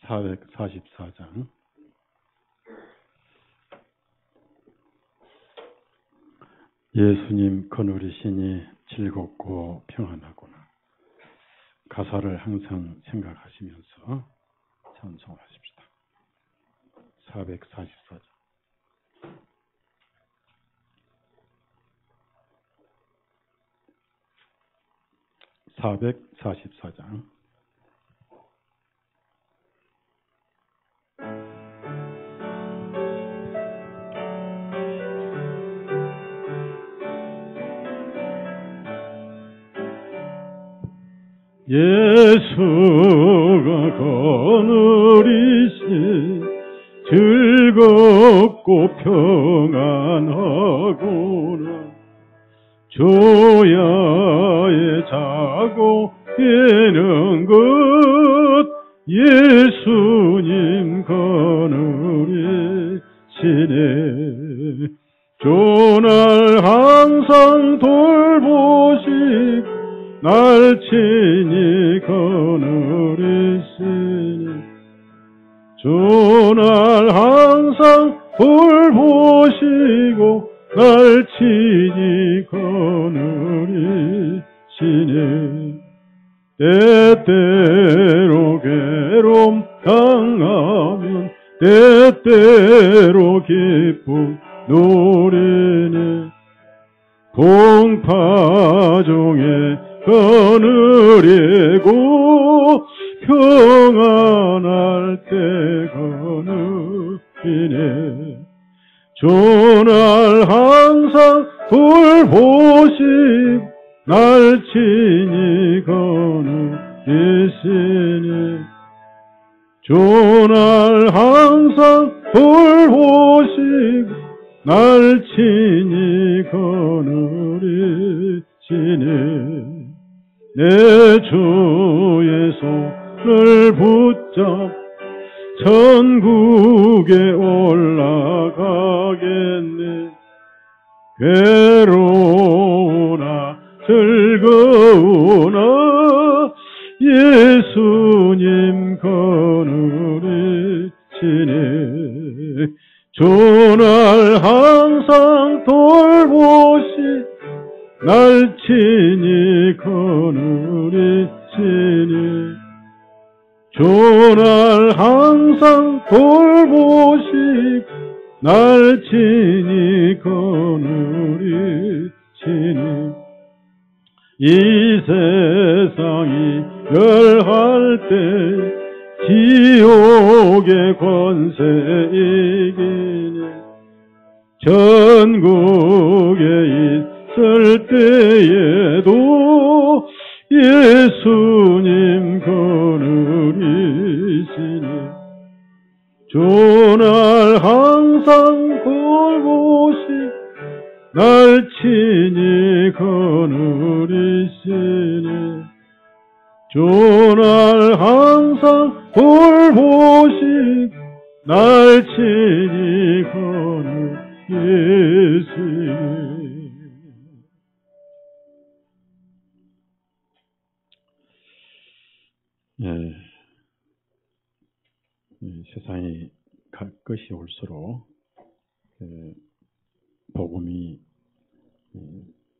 444장. 예수님 거느리시니 즐겁고 평안하구나. 가사를 항상 생각하시면서 찬송하십시다. 444장. 예수가 거느리시 즐겁고 평안하구나. 조야에 자고 깨는 것 예수님 거느리시네. 조날 항상 돌보시고 날 친히 거느리시니. 조날 항상 돌보시고 날 친히 거느리시니. 때때로 괴로움 당하면 때때로 기쁨 노래네. 공파종에 거느리고 평안할 때 거느리네. 조날 항상 돌보시고 날 친히 거느리시니. 조날 항상 돌보시고 날 친히 거느리시니. 내 주의 손을 붙잡 천국에 올라가겠네. 괴로우나 즐거우나 예수님 거느리시네. 조날 항상 돌보시 날 친히 거느리시니. 조날 항상 돌보시고 날 친히 거느리시니. 이 세상이 멸할 때 지옥의 권세 이기니. 전국에 있을 때에도 예수님 거느리시니. 조날 항상 돌보시 날 친히 거느리시니. 조날 항상 돌보시 날 친히 거느리시니. 세상이 갈 것이 올수록 복음이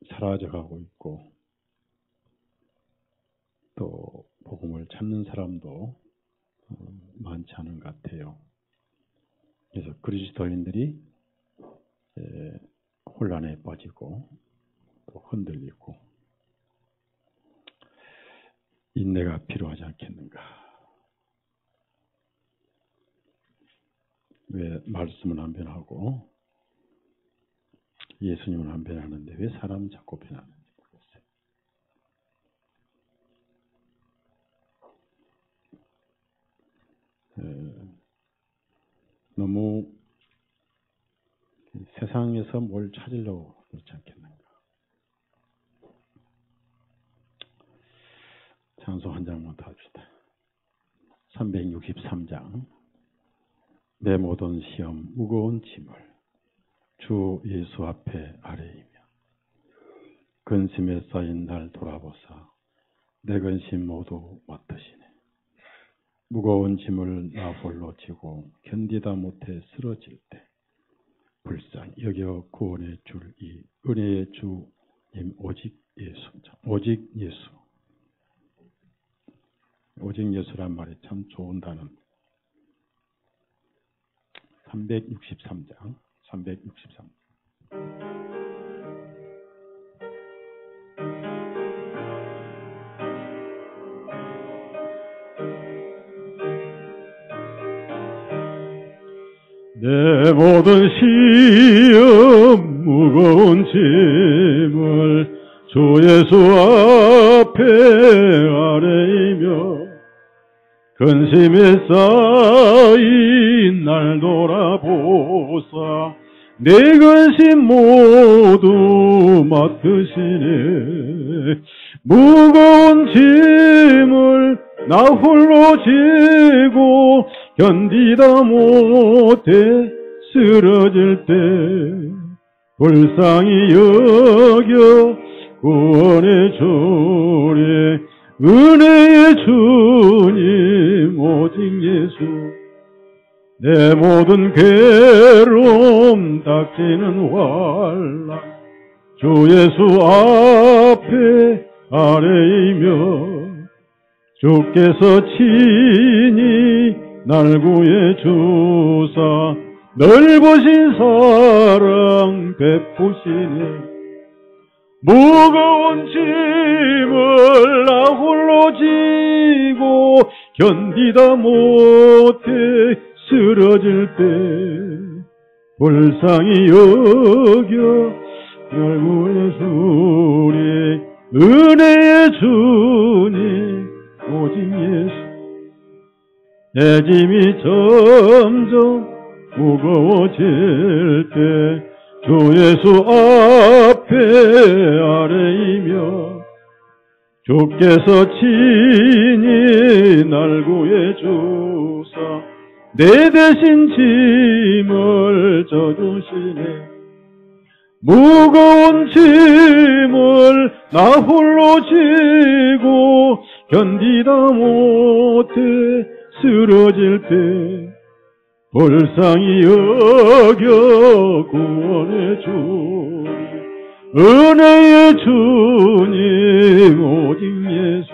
사라져가고 있고, 또 복음을 찾는 사람도 많지 않은 것 같아요. 그래서 그리스도인들이 혼란에 빠지고 또 흔들리고, 인내가 필요하지 않겠는가. 왜 말씀은 안 변하고 예수님은 안 변하는데 왜 사람은 자꾸 변하는지 모르겠어요. 너무 세상에서 뭘 찾으려고 그렇지 않겠는가. 찬송 한 장만 더 합시다. 363장. 내 모든 시험 무거운 짐을 주 예수 앞에 아뢰이며 근심에 쌓인 날 돌아보사 내 근심 모두 맡으시네. 무거운 짐을 나 홀로 지고 견디다 못해 쓰러질 때 불쌍히 여겨 구원의 줄 이 은혜의 주님 오직 예수, 오직 예수, 오직 예수란 말이 참 좋은 단어. 363장 363. 내 모든 시험 무거운 짐을 주 예수 앞에 아뢰이며 근심에 쌓인 날 돌아보사 내 근심 모두 맡으시네. 무거운 짐을 나 홀로 지고 견디다 못해 쓰러질 때 불쌍히 여겨 구원의 주리 은혜의 주님 오직 예수. 내 모든 괴로움 닥치는 환난 주 예수 앞에 아뢰이며 주께서 친히 날 구해 주사 넓으신 사랑 베푸시네. 무거운 짐을 나 홀로 지고 견디다 못해 쓰러질 때 불쌍히 여겨 날 구해 주리 은혜의 주님 오직 예수. 내 짐이 점점 무거워질 때 주 예수 앞에 아뢰이며 주께서 친히 날 구해 주사 내 대신 짐을 져주시네. 무거운 짐을 나 홀로 지고 견디다 못해 쓰러질 때 불쌍히 여겨 구원의 주님 은혜의 주님 오직 예수.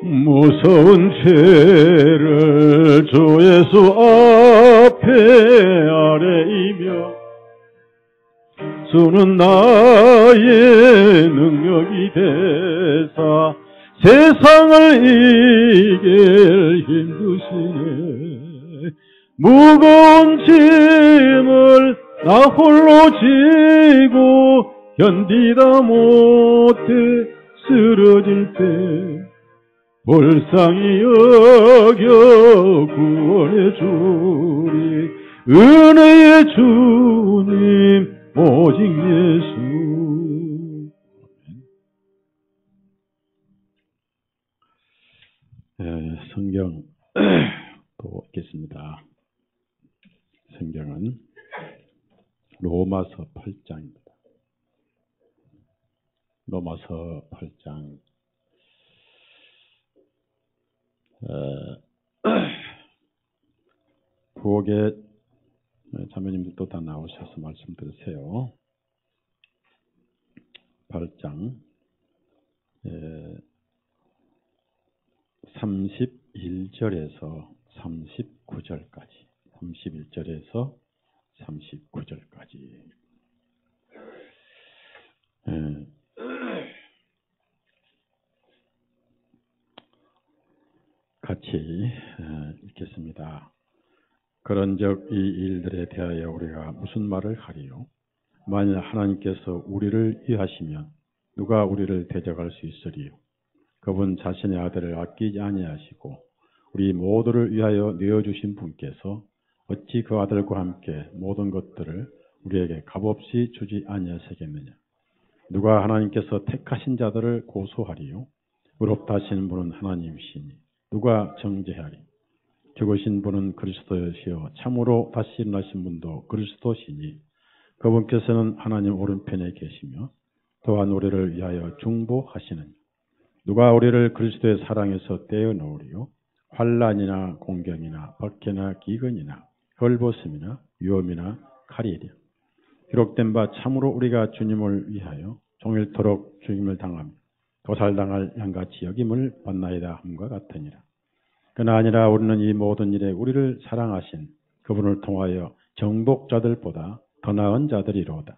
무서운 죄를 주 예수 앞에 아뢰이며 주는 나의 능력이 되사 세상을 이길 힘주시네. 무거운 짐을 나 홀로 지고 견디다 못해 쓰러질 때 불쌍히 여겨 구원의 주리 은혜의 주님 오직 예수. 성경 또 읽겠습니다. 성경은 로마서 8장입니다. 로마서 8장 부엌에 자매님들도 다 나오셔서 말씀 들으세요. 8장 31절에서 39절까지 31절에서 39절까지 같이 읽겠습니다. 그런즉 이 일들에 대하여 우리가 무슨 말을 하리요? 만일 하나님께서 우리를 위하시면 누가 우리를 대적할 수 있으리요? 그분 자신의 아들을 아끼지 아니하시고 우리 모두를 위하여 내어주신 분께서 어찌 그 아들과 함께 모든 것들을 우리에게 값없이 주지 아니하시겠느냐? 누가 하나님께서 택하신 자들을 고소하리요? 의롭다 하시는 분은 하나님이시니 누가 정죄하리? 죽으신 분은 그리스도시요 참으로 다시 일어나신 분도 그리스도시니 그분께서는 하나님 오른편에 계시며 또한 우리를 위하여 중보하시느니 누가 우리를 그리스도의 사랑에서 떼어 놓으리요? 환난이나 공경이나 박해나 기근이나 헐벗음이나 위험이나 칼이리요. 기록된 바 참으로 우리가 주님을 위하여 종일토록 죽임을 당하며 도살당할 양같이 여김을 받나이다 함과 같으니라. 그러나 아니라 우리는 이 모든 일에 우리를 사랑하신 그분을 통하여 정복자들보다 더 나은 자들이로다.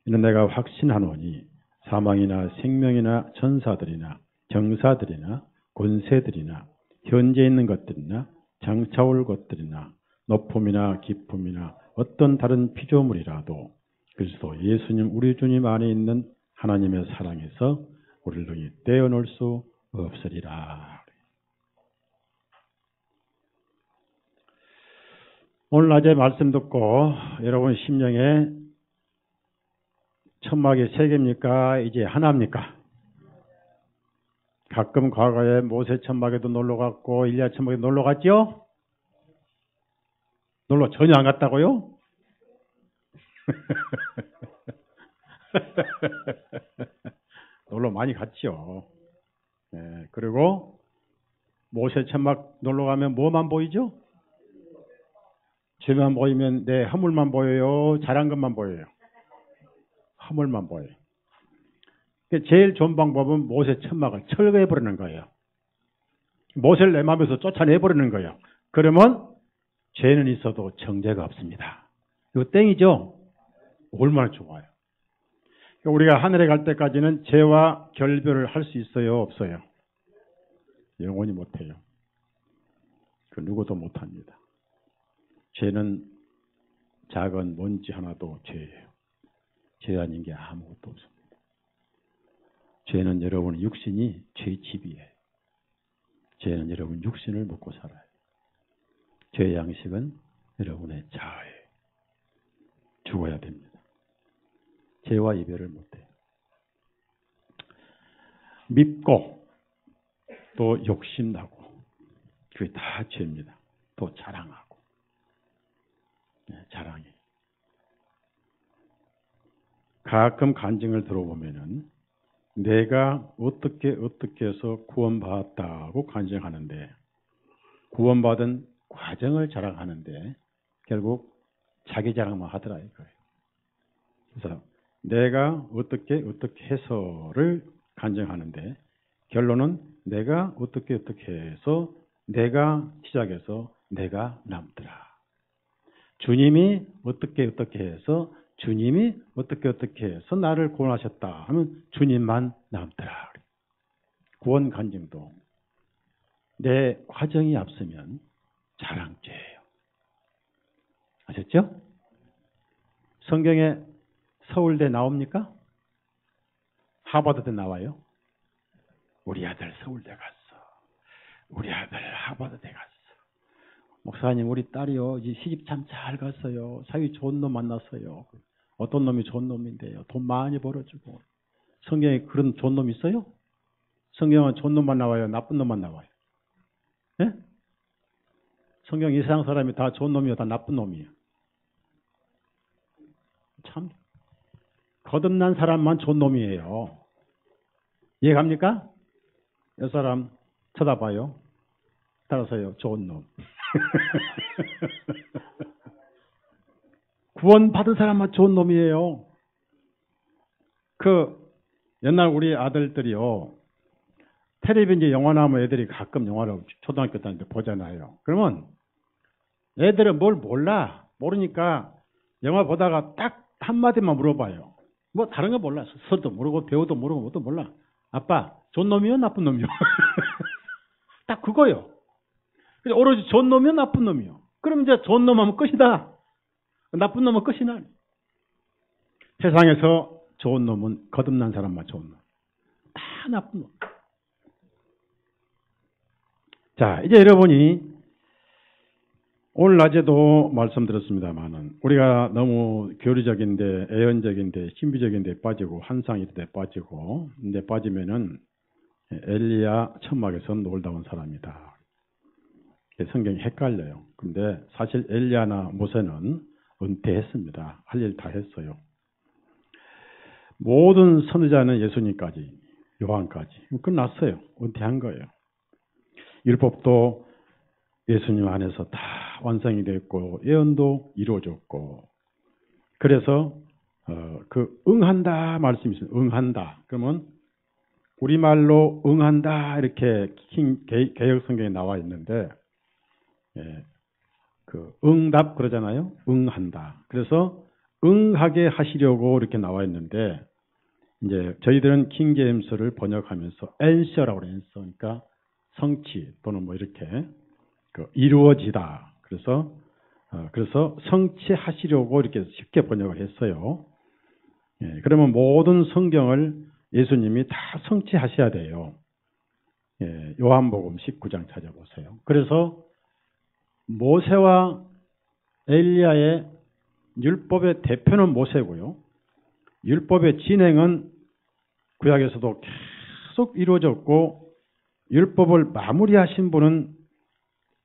이는 내가 확신하노니 사망이나 생명이나 천사들이나 정사들이나 권세들이나 현재 있는 것들이나 장차올 것들이나 높음이나 깊음이나 어떤 다른 피조물이라도 그리스도 예수님 우리 주님 안에 있는 하나님의 사랑에서 우리를 능히 떼어놓을 수 없으리라. 오늘 낮에 말씀 듣고 여러분 심령에 천막이 세 개입니까? 이제 하나입니까? 가끔 과거에 모세 천막에도 놀러 갔고 일리야 천막에도 놀러 갔죠? 놀러 전혀 안 갔다고요? 놀러 많이 갔죠. 네, 그리고 모세 천막 놀러 가면 뭐만 보이죠? 죄만 보이면 내 허물만 보여요? 잘한 것만 보여요? 허물만 보여요. 제일 좋은 방법은 모세 천막을 철거해버리는 거예요. 모세를 내 마음에서 쫓아내버리는 거예요. 그러면 죄는 있어도 정죄가 없습니다. 이거 땡이죠? 얼마나 좋아요. 우리가 하늘에 갈 때까지는 죄와 결별을 할 수 있어요? 없어요? 영원히 못해요. 그 누구도 못합니다. 죄는 작은 먼지 하나도 죄예요. 죄 아닌 게 아무것도 없습니다. 죄는 여러분의 육신이 죄의 집이에요. 죄는 여러분 육신을 먹고 살아요. 죄의 양식은 여러분의 자아예요. 죽어야 됩니다. 죄와 이별을 못해요. 밉고 또 욕심나고 그게 다 죄입니다. 또 자랑하고 자랑이. 가끔 간증을 들어보면은 내가 어떻게 해서 구원받았다고 간증하는데 구원받은 과정을 자랑하는데 결국 자기 자랑만 하더라 이거예요. 그래서 내가 어떻게 해서를 간증하는데 결론은 내가 어떻게 해서 내가 시작해서 내가 남더라. 주님이 어떻게 해서 주님이 어떻게 해서 나를 구원하셨다 하면 주님만 남더라. 구원 간증도 내 과정이 앞서면 자랑죄예요. 아셨죠? 성경에 서울대 나옵니까? 하버드대 나와요? 우리 아들 서울대 갔어. 우리 아들 하버드대 갔어. 목사님 우리 딸이요 이제 시집 참 잘 갔어요. 사위 좋은 놈 만났어요. 어떤 놈이 좋은 놈인데요. 돈 많이 벌어주고. 성경에 그런 좋은 놈 있어요? 성경은 좋은 놈만 나와요? 나쁜 놈만 나와요? 네? 성경 이 세상 사람이 다 좋은 놈이요? 다 나쁜 놈이에요? 참 거듭난 사람만 좋은 놈이에요. 이해갑니까? 이 사람 쳐다봐요. 따라서요. 좋은 놈. 구원 받은 사람만 좋은 놈이에요. 옛날 우리 아들들이요. 텔레비 이제 영화 나오면 애들이 가끔 영화를 초등학교 다닐 때 보잖아요. 그러면 애들은 뭘 몰라. 모르니까 영화 보다가 딱 한마디만 물어봐요. 뭐 다른 거 몰라. 서도 모르고 배우도 모르고 뭐도 몰라. 아빠 좋은 놈이요? 나쁜 놈이요? 딱 그거요. 오로지 좋은 놈이요? 나쁜 놈이요? 그럼 이제 좋은 놈 하면 끝이다. 나쁜 놈은 끝이나. 세상에서 좋은 놈은 거듭난 사람만 좋은 놈. 다 나쁜 놈. 자, 이제 여러분이 오늘 낮에도 말씀드렸습니다만은 우리가 너무 교리적인데 애연적인데 신비적인데 빠지고 환상인데 빠지고 근데 빠지면은 엘리야 천막에서 놀다 온 사람이다. 성경이 헷갈려요. 근데 사실 엘리야나 모세는 은퇴했습니다. 할 일 다 했어요. 모든 선지자는 예수님까지 요한까지. 끝났어요. 은퇴한 거예요. 율법도 예수님 안에서 다 완성이 됐고 예언도 이루어졌고 그래서 그 응한다 말씀이 있어요. 응한다. 그러면 우리말로 응한다 이렇게 개역 성경에 나와 있는데 그 응답 그러잖아요. 응한다. 그래서 응하게 하시려고 이렇게 나와 있는데 이제 저희들은 킹제임스를 번역하면서 answer라고 그래요. 그러니까 성취 또는 뭐 이렇게 그 이루어지다. 그래서 성취하시려고 이렇게 쉽게 번역을 했어요. 그러면 모든 성경을 예수님이 다 성취하셔야 돼요. 요한복음 19장 찾아보세요. 그래서 모세와 엘리야의 율법의 대표는 모세고요. 율법의 진행은 구약에서도 계속 이루어졌고 율법을 마무리하신 분은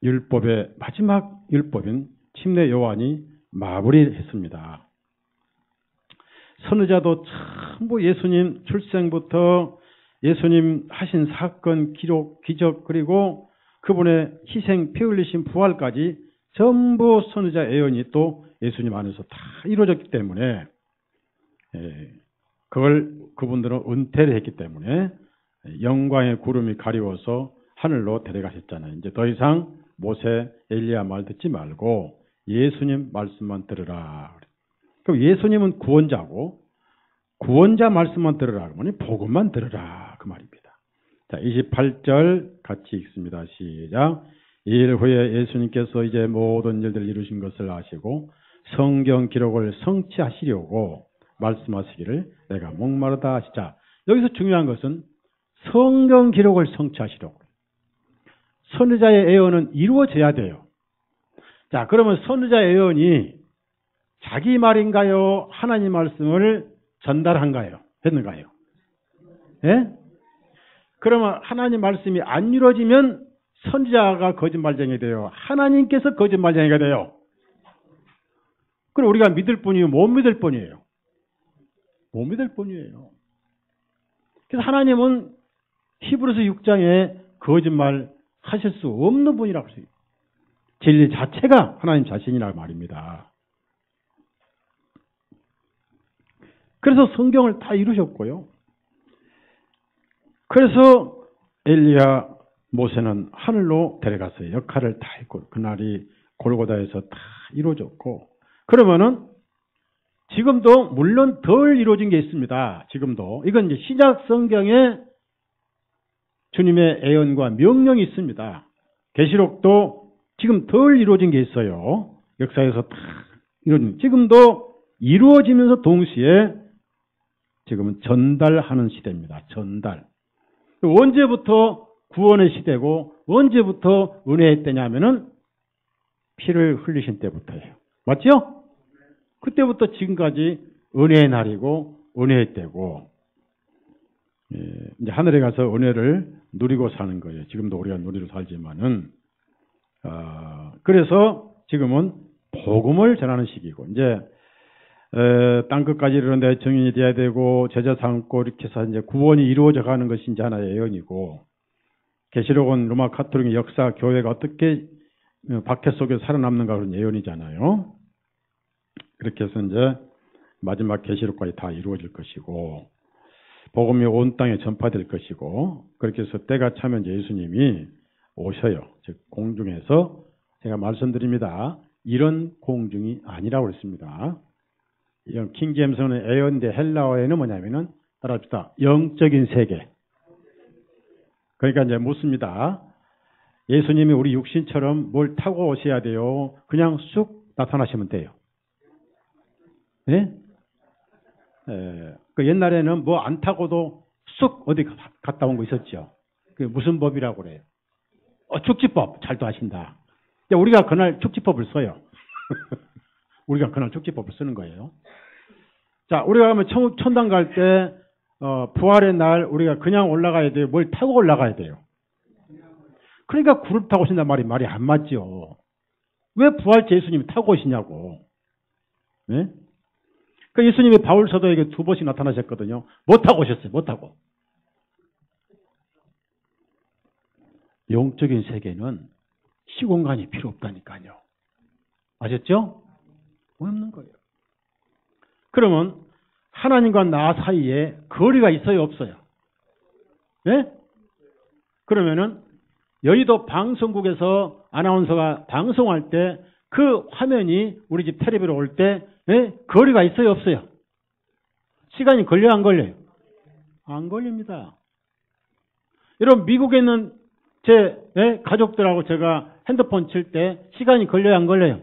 율법의 마지막 율법인 침례 요한이 마무리했습니다. 선지자도 전부 예수님 출생부터 예수님 하신 사건, 기록, 기적 그리고 그분의 희생, 피 흘리신 부활까지 전부 선지자 예언이 또 예수님 안에서 다 이루어졌기 때문에 그걸 그분들은 은퇴를 했기 때문에 영광의 구름이 가리워서 하늘로 데려가셨잖아요. 이제 더 이상 모세, 엘리야 말 듣지 말고 예수님 말씀만 들으라. 그럼 예수님은 구원자고 구원자 말씀만 들으라. 그러니 복음만 들으라. 그 말입니다. 자, 28절 같이 읽습니다. 시작. 이 일 후에 예수님께서 이제 모든 일들을 이루신 것을 아시고 성경 기록을 성취하시려고 말씀하시기를 내가 목마르다 하시자. 여기서 중요한 것은 성경 기록을 성취하시려고. 선지자의 예언은 이루어져야 돼요. 자, 그러면 선지자의 예언이 자기 말인가요? 하나님 말씀을 전달한가요? 했는가요? 예? 그러면 하나님 말씀이 안 이루어지면 선지자가 거짓말쟁이 돼요. 하나님께서 거짓말쟁이가 돼요. 그럼 우리가 믿을 뿐이요, 못 믿을 뿐이에요. 못 믿을 뿐이에요. 그래서 하나님은 히브리서 6장에 거짓말 하실 수 없는 분이라고 했어요. 진리 자체가 하나님 자신이라고 말입니다. 그래서 성경을 다 이루셨고요. 그래서 엘리야, 모세는 하늘로 데려갔어요. 역할을 다 했고 그날이 골고다에서 다 이루어졌고 그러면은 지금도 물론 덜 이루어진 게 있습니다. 지금도 이건 이제 신약 성경에 주님의 예언과 명령이 있습니다. 계시록도 지금 덜 이루어진 게 있어요. 역사에서 다 이루어진 지금도 이루어지면서 동시에 지금은 전달하는 시대입니다. 전달. 언제부터 구원의 시대고 언제부터 은혜의 때냐면은 피를 흘리신 때부터예요. 맞죠? 그때부터 지금까지 은혜의 날이고 은혜의 때고 이제 하늘에 가서 은혜를 누리고 사는 거예요. 지금도 우리가 누리고 살지만은 그래서 지금은 복음을 전하는 시기고 이제 땅끝까지 이르는데 정인이 돼야 되고 제자 삼고 이렇게 해서 이제 구원이 이루어져 가는 것이 이제 하나의 예언이고 계시록은 로마 카톨릭의 역사 교회가 어떻게 박해 속에서 살아남는가 그런 예언이잖아요. 그렇게 해서 이제 마지막 계시록까지 다 이루어질 것이고 복음이 온 땅에 전파될 것이고 그렇게 해서 때가 차면 예수님이 오셔요. 즉 공중에서 제가 말씀드립니다. 이런 공중이 아니라고 그랬습니다. 이런 킹제임스는 예언인데 헬라어에는 뭐냐면은 따라합시다. 영적인 세계. 그러니까 이제 묻습니다. 예수님이 우리 육신처럼 뭘 타고 오셔야 돼요? 그냥 쑥 나타나시면 돼요. 네? 그 옛날에는 뭐 안 타고도 쑥 어디 갔다 온 거 있었죠. 그 무슨 법이라고 그래요? 축지법. 잘도 아신다. 우리가 그날 축지법을 써요. 우리가 그날 축지법을 쓰는 거예요. 자, 우리가 가면 천당 갈 때, 부활의 날, 우리가 그냥 올라가야 돼요? 뭘 타고 올라가야 돼요? 그러니까 구름 타고 오신단 말이 안 맞죠. 왜 부활제 예수님이 타고 오시냐고. 네? 그 예수님이 바울 사도에게 2번씩 나타나셨거든요. 못 타고 오셨어요. 못 타고. 영적인 세계는 시공간이 필요 없다니까요. 아셨죠? 없는 거예요. 그러면 하나님과 나 사이에 거리가 있어요, 없어요? 네? 그러면은 여의도 방송국에서 아나운서가 방송할 때 그 화면이 우리 집 텔레비로 올 때 거리가 있어요, 없어요? 시간이 걸려요, 안 걸려요? 안 걸립니다. 여러분, 미국에 있는 제 가족들하고 제가 핸드폰 칠 때 시간이 걸려요, 안 걸려요?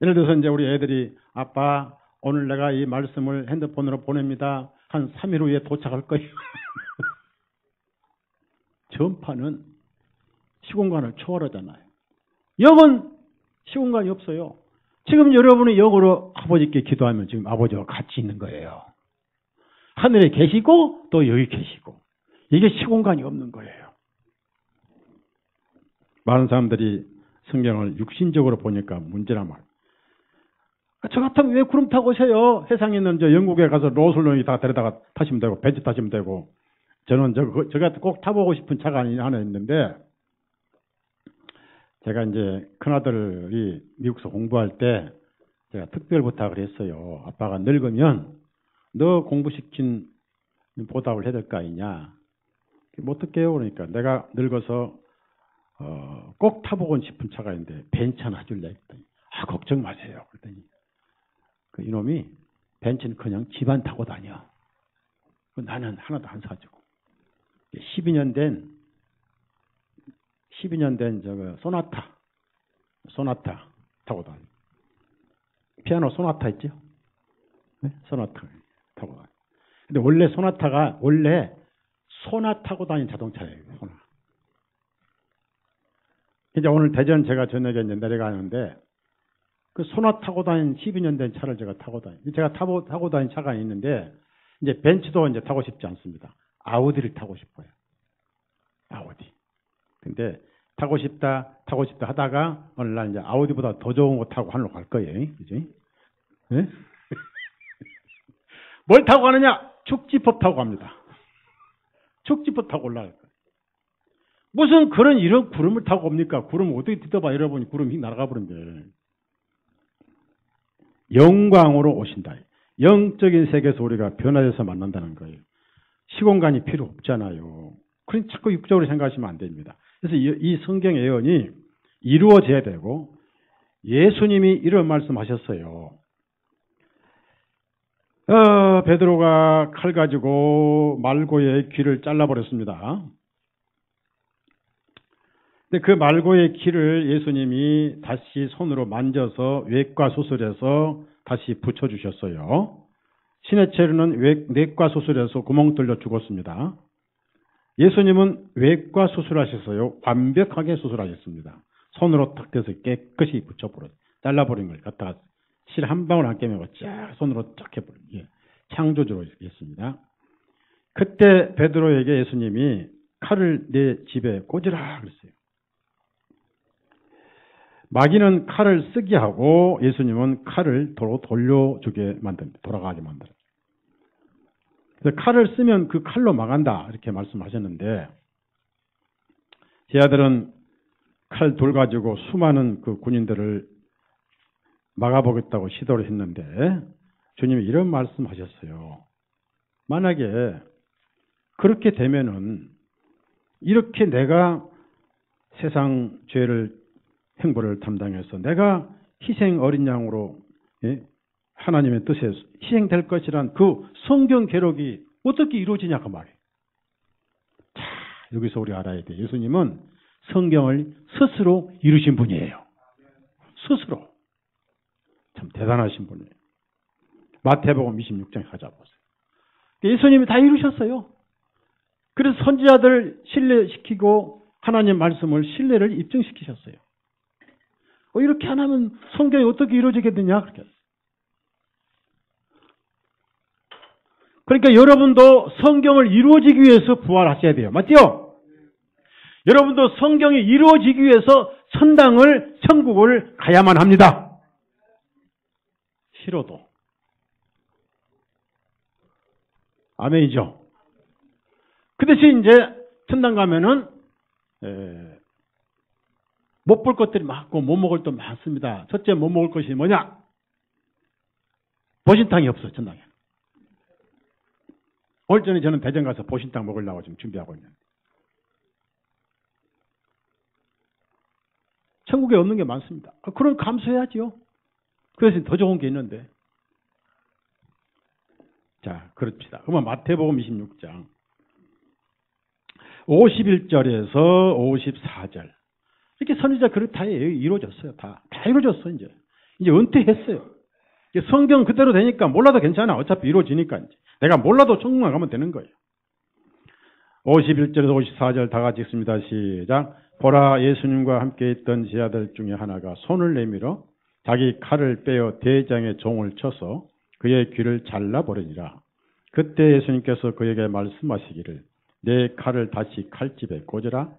예를 들어서 이제 우리 애들이 아빠 오늘 내가 이 말씀을 핸드폰으로 보냅니다. 한 3일 후에 도착할 거예요. 전파는 시공간을 초월하잖아요. 영은 시공간이 없어요. 지금 여러분이 영으로 아버지께 기도하면 지금 아버지와 같이 있는 거예요. 하늘에 계시고 또 여기 계시고. 이게 시공간이 없는 거예요. 많은 사람들이 성경을 육신적으로 보니까 문제란 말이에요. 저 같으면 왜 구름 타고 오세요? 세상에 있는 저 영국에 가서 로슬론이 다 데려다가 타시면 되고 벤츠 타시면 되고. 저는 저 같은 꼭 타보고 싶은 차가 하나 있는데, 제가 이제 큰아들이 미국에서 공부할 때 제가 특별 부탁을 했어요. 아빠가 늙으면 너 공부시킨 보답을 해야 될 거 아니냐. 뭐 어떻게 해요? 그러니까 내가 늙어서 꼭 타보고 싶은 차가 있는데 벤츠 하나 해줄래? 했더니 걱정 마세요. 그랬더니 그 이놈이 벤츠는 그냥 집안 타고 다녀. 나는 하나도 안 사주고. 12년 된 저거 소나타 타고 다녀. 피아노 소나타 있죠? 네? 소나타 타고 다녀. 근데 원래 소나 타고 다니는 자동차예요. 소나. 이제 오늘 대전 제가 저녁에 이제 내려가는데 그 소나 타고 다니는 12년 된 차를 제가 타고 다니. 제가 타고 다니는 차가 있는데 이제 벤츠도 이제 타고 싶지 않습니다. 아우디를 타고 싶어요. 아우디. 근데 타고 싶다 하다가 어느 날 이제 아우디보다 더 좋은 거 타고 하늘로 갈 거예요. 그지? 네? 뭘 타고 가느냐? 축지법 타고 갑니다. 축지법 타고 올라갈 거예요. 무슨 이런 구름을 타고 옵니까? 구름 어떻게 뜯어봐 여러분이 구름이 날아가 버린대. 영광으로 오신다. 영적인 세계에서 우리가 변화돼서 만난다는 거예요. 시공간이 필요 없잖아요. 그럼 자꾸 육적으로 생각하시면 안 됩니다. 그래서 이 성경 예언이 이루어져야 되고, 예수님이 이런 말씀하셨어요. 베드로가 칼 가지고 말고의 귀를 잘라버렸습니다. 근데 그 말고의 귀를 예수님이 다시 손으로 만져서 외과 수술해서 다시 붙여주셨어요. 시내체르는 내과 수술해서 구멍 뚫려 죽었습니다. 예수님은 외과 수술하셨어요. 완벽하게 수술하셨습니다. 손으로 탁 대서 깨끗이 잘라버린 걸 갖다가 실 한 방울 안 깨매고 쫙 손으로 쫙 해버린, 창조주로 했습니다. 그때 베드로에게 예수님이 칼을 내 집에 꽂으라 그랬어요. 마귀는 칼을 쓰게 하고 예수님은 칼을 돌려주게 만듭니다. 돌아가게 만들어요. 그래서 칼을 쓰면 그 칼로 망한다 이렇게 말씀하셨는데, 제 아들은 칼 돌 가지고 수많은 그 군인들을 막아보겠다고 시도를 했는데 주님이 이런 말씀하셨어요. 만약에 그렇게 되면은 이렇게 내가 세상 죄를 행보를 담당해서 내가 희생 어린 양으로 하나님의 뜻에 희생될 것이란 그 성경 기록이 어떻게 이루어지냐 그 말이에요. 자, 여기서 우리 알아야 돼. 예수님은 성경을 스스로 이루신 분이에요. 스스로. 참 대단하신 분이에요. 마태복음 26장에 가자보세요. 예수님이 다 이루셨어요. 그래서 선지자들 신뢰시키고 하나님 말씀을 신뢰를 입증시키셨어요. 이렇게 안 하면 성경이 어떻게 이루어지겠느냐 그렇게 했어요. 그러니까 여러분도 성경을 이루어지기 위해서 부활하셔야 돼요. 맞죠? 여러분도 성경이 이루어지기 위해서 천국을 가야만 합니다. 싫어도. 아멘이죠. 그 대신 이제 천당 가면은 못 볼 것들이 많고 못 먹을 도 많습니다. 첫째 못 먹을 것이 뭐냐? 보신탕이 없어, 전당에. 오늘 전에 저는 대전 가서 보신탕 먹으려고 지금 준비하고 있는데. 천국에 없는 게 많습니다. 그럼 감수해야죠. 그래서 더 좋은 게 있는데. 자, 그럽시다. 그러면 마태복음 26장 51절에서 54절. 이렇게 선지자 그릇 다 이루어졌어요. 다 이루어졌어, 이제. 이제 은퇴했어요. 이제 성경 그대로 되니까 몰라도 괜찮아. 어차피 이루어지니까. 이제. 내가 몰라도 천국만 가면 되는 거예요. 51절에서 54절 다 같이 읽습니다. 시작. 보라, 예수님과 함께 있던 제자들 중에 하나가 손을 내밀어 자기 칼을 빼어 대장의 종을 쳐서 그의 귀를 잘라버리니라. 그때 예수님께서 그에게 말씀하시기를 내 칼을 다시 칼집에 꽂으라.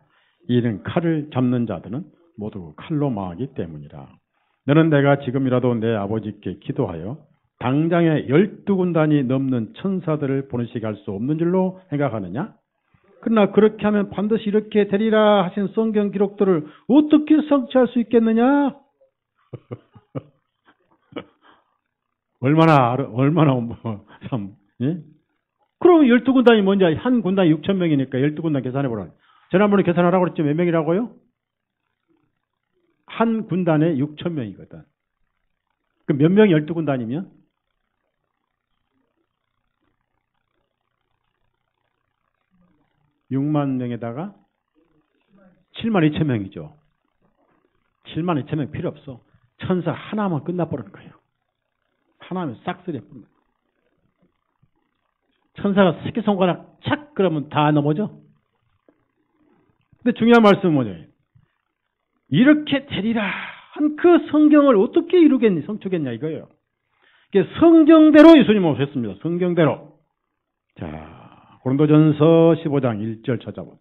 이는 칼을 잡는 자들은 모두 칼로 망하기 때문이라. 너는 내가 지금이라도 내 아버지께 기도하여 당장에 12군단이 넘는 천사들을 보내시게 할 수 없는 줄로 생각하느냐? 그러나 그렇게 하면 반드시 이렇게 되리라 하신 성경 기록들을 어떻게 성취할 수 있겠느냐? 얼마나 참, 예? 그럼 12군단이 뭔지, 한 군단이 6,000명이니까 12군단 계산해보라. 지난번에 계산하라고 그랬죠? 몇 명이라고요? 한 군단에 6,000명이거든. 그럼 몇 명이 12군단이면? 6만 명에다가 7만 2천 명이죠. 7만 2천 명 필요 없어. 천사 하나만 끝나버리는 거예요. 하나면 싹쓸이 해버리는 거예요. 천사가 새끼손가락 착 그러면 다 넘어져. 근데 중요한 말씀은 뭐냐? 이렇게 되리라 한 그 성경을 어떻게 이루겠니? 성취겠냐 이거예요. 이게 성경대로 예수님 오셨습니다. 성경대로. 자, 고린도전서 15장 1절 찾아보.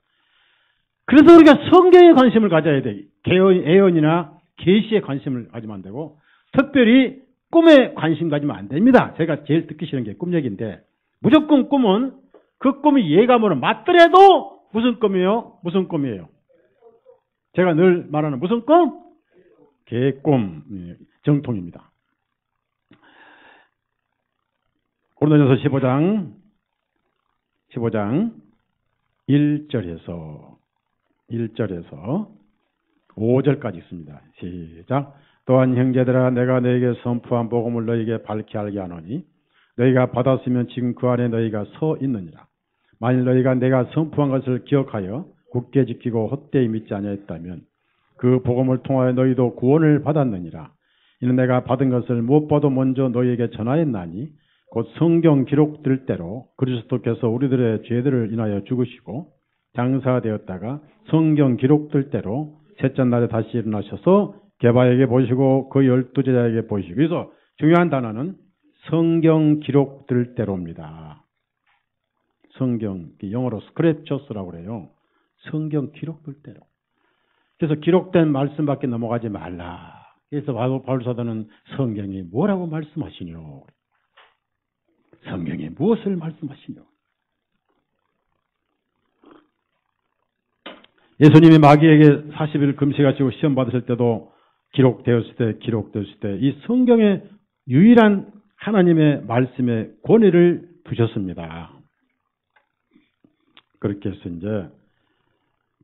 그래서 우리가 성경에 관심을 가져야 돼. 예언이나 계시에 관심을 가지면 안 되고 특별히 꿈에 관심 가지면 안 됩니다. 제가 제일 듣기 싫은 게 꿈 얘기인데 무조건 꿈은 그 꿈이 예감으로 맞더라도 무슨 꿈이에요? 무슨 꿈이에요? 제가 늘 말하는 무슨 꿈? 개꿈 정통입니다. 고린도전서 15장 1절에서 5절까지 있습니다. 시작. 또한 형제들아 내가 너에게 선포한 복음을 너에게 밝히 알게 하노니 너희가 받았으면 지금 그 안에 너희가 서 있느니라. 만일 너희가 내가 선포한 것을 기억하여 굳게 지키고 헛되이 믿지 아니하였다면 그 복음을 통하여 너희도 구원을 받았느니라. 이는 내가 받은 것을 무엇보다 먼저 너희에게 전하였나니 곧 성경 기록들대로 그리스도께서 우리들의 죄들을 인하여 죽으시고 장사되었다가 성경 기록들대로 셋째 날에 다시 일어나셔서 게바에게 보시고 그 12제자에게 보시고. 그래서 중요한 단어는 성경 기록들대로입니다. 성경, 영어로 스크랩처스라고 그래요. 성경 기록들대로. 그래서 기록된 말씀밖에 넘어가지 말라. 그래서 바울 사도는 성경이 뭐라고 말씀하시뇨? 성경에 무엇을 말씀하시뇨? 예수님이 마귀에게 40일 금식하시고 시험 받으실 때도 기록되었을 때 이 성경의 유일한 하나님의 말씀의 권위를 두셨습니다. 그렇게 해서 이제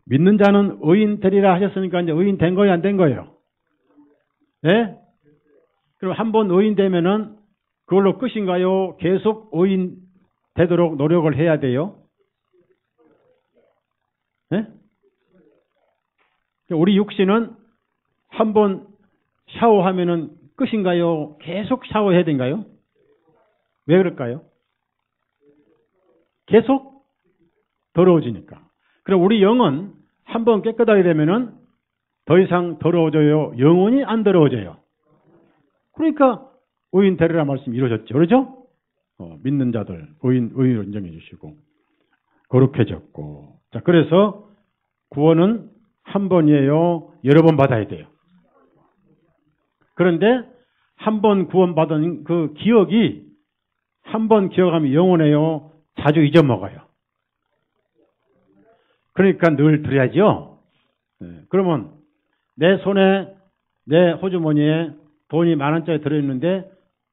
믿는 자는 의인 되리라 하셨으니까 이제 의인 된 거예요, 안 된 거예요? 예? 그럼 한 번 의인 되면은 그걸로 끝인가요? 계속 의인 되도록 노력을 해야 돼요? 예? 우리 육신은 한 번 샤워하면은 끝인가요? 계속 샤워해야 된가요? 왜 그럴까요? 계속 더러워지니까. 그럼 우리 영은 한 번 깨끗하게 되면은 더 이상 더러워져요? 영원히 안 더러워져요? 그러니까 의인 되리라 말씀이 이루어졌죠. 그렇죠? 믿는 자들 의인으로 인정해 주시고 거룩해졌고. 자, 그래서 구원은 한 번이에요? 여러 번 받아야 돼요? 그런데 한 번 구원받은 그 기억이 한 번 기억하면 영원해요? 자주 잊어먹어요? 그러니까 늘 드려야죠. 그러면 내 손에, 내 호주머니에 돈이 10,000원짜리 들어있는데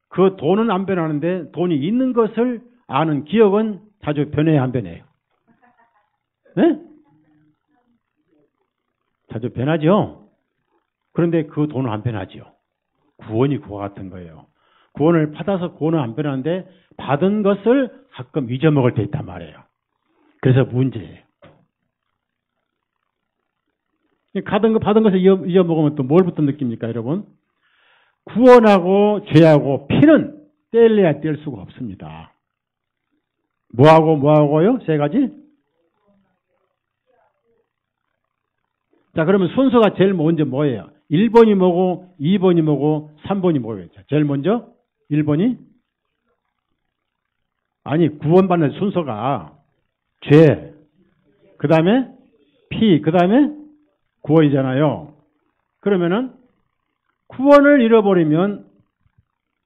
그 돈은 안 변하는데 돈이 있는 것을 아는 기억은 자주 변해야 안 변해요? 네? 자주 변하죠? 그런데 그 돈은 안 변하죠. 구원이 그와 같은 거예요. 구원을 받아서 구원은 안 변하는데 받은 것을 가끔 잊어먹을 때 있단 말이에요. 그래서 문제예요. 받은 것을 잊어먹으면 또 뭘부터 느낍니까, 여러분? 구원하고 죄하고 피는 뗄래야 뗄 수가 없습니다. 뭐하고요? 세 가지? 자, 그러면 순서가 제일 먼저 뭐예요? 1번이 뭐고, 2번이 뭐고, 3번이 뭐겠죠? 제일 먼저 1번이? 아니, 구원받는 순서가 죄, 그 다음에 피, 그 다음에 구원이잖아요. 그러면은 구원을 잃어버리면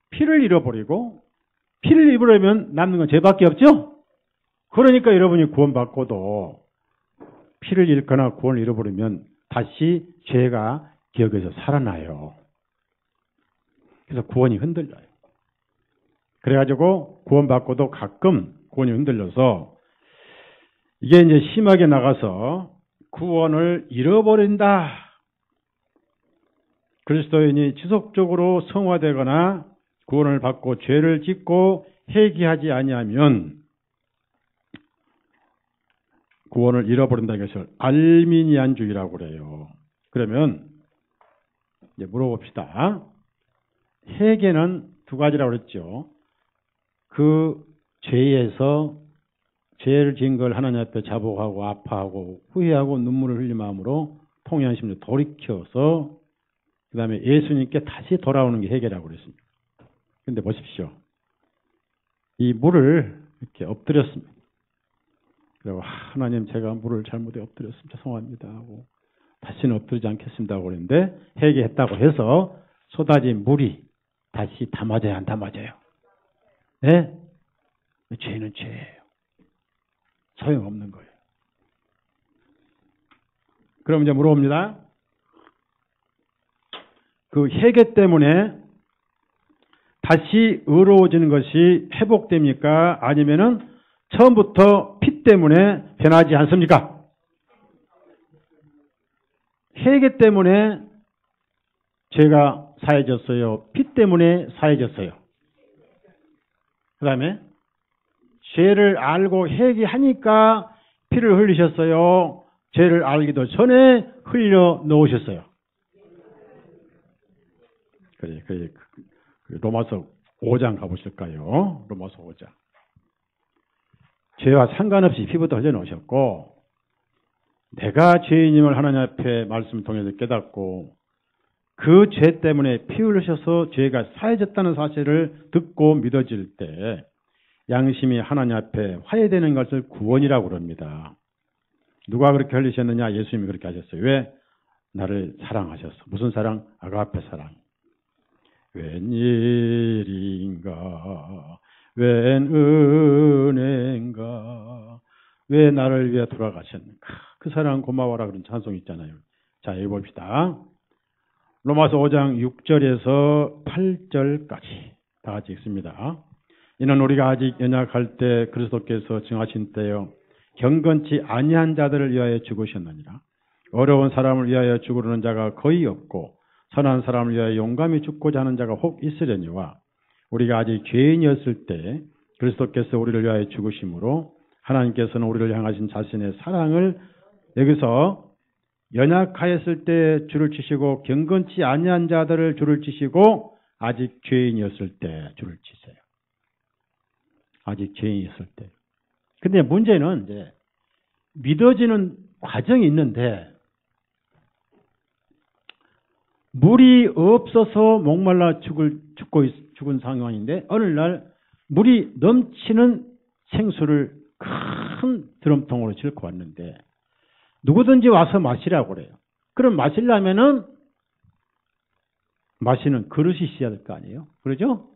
피를 잃어버리고 피를 잃어버리면 남는 건 죄밖에 없죠? 그러니까 여러분이 구원받고도 피를 잃거나 구원을 잃어버리면 다시 죄가 기억에서 살아나요. 그래서 구원이 흔들려요. 그래가지고 구원받고도 가끔 구원이 흔들려서 이게 이제 심하게 나가서 구원을 잃어버린다. 그리스도인이 지속적으로 성화되거나 구원을 받고 죄를 짓고 회개하지 아니하면 구원을 잃어버린다는 것을 알미니안주의라고 그래요. 그러면 이제 물어봅시다. 회개는 두 가지라고 그랬죠. 그 죄에서 죄를 지은 걸 하나님 앞에 자복하고 아파하고 후회하고 눈물을 흘린 마음으로 통회한 심리로 돌이켜서 그 다음에 예수님께 다시 돌아오는 게 회개라고 그랬습니다. 그런데 보십시오. 이 물을 이렇게 엎드렸습니다. 그리고 하나님 제가 물을 잘못해 엎드렸습니다. 죄송합니다 하고 다시는 엎드리지 않겠습니다 하고 그랬는데 회개했다고 해서 쏟아진 물이 다시 담아져야 안 담아져요? 네? 죄는 죄예요. 소용없는 거예요. 그럼 이제 물어봅니다. 그 회개 때문에 다시 의로워지는 것이 회복됩니까? 아니면은 처음부터 피 때문에 변하지 않습니까? 회개 때문에 죄가 사해졌어요. 피 때문에 사해졌어요. 그 다음에 죄를 알고 회개하니까 피를 흘리셨어요. 죄를 알기도 전에 흘려 놓으셨어요. 그래. 로마서 5장 가보실까요? 로마서 5장. 죄와 상관없이 피부터 흘려 놓으셨고, 내가 죄인임을 하나님 앞에 말씀을 통해서 깨닫고, 그 죄 때문에 피 흘리셔서 죄가 사해졌다는 사실을 듣고 믿어질 때, 양심이 하나님 앞에 화해되는 것을 구원이라고 그럽니다. 누가 그렇게 흘리셨느냐? 예수님이 그렇게 하셨어요. 왜? 나를 사랑하셨어. 무슨 사랑? 아가페 사랑. 웬일인가? 웬 은혜인가? 왜 나를 위해 돌아가셨는가? 그 사랑 고마워라 그런 찬송이 있잖아요. 자, 읽어봅시다. 로마서 5장 6절에서 8절까지 다 같이 읽습니다. 이는 우리가 아직 연약할 때 그리스도께서 증하신 때요 경건치 아니한 자들을 위하여 죽으셨느니라. 어려운 사람을 위하여 죽으려는 자가 거의 없고 선한 사람을 위하여 용감히 죽고자 하는 자가 혹 있으려니와 우리가 아직 죄인이었을 때 그리스도께서 우리를 위하여 죽으심으로 하나님께서는 우리를 향하신 자신의 사랑을 여기서 연약하였을 때 줄을 치시고 경건치 아니한 자들을 줄을 치시고 아직 죄인이었을 때 줄을 치세요. 아직 죄인이었을 때. 근데 문제는 이제 믿어지는 과정이 있는데 물이 없어서 목말라 죽은 상황인데 어느 날 물이 넘치는 생수를 큰 드럼통으로 싣고 왔는데 누구든지 와서 마시라고 그래요. 그럼 마시려면은 마시는 그릇이 있어야 될 거 아니에요? 그러죠?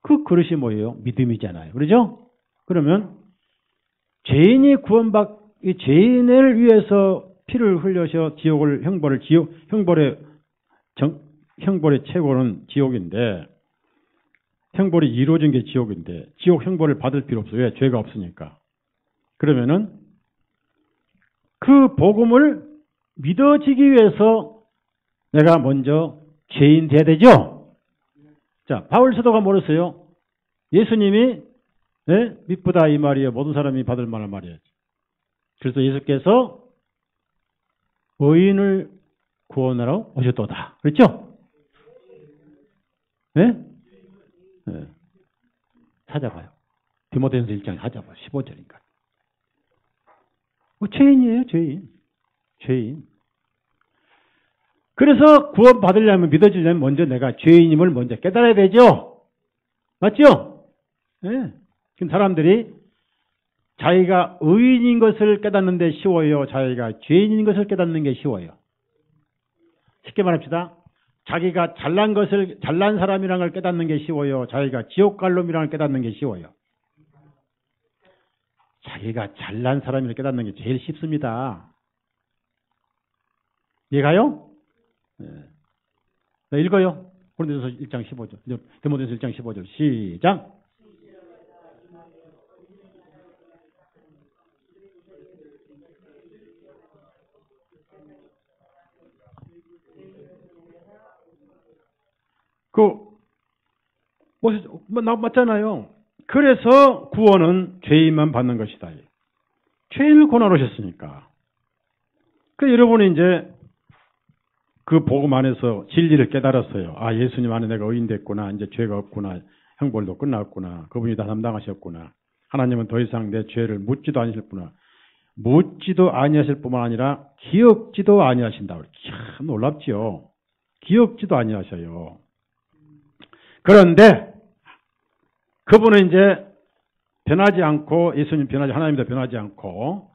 그 그릇이 뭐예요? 믿음이잖아요. 그러죠? 그러면 죄인을 위해서 피를 흘려서 형벌의 최고는 지옥인데, 형벌이 이루어진 게 지옥인데, 지옥 형벌을 받을 필요 없어요. 왜? 죄가 없으니까. 그러면은, 그 복음을 믿어지기 위해서 내가 먼저 죄인 돼야 되죠? 자, 바울 사도가 뭐랬어요? 예수님이, 네? 미쁘다 이 말이에요. 모든 사람이 받을 만한 말이에요. 그래서 예수께서 의인을 구원하러 오셨도다. 그렇죠? 네? 네. 찾아봐요. 디모데전서 1장 찾아봐요. 15절인가. 죄인이에요, 죄인. 죄인. 그래서 구원 받으려면, 믿어지려면 먼저 내가 죄인임을 먼저 깨달아야 되죠? 맞죠? 네. 지금 사람들이 자기가 의인인 것을 깨닫는 데 쉬워요? 자기가 죄인인 것을 깨닫는 게 쉬워요? 쉽게 말합시다. 자기가 잘난 사람이라는 걸 깨닫는 게 쉬워요? 자기가 지옥 갈 놈이라는 걸 깨닫는 게 쉬워요? 자기가 잘난 사람이라는 걸 깨닫는 게 제일 쉽습니다. 이해가요? 네. 읽어요. 고린도전서 1장 15절. 디모데전서 1장 15절. 시작. 맞잖아요. 그래서 구원은 죄인만 받는 것이다. 죄인을 고난하셨으니까. 그 여러분이 이제 그 복음 안에서 진리를 깨달았어요. 아, 예수님 안에 내가 의인 됐구나. 이제 죄가 없구나. 형벌도 끝났구나. 그분이 다 담당하셨구나. 하나님은 더 이상 내 죄를 묻지도 아니하실구나. 묻지도 아니하실 뿐만 아니라 기억지도 아니하신다. 참 놀랍지요. 기억지도 아니하셔요. 그런데 그분은 이제 변하지 않고, 예수님 하나님도 변하지 않고,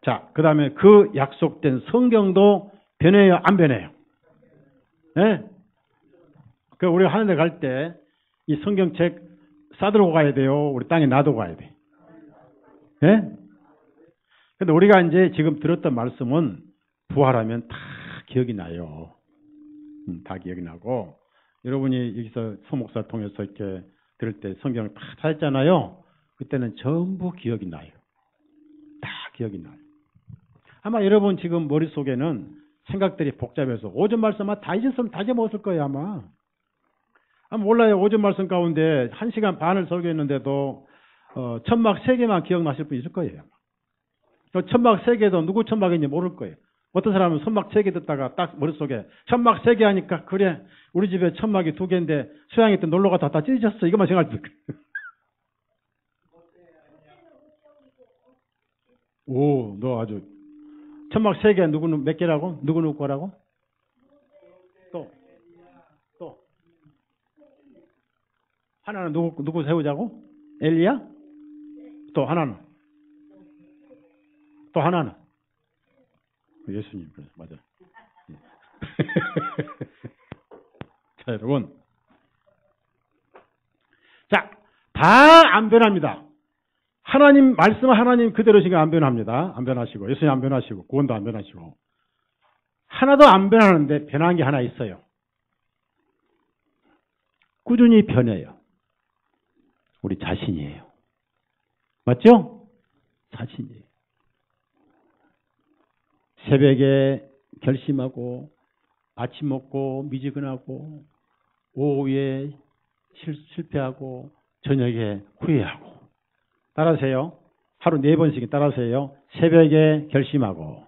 자, 그 다음에 그 약속된 성경도 변해요, 안 변해요? 네? 그 우리가 하는 데 갈 때 이 성경책 싸들고 가야 돼요? 우리 땅에 놔두고 가야 돼? 네? 근데 우리가 이제 지금 들었던 말씀은 부활하면 다 기억이 나요. 다 기억이 나고, 여러분이 여기서 소목사 통해서 이렇게 들을 때 성경을 다 찾았잖아요. 그때는 전부 기억이 나요. 다 기억이 나요. 아마 여러분 지금 머릿속에는 생각들이 복잡해서 오전 말씀만 다 잊었으면 다 잊어먹었을 거예요, 아마. 몰라요. 오전 말씀 가운데 1시간 반을 설교했는데도 천막 3개만 기억나실 분 있을 거예요. 천막 3개도 누구 천막인지 모를 거예요. 어떤 사람은 천막 3개 듣다가 딱 머릿속에 천막 3개 하니까, 그래, 우리 집에 천막이 2개인데 수양이 때 놀러 갔다 다 찢어졌어. 이것만 생각할 수 있어요. 오, 너 아주 천막 3개 누구는 몇 개라고? 누구 거라고? 또 하나는 누구 세우자고? 엘리야? 또 하나는 예수님. 맞아. 자, 여러분. 자, 다 안 변합니다. 하나님 말씀은 하나님 그대로시니까 안 변합니다. 안 변하시고, 예수님 안 변하시고, 구원도 안 변하시고. 하나도 안 변하는데 변한 게 하나 있어요. 꾸준히 변해요. 우리 자신이에요. 맞죠? 자신이에요. 새벽에 결심하고, 아침 먹고 미지근하고, 오후에 실패하고, 저녁에 후회하고. 따라하세요. 하루 4번씩 따라하세요. 새벽에 결심하고,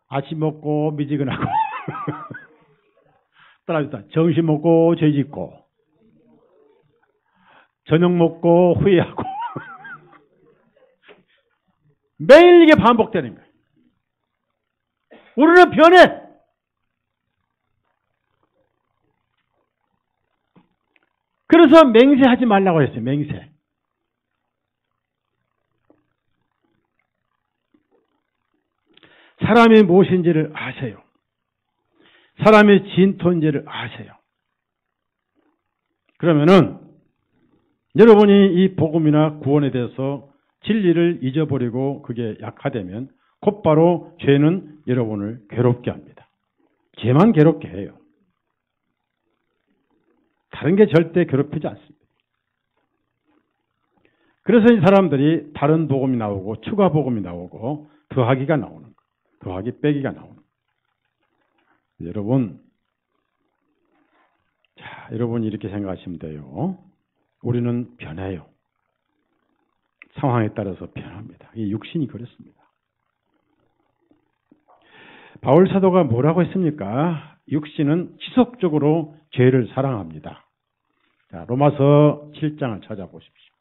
아침 먹고 미지근하고, 따라합시다. 점심 먹고 죄 짓고, 저녁 먹고 후회하고. 매일 이게 반복되는 거예요. 우리는 변해. 그래서 맹세하지 말라고 했어요. 맹세. 사람이 무엇인지를 아세요. 사람의 진토인지를 아세요. 그러면은 여러분이 이 복음이나 구원에 대해서 진리를 잊어버리고 그게 약화되면 곧바로 죄는 여러분을 괴롭게 합니다. 죄만 괴롭게 해요. 다른 게 절대 괴롭히지 않습니다. 그래서 이 사람들이 다른 복음이 나오고 추가 복음이 나오고 더하기가 나오는 거예요. 더하기 빼기가 나오는 거예요. 여러분, 여러분이 이렇게 생각하시면 돼요. 우리는 변해요. 상황에 따라서 변합니다. 이 육신이 그렇습니다. 바울 사도가 뭐라고 했습니까? 육신은 지속적으로 죄를 사랑합니다. 자, 로마서 7장을 찾아보십시오.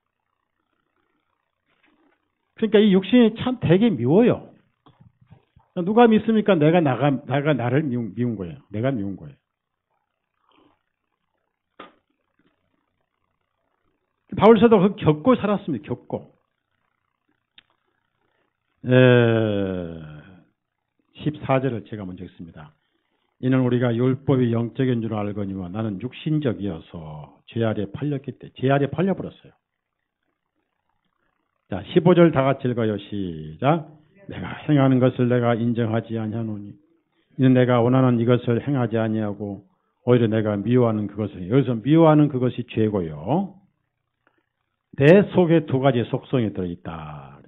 그러니까 이 육신이 참 되게 미워요. 누가 믿습니까? 내가 나를 미운 거예요. 내가 미운 거예요. 바울 사도가 그걸 겪고 살았습니다. 겪고. 14절을 제가 먼저 읽습니다. 이는 우리가 율법이 영적인 줄 알거니와 나는 육신적이어서 죄 아래 팔렸기 때문에 죄 아래 팔려버렸어요. 자, 15절 다 같이 읽어요. 시작. 내가 행하는 것을 내가 인정하지 아니하노니 이는 내가 원하는 이것을 행하지 아니하고 오히려 내가 미워하는 그것을, 여기서 미워하는 그것이 죄고요. 내 속에 두 가지 속성이 들어있다.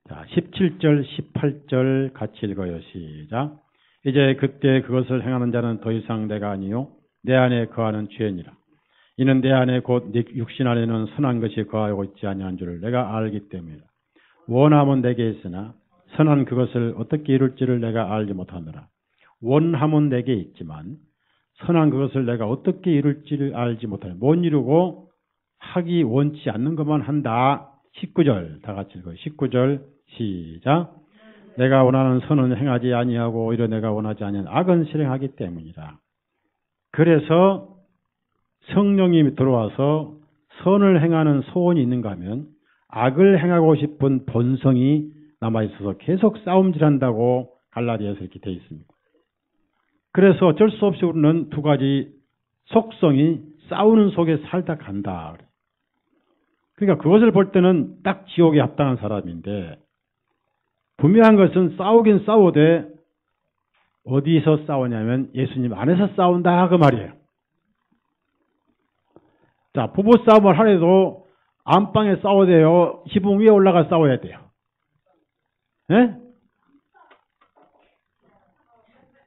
자, 17절, 18절 같이 읽어요. 시작. 이제 그때 그것을 행하는 자는 더 이상 내가 아니요 내 안에 거하는 죄니라. 이는 내 안에 곧 네 육신 안에는 선한 것이 거하고 있지 아니한 줄을 내가 알기 때문이라. 원함은 내게 있으나 선한 그것을 어떻게 이룰지를 내가 알지 못하노라. 원함은 내게 있지만 선한 그것을 내가 어떻게 이룰지를 알지 못하노라. 못 이루고 하기 원치 않는 것만 한다. 19절 다 같이 읽어요. 19절 시작. 내가 원하는 선은 행하지 아니하고 오히려 내가 원하지 아니한 악은 실행하기 때문이라. 그래서 성령이 들어와서 선을 행하는 소원이 있는가 하면 악을 행하고 싶은 본성이 남아있어서 계속 싸움질한다고 갈라디아에서 이렇게 되어 있습니다. 그래서 어쩔 수 없이 우리는 두 가지 속성이 싸우는 속에 살다 간다. 그러니까 그것을 볼 때는 딱 지옥에 합당한 사람인데 분명한 것은 싸우긴 싸우되 어디서 싸우냐면 예수님 안에서 싸운다 그 말이에요. 자, 부부싸움을 하래도 안방에 싸워야 돼요? 지붕 위에 올라가 싸워야 돼요? 예?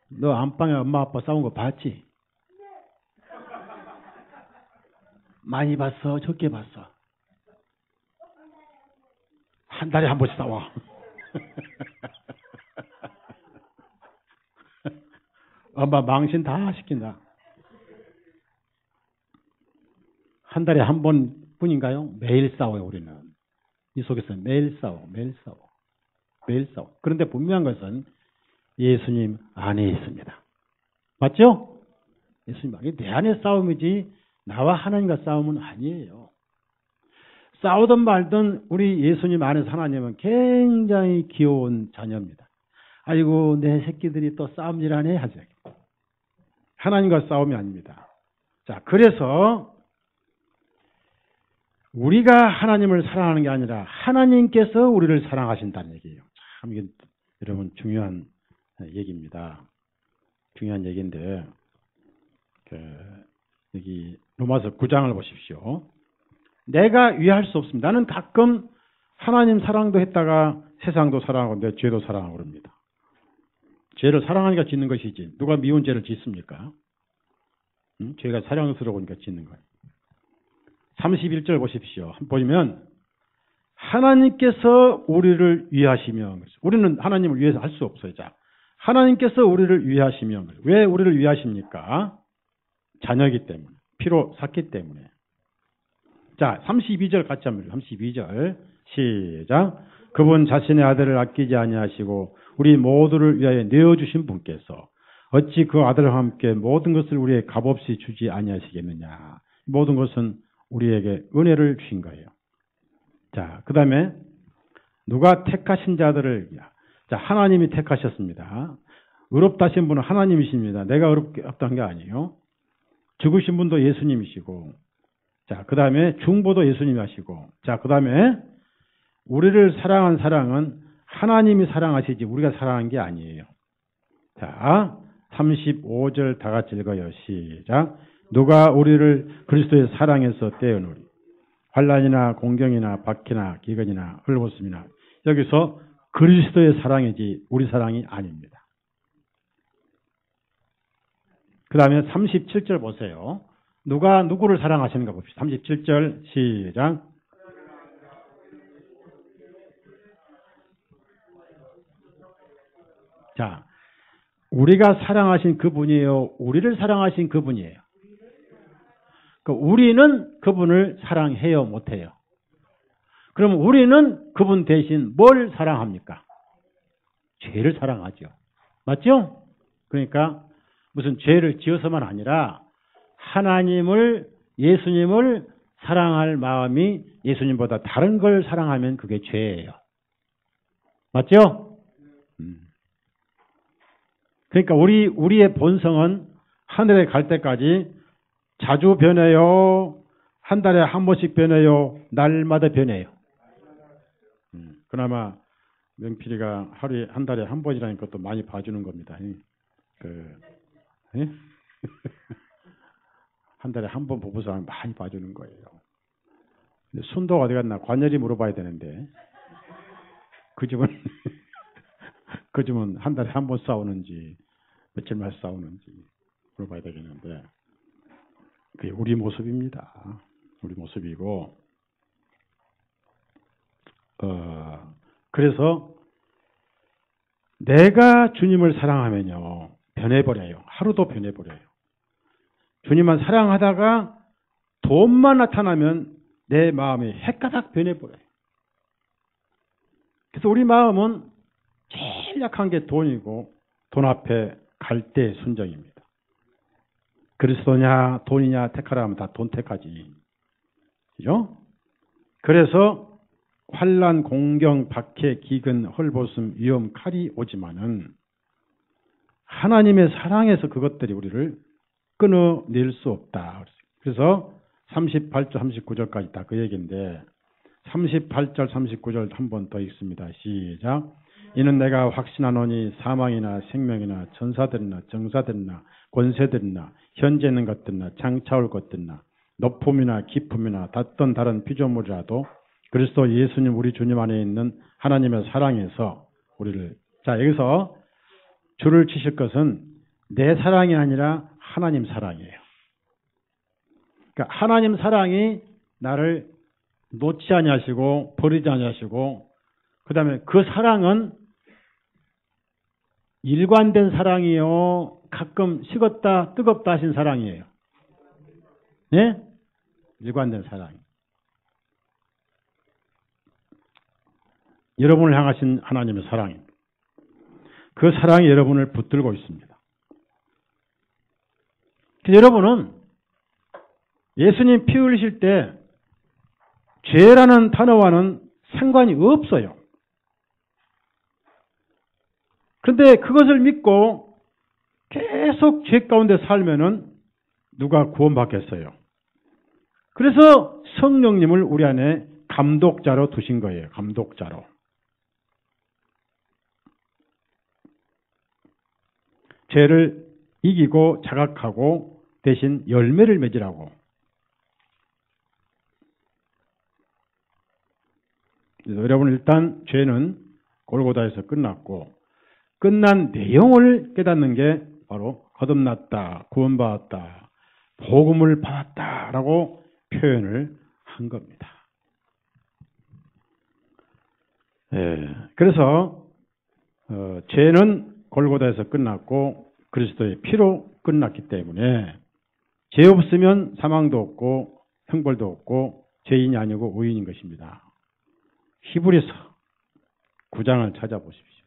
너 안방에 엄마 아빠 싸운 거 봤지? 많이 봤어? 적게 봤어? 한 달에 한 번씩 싸워. 엄마 망신 다 시킨다. 한 달에 한 번뿐인가요? 매일 싸워요, 우리는. 이 속에서 매일 싸워. 그런데 분명한 것은 예수님 안에 있습니다. 맞죠? 예수님 안에, 내 안에 싸움이지 나와 하나님과 싸움은 아니에요. 싸우든 말든 우리 예수님 안에서 하나님은 굉장히 귀여운 자녀입니다. 아이고 내 새끼들이 또 싸움질하네 하죠. 하나님과 싸움이 아닙니다. 자, 그래서 우리가 하나님을 사랑하는 게 아니라 하나님께서 우리를 사랑하신다는 얘기예요. 참 이게 여러분 중요한 얘기입니다. 중요한 얘기인데 여기 로마서 9장을 보십시오. 내가 위할 수 없습니다. 나는 가끔 하나님 사랑도 했다가 세상도 사랑하고 내 죄도 사랑하고 그럽니다. 죄를 사랑하니까 짓는 것이지 누가 미운 죄를 짓습니까? 죄가 사랑스러우니까 짓는 거예요. 31절 보십시오. 보시면 하나님께서 우리를 위하시며, 우리는 하나님을 위해서 할 수 없어요. 자, 하나님께서 우리를 위하시며, 왜 우리를 위하십니까? 자녀이기 때문에, 피로 샀기 때문에. 자, 32절 같이 합니다. 32절 시작. 그분 자신의 아들을 아끼지 아니하시고 우리 모두를 위하여 내어주신 분께서 어찌 그 아들과 함께 모든 것을 우리에게 값없이 주지 아니하시겠느냐. 모든 것은 우리에게 은혜를 주신 거예요. 자, 그 다음에 누가 택하신 자들을, 자, 하나님이 택하셨습니다. 의롭다 하신 분은 하나님이십니다. 내가 의롭다는 게 아니에요. 죽으신 분도 예수님이시고, 자, 그 다음에 중보도 예수님이 하시고, 자, 그 다음에 우리를 사랑한 사랑은 하나님이 사랑하시지 우리가 사랑한 게 아니에요. 자, 35절 다 같이 읽어요. 시작. 누가 우리를 그리스도의 사랑에서 떼어놓으리. 환난이나 공경이나 박해나 기근이나 헐벗음이나. 여기서 그리스도의 사랑이지 우리 사랑이 아닙니다. 그 다음에 37절 보세요. 누가 누구를 사랑하시는가 봅시다. 37절 시작. 자, 우리가 사랑하신 그분이에요? 우리를 사랑하신 그분이에요? 우리는 그분을 사랑해요? 못해요? 그럼 우리는 그분 대신 뭘 사랑합니까? 죄를 사랑하죠. 맞죠? 그러니까 무슨 죄를 지어서만 아니라 하나님을, 예수님을 사랑할 마음이 예수님보다 다른 걸 사랑하면 그게 죄예요. 맞죠? 그러니까 우리의 본성은 하늘에 갈 때까지 자주 변해요. 한 달에 한 번씩 변해요. 날마다 변해요. 그나마 명필이가 하루에 한 달에 한 번이라는 것도 많이 봐주는 겁니다. 한 달에 한 번 부부싸움 많이 봐주는 거예요. 근데 순도가 어디 갔나 관열이 물어봐야 되는데 그 집은 한 달에 한 번 싸우는지 며칠만 싸우는지 물어봐야 되겠는데 그게 우리 모습입니다. 우리 모습이고 그래서 내가 주님을 사랑하면요 변해버려요. 하루도 변해버려요. 주님만 사랑하다가 돈만 나타나면 내 마음이 헷가닥 변해버려요. 그래서 우리 마음은 제일 약한 게 돈이고 돈 앞에 갈대 순정입니다. 그리스도냐 돈이냐 택하라 하면 다 돈 택하지. 그죠? 그래서 환난, 공경, 박해, 기근, 헐벗음, 위험, 칼이 오지만은 하나님의 사랑에서 그것들이 우리를 끊어낼 수 없다. 그래서 38절, 39절까지 다 그 얘기인데 38절, 39절 한 번 더 읽습니다. 시작. 이는 내가 확신하노니 사망이나 생명이나 천사들이나 정사들이나 권세들이나 현재 있는 것들이나 장차올 것들이나 높음이나 깊음이나 닿던 다른 피조물이라도 그리스도 예수님 우리 주님 안에 있는 하나님의 사랑에서 우리를 여기서 줄을 치실 것은 내 사랑이 아니라 하나님 사랑이에요. 그러니까 하나님 사랑이 나를 놓지 아니하시고 버리지 아니하시고 그 다음에 그 사랑은 일관된 사랑이요. 가끔 식었다 뜨겁다 하신 사랑이에요. 네? 일관된 사랑. 여러분을 향하신 하나님의 사랑입니다. 그 사랑이 여러분을 붙들고 있습니다. 여러분은 예수님 피 흘리실 때 죄라는 단어와는 상관이 없어요. 그런데 그것을 믿고 계속 죄 가운데 살면은 누가 구원받겠어요? 그래서 성령님을 우리 안에 감독자로 두신 거예요. 감독자로. 죄를 이기고 자각하고 대신 열매를 맺으라고. 그래서 여러분 일단 죄는 골고다에서 끝났고 끝난 내용을 깨닫는 게 바로 거듭났다, 구원받았다, 복음을 받았다라고 표현을 한 겁니다. 그래서 죄는 골고다에서 끝났고 그리스도의 피로 끝났기 때문에 죄 없으면 사망도 없고 형벌도 없고 죄인이 아니고 의인인 것입니다. 히브리서 9장을 찾아보십시오.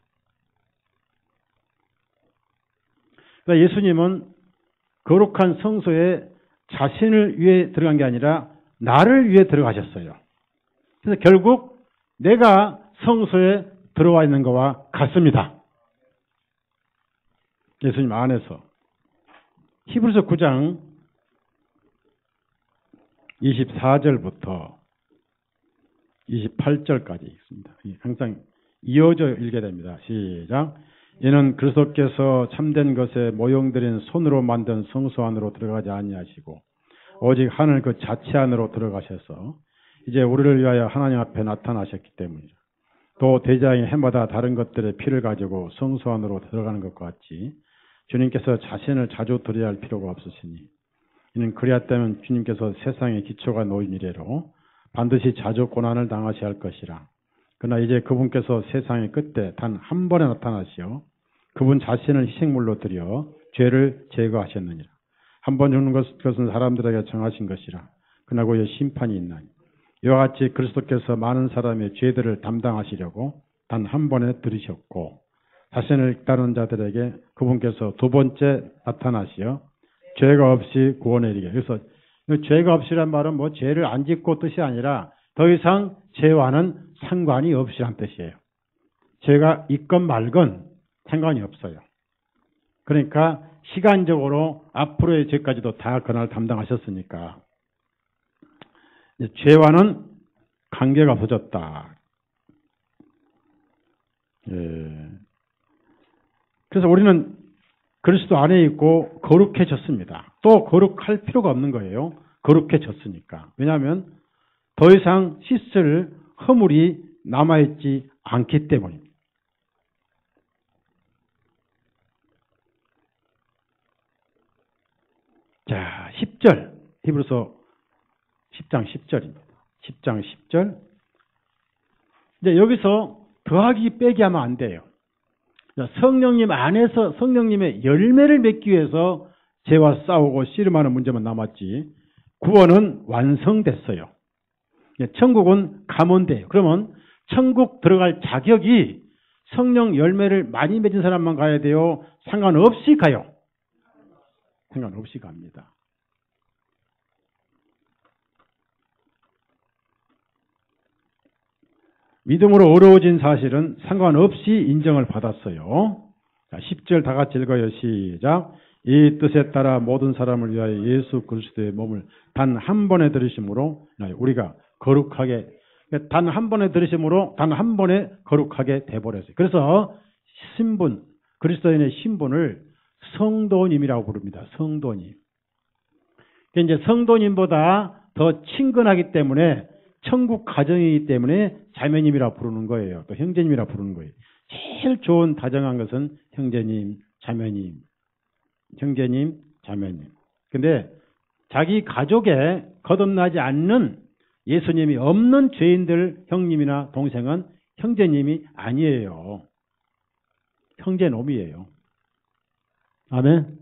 그러니까 예수님은 거룩한 성소에 자신을 위해 들어간 게 아니라 나를 위해 들어가셨어요. 그래서 결국 내가 성소에 들어와 있는 것과 같습니다. 예수님 안에서. 히브리서 9장 24절부터 28절까지 있습니다. 항상 이어져 읽게 됩니다. 시작. 이는 그리스도께서 참된 것에 모형들인 손으로 만든 성소 안으로 들어가지 아니하시고 오직 하늘 그 자체 안으로 들어가셔서 이제 우리를 위하여 하나님 앞에 나타나셨기 때문이다. 또 대장이 해마다 다른 것들의 피를 가지고 성소 안으로 들어가는 것과 같이 주님께서 자신을 자주 드려야 할 필요가 없으시니 이는 그리하다면 주님께서 세상의 기초가 놓인 이래로 반드시 자주 고난을 당하셔야 할 것이라. 그러나 이제 그분께서 세상의 끝에 단 한 번에 나타나시어 그분 자신을 희생물로 드려 죄를 제거하셨느니라. 한 번 죽는 것은 사람들에게 정하신 것이라. 그러나 그 심판이 있나니 이와 같이 그리스도께서 많은 사람의 죄들을 담당하시려고 단 한 번에 들으셨고 자신을 따르는 자들에게 그분께서 두 번째 나타나시어 죄가 없이 구원에 이르게. 그래서 죄가 없이란 말은 뭐 죄를 안 짓고 뜻이 아니라 더 이상 죄와는 상관이 없이란 뜻이에요. 죄가 있건 말건 상관이 없어요. 그러니까 시간적으로 앞으로의 죄까지도 다 그날 담당하셨으니까 죄와는 관계가 없어졌다. 예. 그래서 우리는 그리스도 안에 있고 거룩해졌습니다. 또 거룩할 필요가 없는 거예요. 거룩해졌으니까. 왜냐하면 더 이상 씻을 허물이 남아있지 않기 때문입니다. 자, 10절. 히브리서 10장 10절입니다. 10장 10절. 이제 여기서 더하기 빼기 하면 안 돼요. 성령님 안에서 성령님의 열매를 맺기 위해서 죄와 싸우고 씨름하는 문제만 남았지 구원은 완성됐어요. 천국은 감원돼요. 그러면 천국 들어갈 자격이 성령 열매를 많이 맺은 사람만 가야 돼요? 상관없이 가요? 상관없이 갑니다. 믿음으로 어려워진 사실은 상관없이 인정을 받았어요. 자, 10절 다 같이 읽어요. 시작. 이 뜻에 따라 모든 사람을 위하여 예수 그리스도의 몸을 단 한 번에 들으심으로 우리가 거룩하게, 단 한 번에 들으심으로 단 한 번에 거룩하게 돼버렸어요. 그래서 신분, 그리스도인의 신분을 성도님이라고 부릅니다. 성도님. 이제 성도님보다 더 친근하기 때문에 천국 가정이기 때문에 자매님이라 부르는 거예요. 또 형제님이라 부르는 거예요. 제일 좋은 다정한 것은 형제님, 자매님. 형제님, 자매님. 근데 자기 가족에 거듭나지 않는 예수님이 없는 죄인들 형님이나 동생은 형제님이 아니에요. 형제놈이에요. 아멘?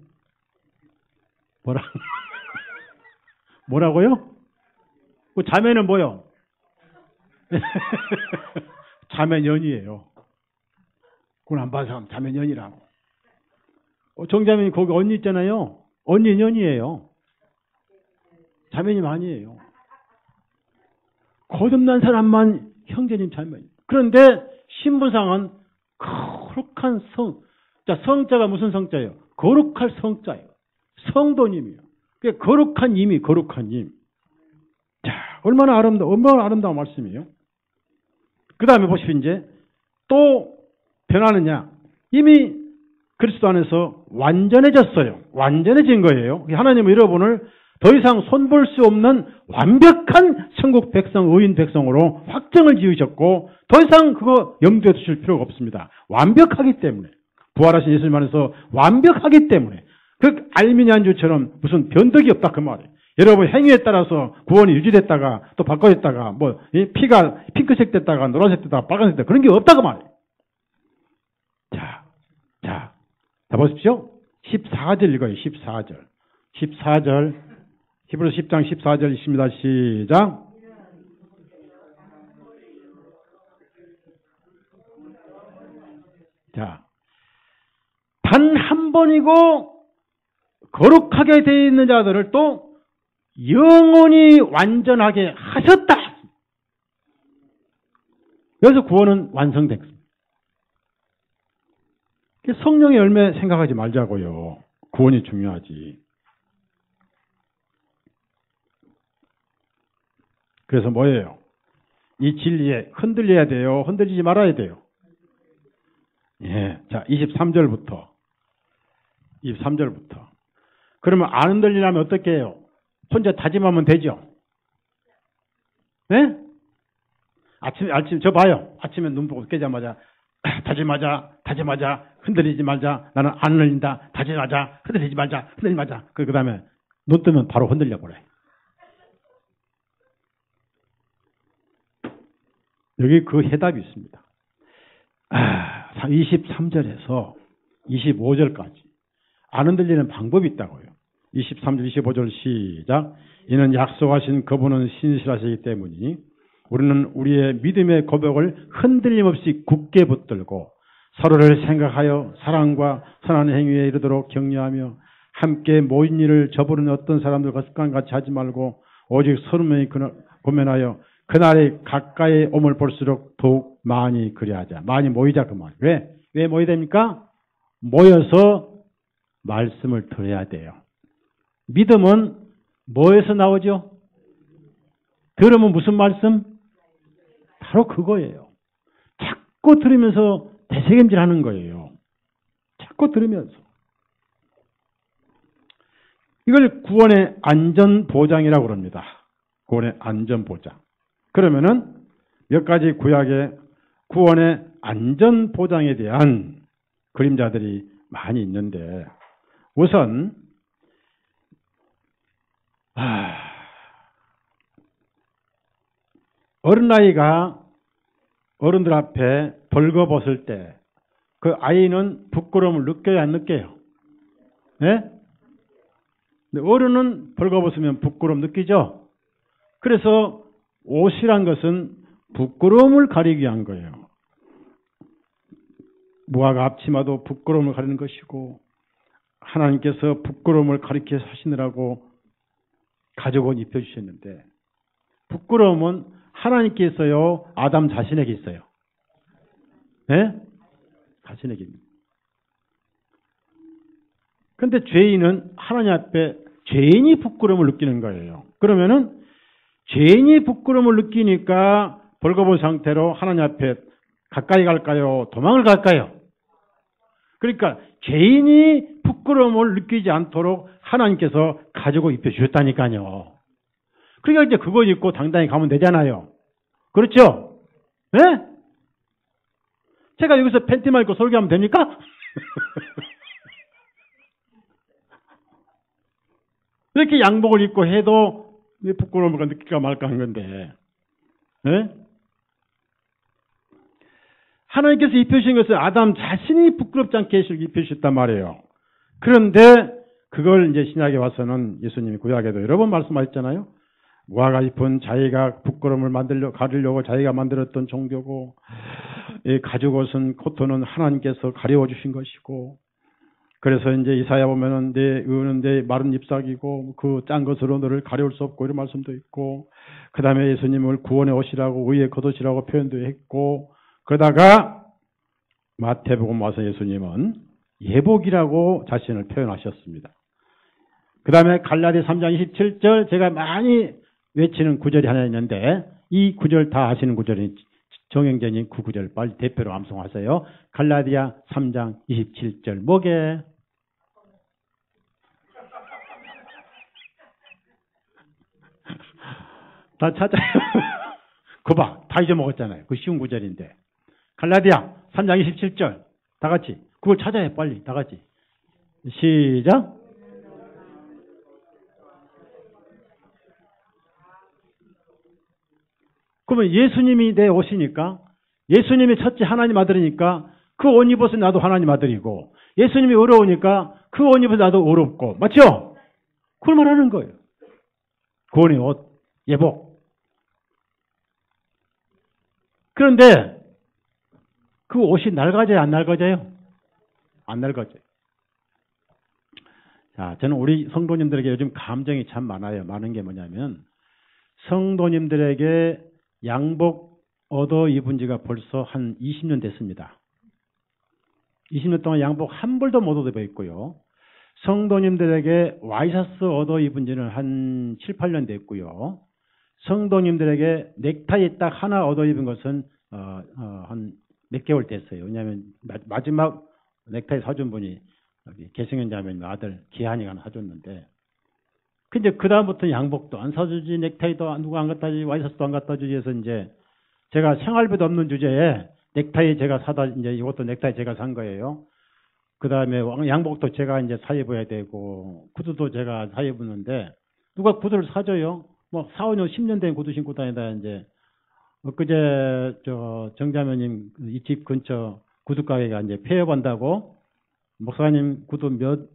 뭐라고요? 그 자매는 뭐요? 자매년이에요. 그건 안 봐서 하면 자매년이라고. 정자매님 거기 언니 있잖아요. 언니년이에요. 자매님 아니에요. 거듭난 사람만 형제님 자매님. 그런데 신분상은 거룩한 성. 자, 성자가 무슨 성자예요? 거룩할 성자예요. 성도님이에요. 거룩한 님이 거룩한 님. 자, 얼마나 아름다운 말씀이에요. 그 다음에 보십시오. 이제 또 변하느냐. 이미 그리스도 안에서 완전해졌어요. 완전해진 거예요. 하나님은 여러분을 더 이상 손볼 수 없는 완벽한 천국 백성, 의인 백성으로 확정을 지으셨고 더 이상 그거 염두에 두실 필요가 없습니다. 완벽하기 때문에. 부활하신 예수님 안에서 완벽하기 때문에. 그 알미니안주처럼 무슨 변덕이 없다 그 말이에요. 여러분 행위에 따라서 구원이 유지됐다가 또 바꿔졌다가 뭐 피가 핑크색 됐다가 노란색 됐다가 빨간색 됐다가 그런 게 없다고 말이에요. 자 보십시오. 14절 읽어요. 14절 히브리서 10장 14절 있습니다. 시작. 자, 단 한 번이고 거룩하게 되어 있는 자들을 또 영원히 완전하게 하셨다. 그래서 구원은 완성됐습니다. 성령의 열매 생각하지 말자고요. 구원이 중요하지. 그래서 뭐예요? 이 진리에 흔들려야 돼요? 흔들리지 말아야 돼요? 예. 자, 23절부터. 그러면 안 흔들리려면 어떻게 해요? 혼자 다짐하면 되죠? 네? 아침에, 저 봐요. 아침에 눈 보고 깨자마자, 다짐하자, 흔들리지 말자, 나는 안 흔들린다, 다짐하자, 흔들리지 말자. 그 다음에 눈 뜨면 바로 흔들려 버려요. 여기 그 해답이 있습니다. 23절에서 25절까지 안 흔들리는 방법이 있다고요. 23절, 25절 시작. 이는 약속하신 그분은 신실하시기 때문이니 우리는 우리의 믿음의 고백을 흔들림 없이 굳게 붙들고 서로를 생각하여 사랑과 선한 행위에 이르도록 격려하며 함께 모인 일을 저버리는 어떤 사람들과 습관같이 하지 말고 오직 서로 고면하여 그날이 가까이 오물 볼수록 더욱 많이 그리하자. 많이 모이자 그 말. 왜 모여야 됩니까? 모여서 말씀을 들어야 돼요. 믿음은 뭐에서 나오죠? 들으면 무슨 말씀? 바로 그거예요. 자꾸 들으면서 되새김질 하는 거예요. 자꾸 들으면서. 이걸 구원의 안전보장이라고 그럽니다. 구원의 안전보장. 그러면은 몇 가지 구약의 구원의 안전보장에 대한 그림자들이 많이 있는데 우선 어린아이가 어른들 앞에 벌거벗을 때 그 아이는 부끄러움을 느껴요, 안 느껴요? 네? 어른은 벌거벗으면 부끄러움 느끼죠? 그래서 옷이란 것은 부끄러움을 가리기 위한 거예요. 무화과 앞치마도 부끄러움을 가리는 것이고 하나님께서 부끄러움을 가리켜 하시느라고 가죽옷 입혀주셨는데 부끄러움은 하나님께서요, 아담 자신에게 있어요. 네? 자신에게 있습니다. 그런데 죄인은 하나님 앞에 죄인이 부끄러움을 느끼는 거예요. 그러면은 죄인이 부끄러움을 느끼니까 벌거벗은 상태로 하나님 앞에 가까이 갈까요? 도망을 갈까요? 그러니까 죄인이 부끄러움을 느끼지 않도록 하나님께서 가지고 입혀주셨다니까요. 그러니까 이제 그거 입고 당당히 가면 되잖아요. 그렇죠? 네? 제가 여기서 팬티만 입고 설교하면 됩니까? 이렇게 양복을 입고 해도 부끄러움을 느낄까 말까 한 건데. 네? 하나님께서 입혀주신 것은 아담 자신이 부끄럽지 않게 입혀주셨단 말이에요. 그런데 그걸 이제 신약에 와서는 예수님이 구약에도 여러 번 말씀하셨잖아요. 무화과 잎은 자기가 부끄러움을 가리려고 자기가 만들었던 종교고, 이 가죽옷은 코트는 하나님께서 가려워 주신 것이고, 그래서 이제 이사야 보면은 내 의는 내 마른 잎사귀고 그 짠 것으로 너를 가려울 수 없고 이런 말씀도 있고, 그 다음에 예수님을 구원의 옷이라고 의의 겉옷이라고 표현도 했고, 그러다가 마태복음 와서 예수님은 예복이라고 자신을 표현하셨습니다. 그 다음에 갈라디아 3장 27절 제가 많이 외치는 구절이 하나 있는데 이 구절 다 아시는 구절이 정형제님 그 구절 빨리 대표로 암송하세요. 갈라디아 3장 27절 뭐게? 다 찾아요. 그봐 다 잊어먹었잖아요. 그 쉬운 구절인데 갈라디아 3장 27절 다 같이 그걸 찾아요. 빨리 다 같이 시작. 그러면 예수님이 내 옷이니까 예수님이 첫째 하나님 아들이니까 그 옷 입어서 나도 하나님 아들이고 예수님이 어려우니까 그 옷 입어서 나도 어렵고 맞죠? 그걸 말하는 거예요. 구원의 옷, 예복. 그런데 그 옷이 낡아져요? 안 낡아져요? 안 낡아져요. 자, 저는 우리 성도님들에게 요즘 감정이 참 많아요. 많은 게 뭐냐면 성도님들에게 양복 얻어 입은 지가 벌써 한 20년 됐습니다. 20년 동안 양복 한 벌도 못 얻어 입었고요. 성도님들에게 와이셔츠 얻어 입은 지는 한 7, 8년 됐고요. 성도님들에게 넥타이 딱 하나 얻어 입은 것은 한 몇 개월 됐어요. 왜냐하면 마지막 넥타이 사준 분이 여기 개성현 자매님 아들 기한이가 사줬는데, 근데 그 다음부터 양복도 안 사주지, 넥타이도 누가 안 갖다 주지, 와이셔츠도 안 갖다 주지 해서 이제 제가 생활비도 없는 주제에 넥타이 제가 사다, 이제 이것도 넥타이 제가 산 거예요. 그 다음에 양복도 제가 이제 사 입어야 되고, 구두도 제가 사 입었는데, 누가 구두를 사줘요? 뭐, 4, 5년, 10년 된 구두 신고 다니다, 이제. 엊그제, 정자매님, 이 집 근처 구두가게가 이제 폐업한다고, 목사님 구두 몇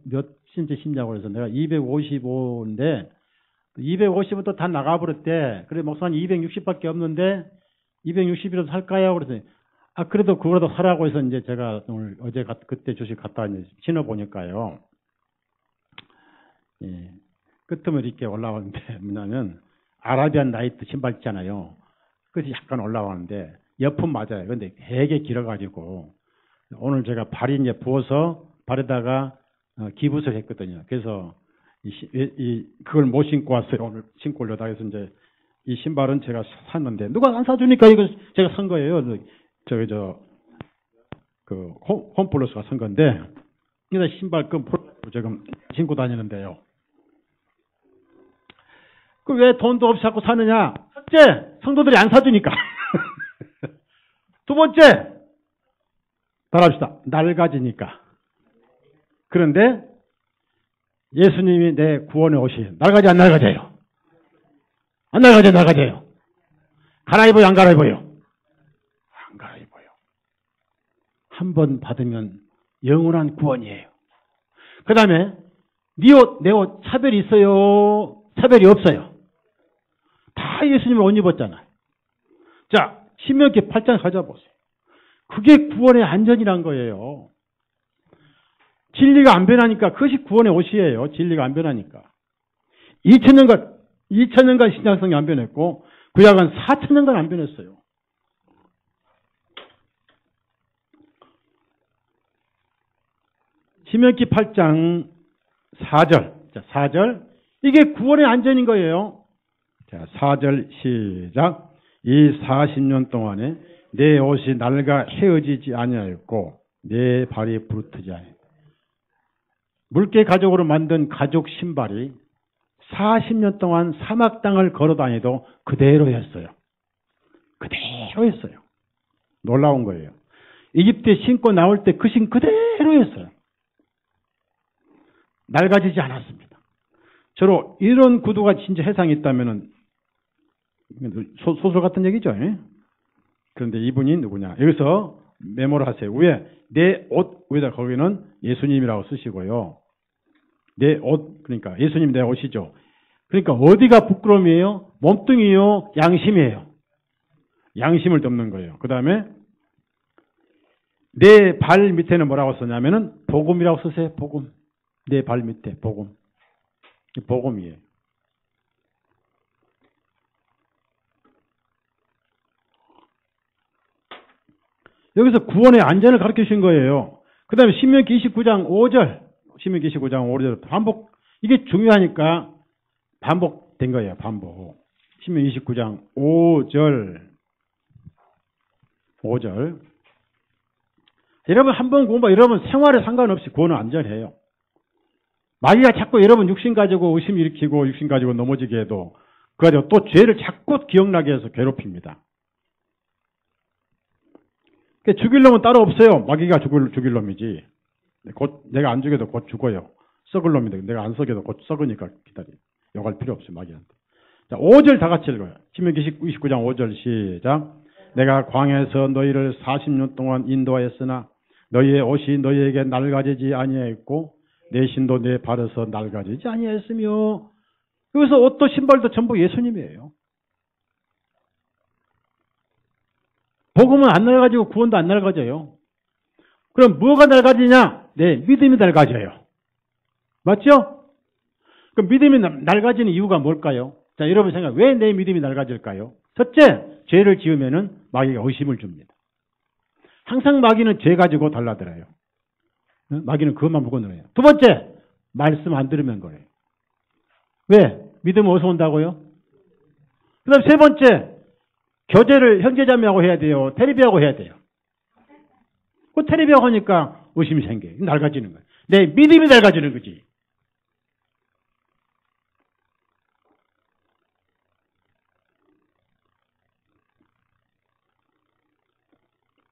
신지 신냐고 그래서 내가 255인데, 250은 또 다 나가버렸대. 그래, 목사님 260밖에 없는데, 260이라도 살까요? 그래서, 그래도 그거라도 사라고 해서 이제 제가 오늘, 그때 주식 갔다 이제 신어보니까요. 예. 끝으로 이렇게 올라오는데, 뭐냐면, 아라비안 나이트 신발 있잖아요. 그래서 약간 올라오는데, 옆은 맞아요. 근데 되게 길어가지고, 오늘 제가 발이 이제 부어서 발에다가 기부서 했거든요. 그래서 그걸 못 신고 왔어요. 오늘 신고 오려다 해서 이제 이 신발은 제가 샀는데, 누가 안 사주니까 이거 제가 산 거예요. 홈플러스가 산 건데, 그래서 신발 지금 신고 다니는데요. 그 왜 돈도 없이 자꾸 사느냐? 첫째, 성도들이 안 사주니까. 두 번째, 따라합시다. 낡아지니까. 그런데 예수님이 내 구원에 오시, 낡아지 안 낡아져요? 안 낡아져요? 갈아입어요, 안 갈아입어요? 안 갈아입어요. 한 번 받으면 영원한 구원이에요. 그 다음에 네 옷, 내 옷 차별이 있어요? 차별이 없어요? 다 예수님을 옷 입었잖아요. 자, 신명기 8장 가져보세요. 그게 구원의 안전이란 거예요. 진리가 안 변하니까 그것이 구원의 옷이에요. 진리가 안 변하니까. 2000년간 신약성이 안 변했고 구약은 4000년간 안 변했어요. 신명기 8장 4절. 자, 4절. 이게 구원의 안전인 거예요. 자, 4절 시작. 이 40년 동안에 내 옷이 낡아 헤어지지 아니하였고 내 발이 부르트지 아니하였고. 물개 가죽으로 만든 가죽 신발이 40년 동안 사막 땅을 걸어 다니도 그대로였어요. 그대로였어요. 놀라운 거예요. 이집트에 신고 나올 때 그 신 그대로였어요. 낡아지지 않았습니다. 저로 이런 구두가 진짜 세상에 있다면은 소설 같은 얘기죠. 그런데 이분이 누구냐? 여기서 메모를 하세요. 위에 내 옷 위에다 거기는 예수님이라고 쓰시고요. 내 옷, 그러니까 예수님 내 옷이죠. 그러니까 어디가 부끄러움이에요? 몸뚱이요? 양심이에요. 양심을 덮는 거예요. 그 다음에 내 발 밑에는 뭐라고 쓰냐면은 복음이라고 쓰세요. 복음. 내 발 밑에 복음. 복음이에요. 여기서 구원의 안전을 가르쳐 주신 거예요. 그 다음에 신명기 29장 5절. 신명기 29장 5절 반복. 이게 중요하니까 반복된 거예요. 반복. 신명기 29장 5절. 여러분 한번 공부, 여러분 생활에 상관없이 구원은 안전해요. 마귀가 자꾸 여러분 육신 가지고 의심 일으키고 육신 가지고 넘어지게 해도 그 가지고 또 죄를 자꾸 기억나게 해서 괴롭힙니다. 죽일 놈은 따로 없어요. 마귀가 죽일 놈이지. 곧 내가 안 죽여도 곧 죽어요. 썩을 놈인데 내가 안 썩여도 곧 썩으니까 기다려. 욕할 필요 없어요. 마귀한테. 자, 5절 다 같이 읽어요. 신명기 29장 5절 시작. 내가 광야에서 너희를 40년 동안 인도하였으나 너희의 옷이 너희에게 낡아지지 아니하였고 내 신도 내 발에서 낡아지지 아니하였으며. 여기서 옷도 신발도 전부 예수님이에요. 복음은 안 낡아지고 구원도 안 낡아져요. 그럼 뭐가 낡아지냐? 네, 믿음이 낡아져요. 맞죠? 그럼 믿음이 낡아지는 이유가 뭘까요? 자, 여러분 생각, 왜 내 믿음이 낡아질까요? 첫째, 죄를 지으면은 마귀가 의심을 줍니다. 항상 마귀는 죄 가지고 달라들어요. 마귀는 그것만 보고 늘어요. 두 번째, 말씀 안 들으면 그래요. 왜? 믿음은 어디서 온다고요? 그 다음 세 번째, 교제를 형제자매하고 해야 돼요? 테레비하고 해야 돼요? 그 텔레비전 하니까 의심이 생겨. 낡아지는 거야. 내 믿음이 낡아지는 거지.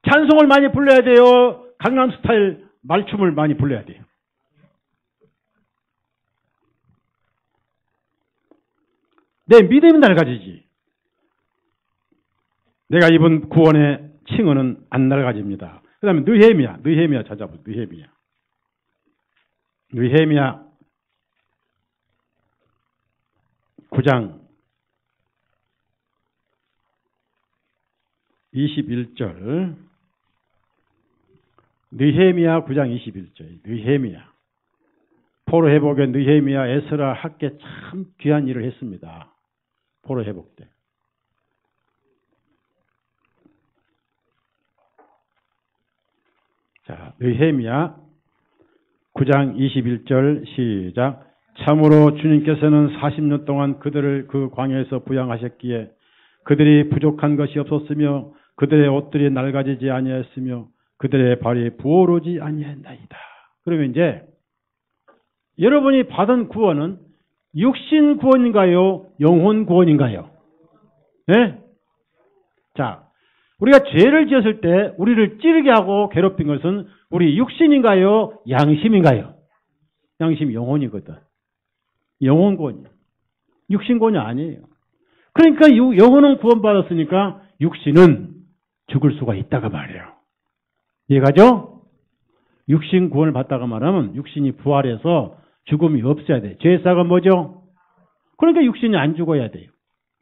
찬송을 많이 불러야 돼요. 강남스타일 말춤을 많이 불러야 돼요. 내 믿음이 낡아지지. 내가 입은 구원의 칭언은 안 낡아집니다. 그 다음에 느헤미야 찾아보세요. 느헤미야 9장 21절. 느헤미야 9장 21절. 느헤미야. 포로 회복의 느헤미야, 에스라, 학계 참 귀한 일을 했습니다. 포로 회복 때. 자, 느헤미야 9장 21절 시작. 참으로 주님께서는 40년 동안 그들을 그 광야에서 부양하셨기에 그들이 부족한 것이 없었으며 그들의 옷들이 낡아지지 아니하였으며 그들의 발이 부어오르지 아니하였나이다. 그러면 이제 여러분이 받은 구원은 육신 구원인가요? 영혼 구원인가요? 네? 자, 우리가 죄를 지었을 때 우리를 찌르게 하고 괴롭힌 것은 우리 육신인가요? 양심인가요? 양심 영혼이거든. 영혼 구원이요. 육신 구원이 아니에요. 그러니까 영혼은 구원받았으니까 육신은 죽을 수가 있다가 말이에요. 이해가죠? 육신 구원을 받다가 말하면 육신이 부활해서 죽음이 없어야 돼. 죄의 싹은 뭐죠? 그러니까 육신이 안 죽어야 돼요.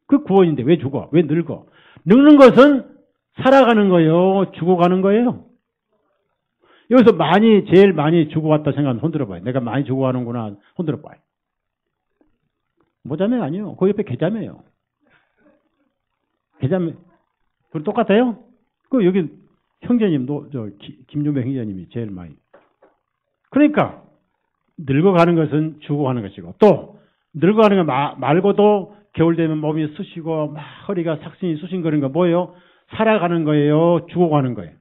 그 구원인데 왜 죽어? 왜 늙어? 늙는 것은 살아가는 거예요? 죽어가는 거예요? 여기서 제일 많이 죽어갔다 생각하면 손들어봐요. 내가 많이 죽어가는구나. 손들어봐요. 모자매 아니에요. 그 옆에 계자매요. 계자매. 그럼 똑같아요? 그 여기 형제님도 김준배 형제님이 제일 많이. 그러니까 늙어가는 것은 죽어가는 것이고 또 늙어가는 거 말고도 겨울 되면 몸이 쑤시고 막 허리가 삭신이 쑤신거리는 거 뭐예요? 살아가는 거예요? 죽어가는 거예요?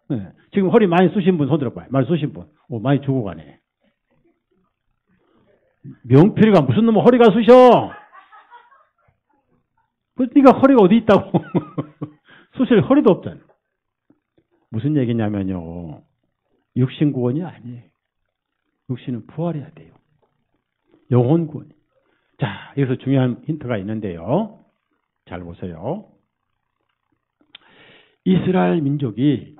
네. 지금 허리 많이 쑤신 분 손 들어봐요. 많이 쑤신 분. 많이 죽어가네. 명필이가 무슨 놈의 허리가 쑤셔? 네가 허리가 어디 있다고? 쑤실 허리도 없잖아. 무슨 얘기냐면요. 육신 구원이 아니에요. 육신은 부활해야 돼요. 영혼 구원. 자, 여기서 중요한 힌트가 있는데요. 잘 보세요. 이스라엘 민족이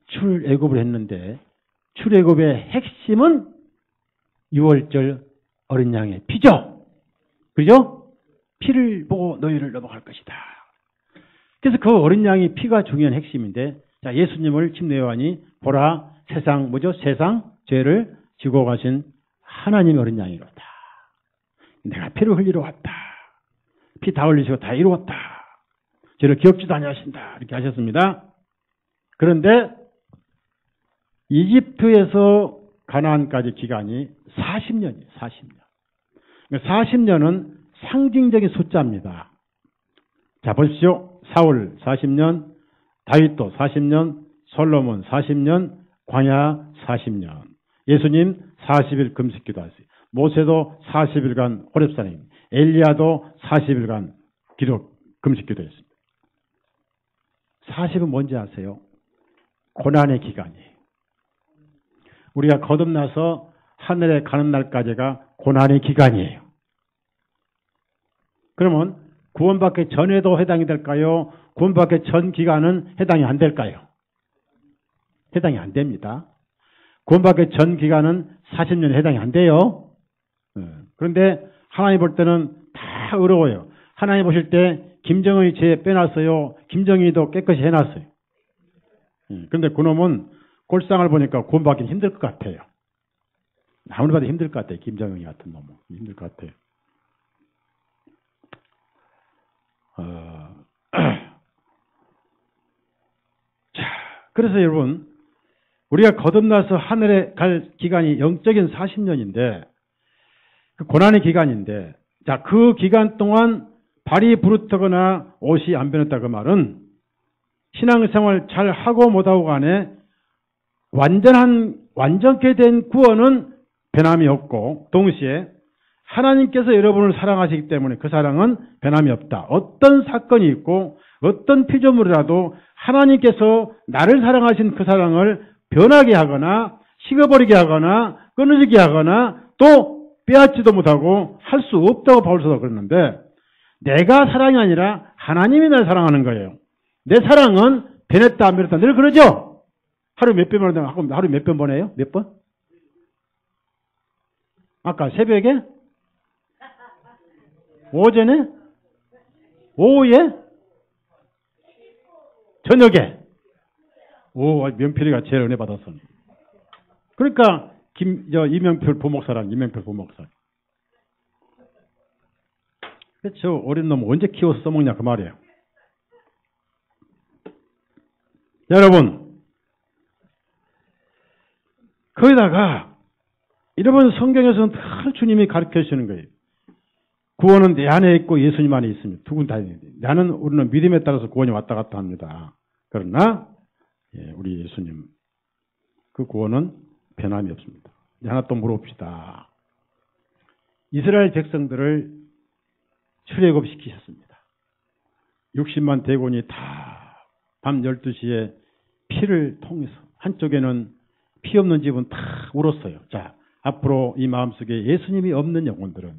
출애굽을 했는데 출애굽의 핵심은 6월절 어린 양의 피죠. 그죠? 피를 보고 너희를 넘어갈 것이다. 그래서 그 어린 양의 피가 중요한 핵심인데 자, 예수님을 침례요한이 보라 세상 죄를 지고 가신 하나님의 어린 양이로다. 내가 피를 흘리러 왔다. 피 다 흘리시고 다 이루었다. 죄를 기억지도 아니하신다. 이렇게 하셨습니다. 그런데 이집트에서 가나안까지 기간이 40년이에요. 40년. 40년은 상징적인 숫자입니다. 자, 보십시오. 사울 40년, 다윗도 40년, 솔로몬 40년, 광야 40년. 예수님 40일 금식기도 하세요. 모세도 40일간 호렙산에, 엘리야도 40일간 금식기도 했습니다. 40은 뭔지 아세요? 고난의 기간이에요. 우리가 거듭나서 하늘에 가는 날까지가 고난의 기간이에요. 그러면 구원받기 전에도 해당이 될까요? 구원받기 전 기간은 해당이 안 될까요? 해당이 안 됩니다. 구원받기 전 기간은 40년에 해당이 안 돼요. 그런데 하나님 볼 때는 다 어려워요. 하나님 보실 때 김정은이 죄 빼놨어요. 김정일도 깨끗이 해놨어요. 그런데 그놈은 꼴상을 보니까 구원받기는 힘들 것 같아요. 아무리 봐도 힘들 것 같아요. 김정은이 같은 놈은. 힘들 것 같아요. 자, 그래서 여러분, 우리가 거듭나서 하늘에 갈 기간이 영적인 40년인데, 그 고난의 기간인데, 자, 그 기간 동안 발이 부르트거나 옷이 안 변했다 그 말은 신앙생활 잘 하고 못하고 간에 완전케 된 구원은 변함이 없고, 동시에 하나님께서 여러분을 사랑하시기 때문에 그 사랑은 변함이 없다. 어떤 사건이 있고 어떤 피조물이라도 하나님께서 나를 사랑하신 그 사랑을 변하게 하거나 식어버리게 하거나 끊어지게 하거나 또 빼앗지도 못하고 할 수 없다고 바울서도 그랬는데, 내가 사랑이 아니라 하나님이 나를 사랑하는 거예요. 내 사랑은 변했다 안 변했다 늘 그러죠? 하루 몇 번 보내요? 하루 몇 번 보내요? 몇 번? 아까 새벽에? 오전에? 오후에? 저녁에? 명필이가 제일 은혜 받았어. 그러니까 이명필 부목사란 이명필 부목사. 그렇죠. 어린 놈 언제 키워서 써먹냐 그 말이에요. 여러분, 거기다가 여러분 성경에서는 다 주님이 가르쳐 주시는 거예요. 구원은 내 안에 있고 예수님 안에 있습니다. 두 분 다 있는데, 우리는 믿음에 따라서 구원이 왔다 갔다 합니다. 그러나 우리 예수님 그 구원은 변함이 없습니다. 하나 또 물어봅시다. 이스라엘 백성들을 출애굽시키셨습니다. 60만 대군이 다 밤 12시에 피를 통해서, 한쪽에는 피 없는 집은 다 울었어요. 자, 앞으로 이 마음속에 예수님이 없는 영혼들은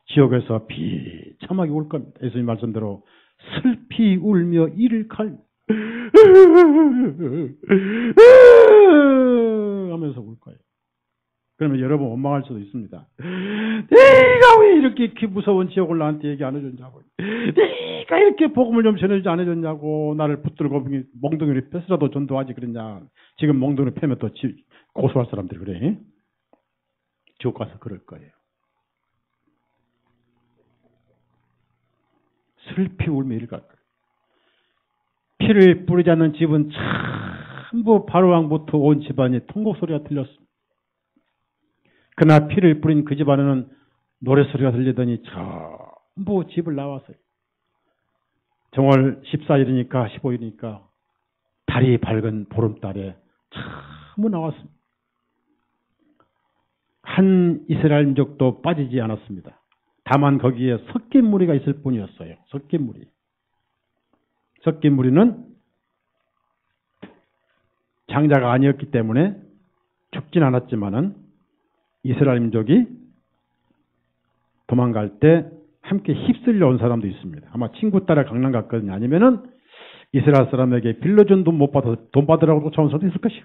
지옥에서 비참하게 울 겁니다. 예수님 말씀대로 슬피 울며 이를 갈며 하면서 울 거예요. 그러면 여러분 원망할 수도 있습니다. 네가 왜 이렇게 무서운 지옥을 나한테 얘기 안 해줬냐고. 네가 이렇게 복음을 좀 전해주지 안 해줬냐고. 나를 붙들고 몽둥이를 펴서라도 전도하지 그랬냐. 지금 몽둥이를 펴면 또 고소할 사람들이 그래. 지옥 가서 그럴 거예요. 슬피 울며 이를 갈 거예요. 피를 뿌리지 않는 집은 전부 바로왕부터 온 집안이 통곡 소리가 들렸습니다. 그러나 피를 뿌린 그 집안에는 노래소리가 들리더니 전부 집을 나왔어요. 정월 14일이니까 15일이니까 달이 밝은 보름달에 전부 나왔습니다. 한 이스라엘 민족도 빠지지 않았습니다. 다만 거기에 섞인 무리가 있을 뿐이었어요. 섞인 무리. 섞인 무리는 장자가 아니었기 때문에 죽진 않았지만은 이스라엘 민족이 도망갈 때 함께 휩쓸려 온 사람도 있습니다. 아마 친구 따라 강남 갔거든요. 아니면은 이스라엘 사람에게 빌려준 돈 못 받아서 돈 받으라고 쫓아온 사람도 있을 것이요.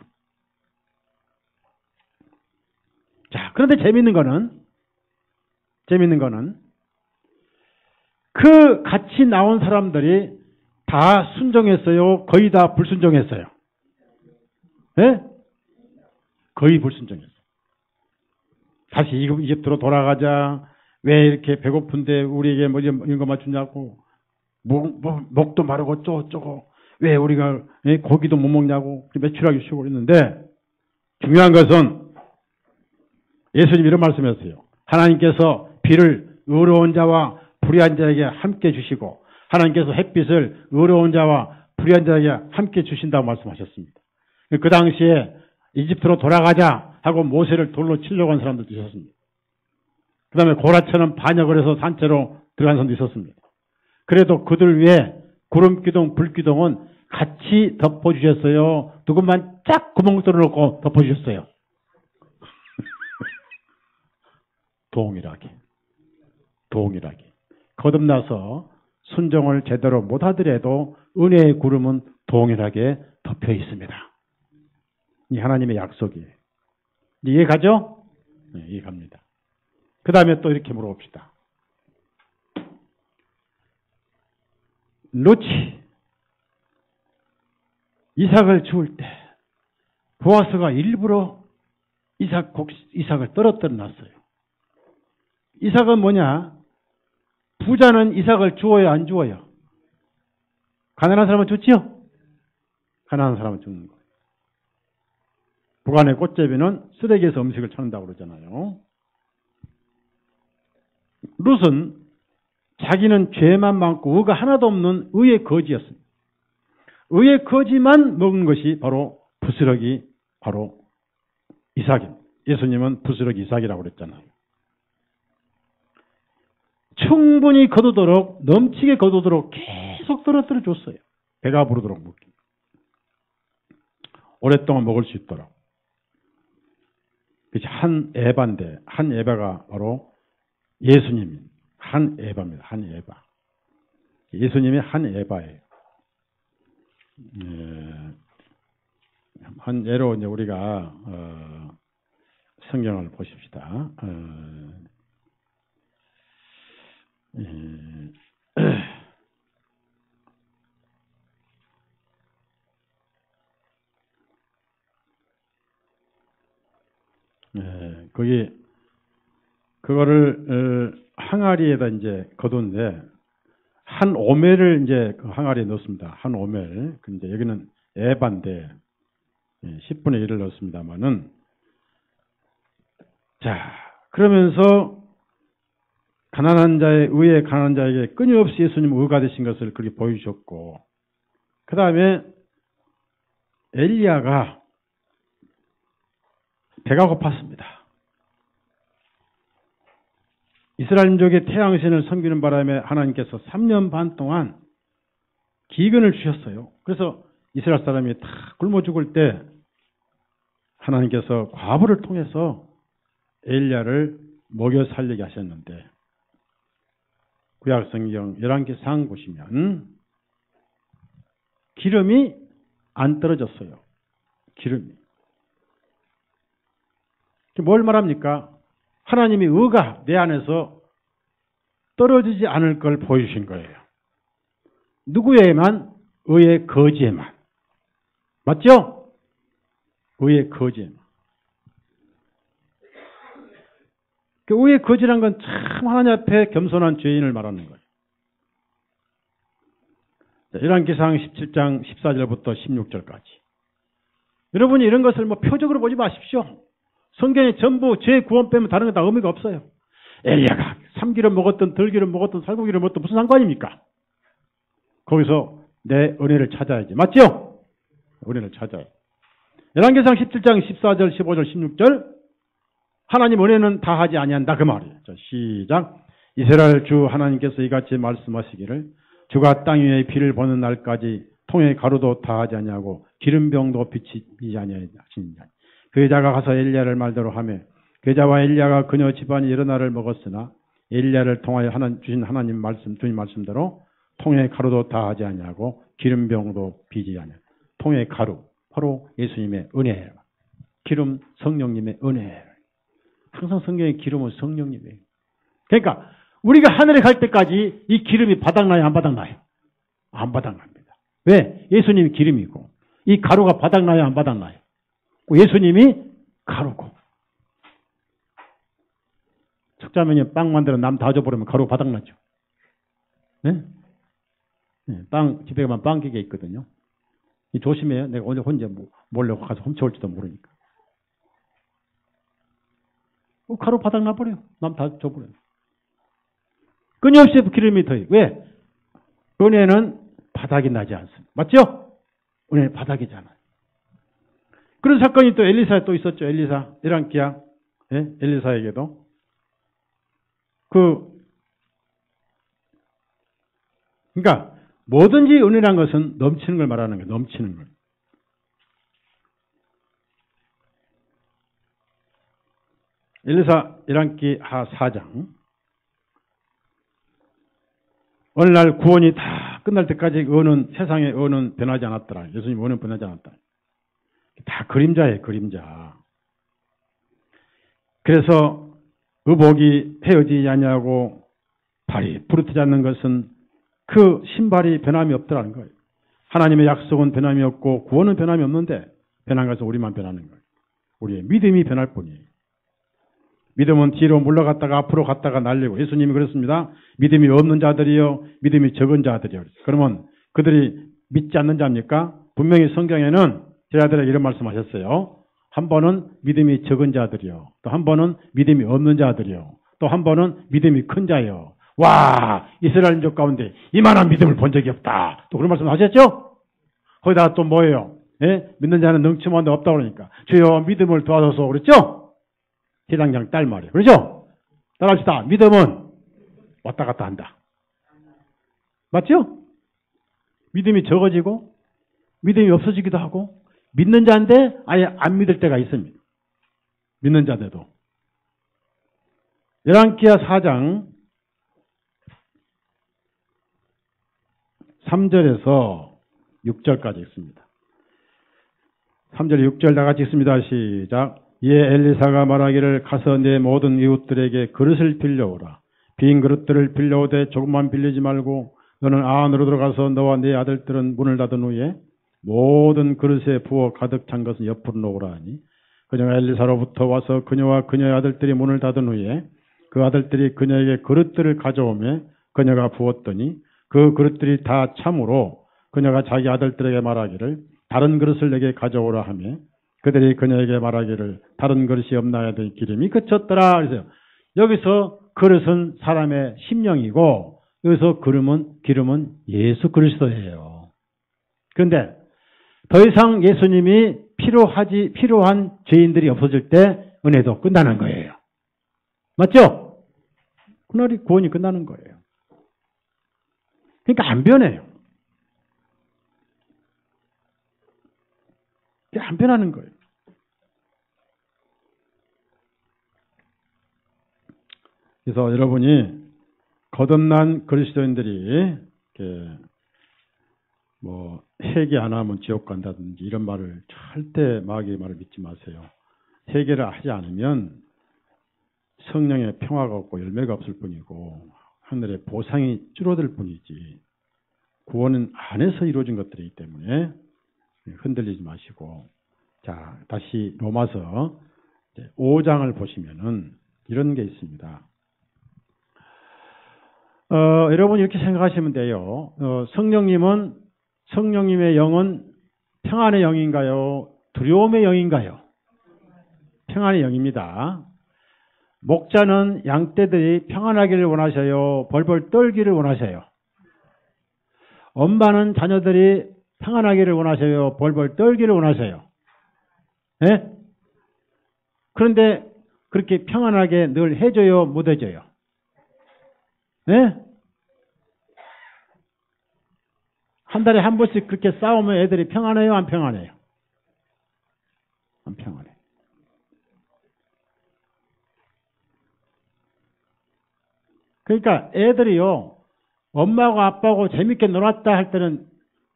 자, 그런데 재밌는 거는 그 같이 나온 사람들이 다 순종했어요? 거의 다 불순종했어요? 네? 거의 불순종했어요. 다시 이집트로 돌아가자. 왜 이렇게 배고픈데 우리에게 뭐 이런 것만 주냐고. 목도 마르고 쪼고. 왜 우리가 고기도 못 먹냐고. 매출하기 쉬고 그랬는데, 중요한 것은 예수님 이런 말씀이었어요. 하나님께서 비를 의로운 자와 불의한 자에게 함께 주시고, 하나님께서 햇빛을 의로운 자와 불의한 자에게 함께 주신다고 말씀하셨습니다. 그 당시에 이집트로 돌아가자 하고 모세를 돌로 치려고 한 사람들도 있었습니다. 그 다음에 고라처럼 반역을 해서 산채로 들어간 사람도 있었습니다. 그래도 그들 위에 구름기둥, 불기둥은 같이 덮어주셨어요. 누구만 쫙 구멍 뚫어놓고 덮어주셨어요. 동일하게. 거듭나서 순종을 제대로 못하더라도 은혜의 구름은 동일하게 덮여 있습니다. 이 하나님의 약속이에요. 이해가죠? 네, 이해갑니다. 그 다음에 또 이렇게 물어봅시다. 룻이 이삭을 주울 때 보아스가 일부러 이삭을 떨어뜨려 놨어요. 이삭은 뭐냐? 부자는 이삭을 주어요, 안 주어요? 가난한 사람은 좋지요? 가난한 사람은 죽는 거예요. 북한의 꽃제비는 쓰레기에서 음식을 찾는다고 그러잖아요. 룻은 자기는 죄만 많고 의가 하나도 없는 의의 거지였습니다. 의의 거지만 먹은 것이 바로 부스러기, 바로 이삭입니다. 예수님은 부스러기 이삭이라고 그랬잖아요. 충분히 거두도록, 넘치게 거두도록 계속 떨어뜨려 줬어요. 배가 부르도록 먹기. 오랫동안 먹을 수 있도록. 한 에바인데, 한 에바가 바로 예수님, 한 에바입니다. 한 에바. 예수님이 한 에바예요. 한 예로 이제 우리가 성경을 보십시다. 거기 그거를 항아리에다 이제 거두는데 한 오멜을 이제 그 항아리에 넣습니다. 한 오멜. 근데 여기는 에바인데 10분의 1을 넣습니다만은 자 그러면서 가난한 자의 의에 가난한 자에게 끊임없이 예수님 의가 되신 것을 그렇게 보여주셨고 그 다음에 엘리야가 배가 고팠습니다. 이스라엘 민족의 태양신을 섬기는 바람에 하나님께서 3년 반 동안 기근을 주셨어요. 그래서 이스라엘 사람이 다 굶어 죽을 때 하나님께서 과부를 통해서 엘리야를 먹여 살리게 하셨는데 구약성경 11개상 보시면 기름이 안 떨어졌어요. 기름이. 뭘 말합니까? 하나님이 의가 내 안에서 떨어지지 않을 걸 보여주신 거예요. 누구에만? 의의 거지에만. 맞죠? 의의 거지에만. 그 의의 거지란 건 참 하나님 앞에 겸손한 죄인을 말하는 거예요. 열왕기상 17장 14절부터 16절까지. 여러분이 이런 것을 뭐 표적으로 보지 마십시오. 성경에 전부 죄 구원 빼면 다른 건 다 의미가 없어요. 엘리야가 삼기름 먹었던 들기름 먹었던 살구기름 먹었던 무슨 상관입니까? 거기서 내 은혜를 찾아야지. 맞죠? 은혜를 찾아야. 열왕기상 17장 14절 15절 16절 하나님 은혜는 다하지 아니한다 그 말이에요. 자, 시작. 이스라엘 주 하나님께서 이같이 말씀하시기를 주가 땅 위에 비를 보는 날까지 통에 가루도 다하지 아니하고 기름병도 비치지 아니하시니라. 그 여자가 가서 엘리야를 말대로 하며 그 여자와 엘리야가 그녀 집안이 여러 날을 먹었으나 엘리야를 통하여 주신 하나님 말씀 주님 말씀대로 통에 가루도 다하지 아니하고 기름병도 비지 아니하. 통에 가루 바로 예수님의 은혜예요. 기름 성령님의 은혜예요. 항상 성경의 기름은 성령님이에요. 그러니까 우리가 하늘에 갈 때까지 이 기름이 바닥나요? 안 바닥나요? 안 바닥납니다. 왜? 예수님이 기름이고 이 가루가 바닥나요? 안 바닥나요? 예수님이 가루고. 석자면이 빵 만들어 남 다 줘버리면 가루 바닥나죠. 네? 네, 빵 집에 가면 빵 기계 있거든요. 조심해요. 내가 오늘 혼자 몰래 가서 훔쳐올지도 모르니까. 가루 바닥나 버려요. 남 다 줘버려요. 끊임없이 기름이 더해요. 왜? 은혜는 바닥이 나지 않습니다. 맞죠? 은혜는 바닥이잖아요. 그런 사건이 또 엘리사에 또 있었죠. 엘리사, 열왕기야. 예? 엘리사에게도. 그러니까 뭐든지 은혜란 것은 넘치는 걸 말하는 거예요. 넘치는 걸. 엘리사 열왕기 하 4장. 어느 날 구원이 다 끝날 때까지 세상의 언은 변하지 않았더라. 예수님 언은 변하지 않았다. 다 그림자예요. 그림자. 그래서 의복이 헤어지지 아니하고 발이 부르트지 않는 것은 그 신발이 변함이 없더라는 거예요. 하나님의 약속은 변함이 없고 구원은 변함이 없는데 변한 것은 우리만 변하는 거예요. 우리의 믿음이 변할 뿐이에요. 믿음은 뒤로 물러갔다가 앞으로 갔다가 날리고 예수님이 그랬습니다. 믿음이 없는 자들이요 믿음이 적은 자들이요. 그러면 그들이 믿지 않는 자입니까? 분명히 성경에는 제자들에게 이런 말씀하셨어요. 한 번은 믿음이 적은 자들이요. 또 한 번은 믿음이 없는 자들이요. 또 한 번은 믿음이 큰 자요. 와, 이스라엘 민족 가운데 이만한 믿음을 본 적이 없다. 또 그런 말씀 하셨죠? 거기다가 또 뭐예요? 예? 믿는 자는 능치만 없다고 그러니까. 주여 믿음을 도와줘서 그랬죠? 제당장 딸 말이에요. 그렇죠? 따라합시다. 믿음은 왔다 갔다 한다. 맞죠? 믿음이 적어지고 믿음이 없어지기도 하고 믿는 자인데 아예 안 믿을 때가 있습니다. 믿는 자들도. 열왕기하 4장 3절에서 6절까지 있습니다. 3절 6절 다 같이 있습니다. 시작. 이에 엘리사가 말하기를 가서 내 모든 이웃들에게 그릇을 빌려오라. 빈 그릇들을 빌려오되 조금만 빌리지 말고 너는 안으로 들어가서 너와 네 아들들은 문을 닫은 후에 모든 그릇에 부어 가득 찬 것은 옆으로 놓으라 하니 그녀가 엘리사로부터 와서 그녀와 그녀의 아들들이 문을 닫은 후에 그 아들들이 그녀에게 그릇들을 가져오매 그녀가 부었더니 그 그릇들이 다 참으로 그녀가 자기 아들들에게 말하기를 다른 그릇을 내게 가져오라 하며 그들이 그녀에게 말하기를 다른 그릇이 없나야 될 기름이 그쳤더라. 그래서 여기서 그릇은 사람의 심령이고 여기서 기름은 예수 그리스도예요. 그런데 더 이상 예수님이 필요한 죄인들이 없어질 때 은혜도 끝나는 거예요. 맞죠? 그날이 구원이 끝나는 거예요. 그러니까 안 변해요. 안 변하는 거예요. 그래서 여러분이 거듭난 그리스도인들이 회개 안 하면 지옥 간다든지 이런 말을 절대 마귀의 말을 믿지 마세요. 회개를 하지 않으면 성령의 평화가 없고 열매가 없을 뿐이고 하늘의 보상이 줄어들 뿐이지 구원은 안에서 이루어진 것들이기 때문에 흔들리지 마시고 자 다시 로마서 5장을 보시면은 이런 게 있습니다. 여러분 이렇게 생각하시면 돼요. 성령님의 영은 평안의 영인가요? 두려움의 영인가요? 평안의 영입니다. 목자는 양떼들이 평안하기를 원하셔요? 벌벌 떨기를 원하셔요? 엄마는 자녀들이 평안하기를 원하셔요? 벌벌 떨기를 원하셔요? 네? 그런데 그렇게 평안하게 늘 해줘요? 못 해줘요? 네? 한 달에 한 번씩 그렇게 싸우면 애들이 평안해요? 안 평안해요? 안 평안해. 그러니까 애들이요, 엄마하고 아빠하고 재밌게 놀았다 할 때는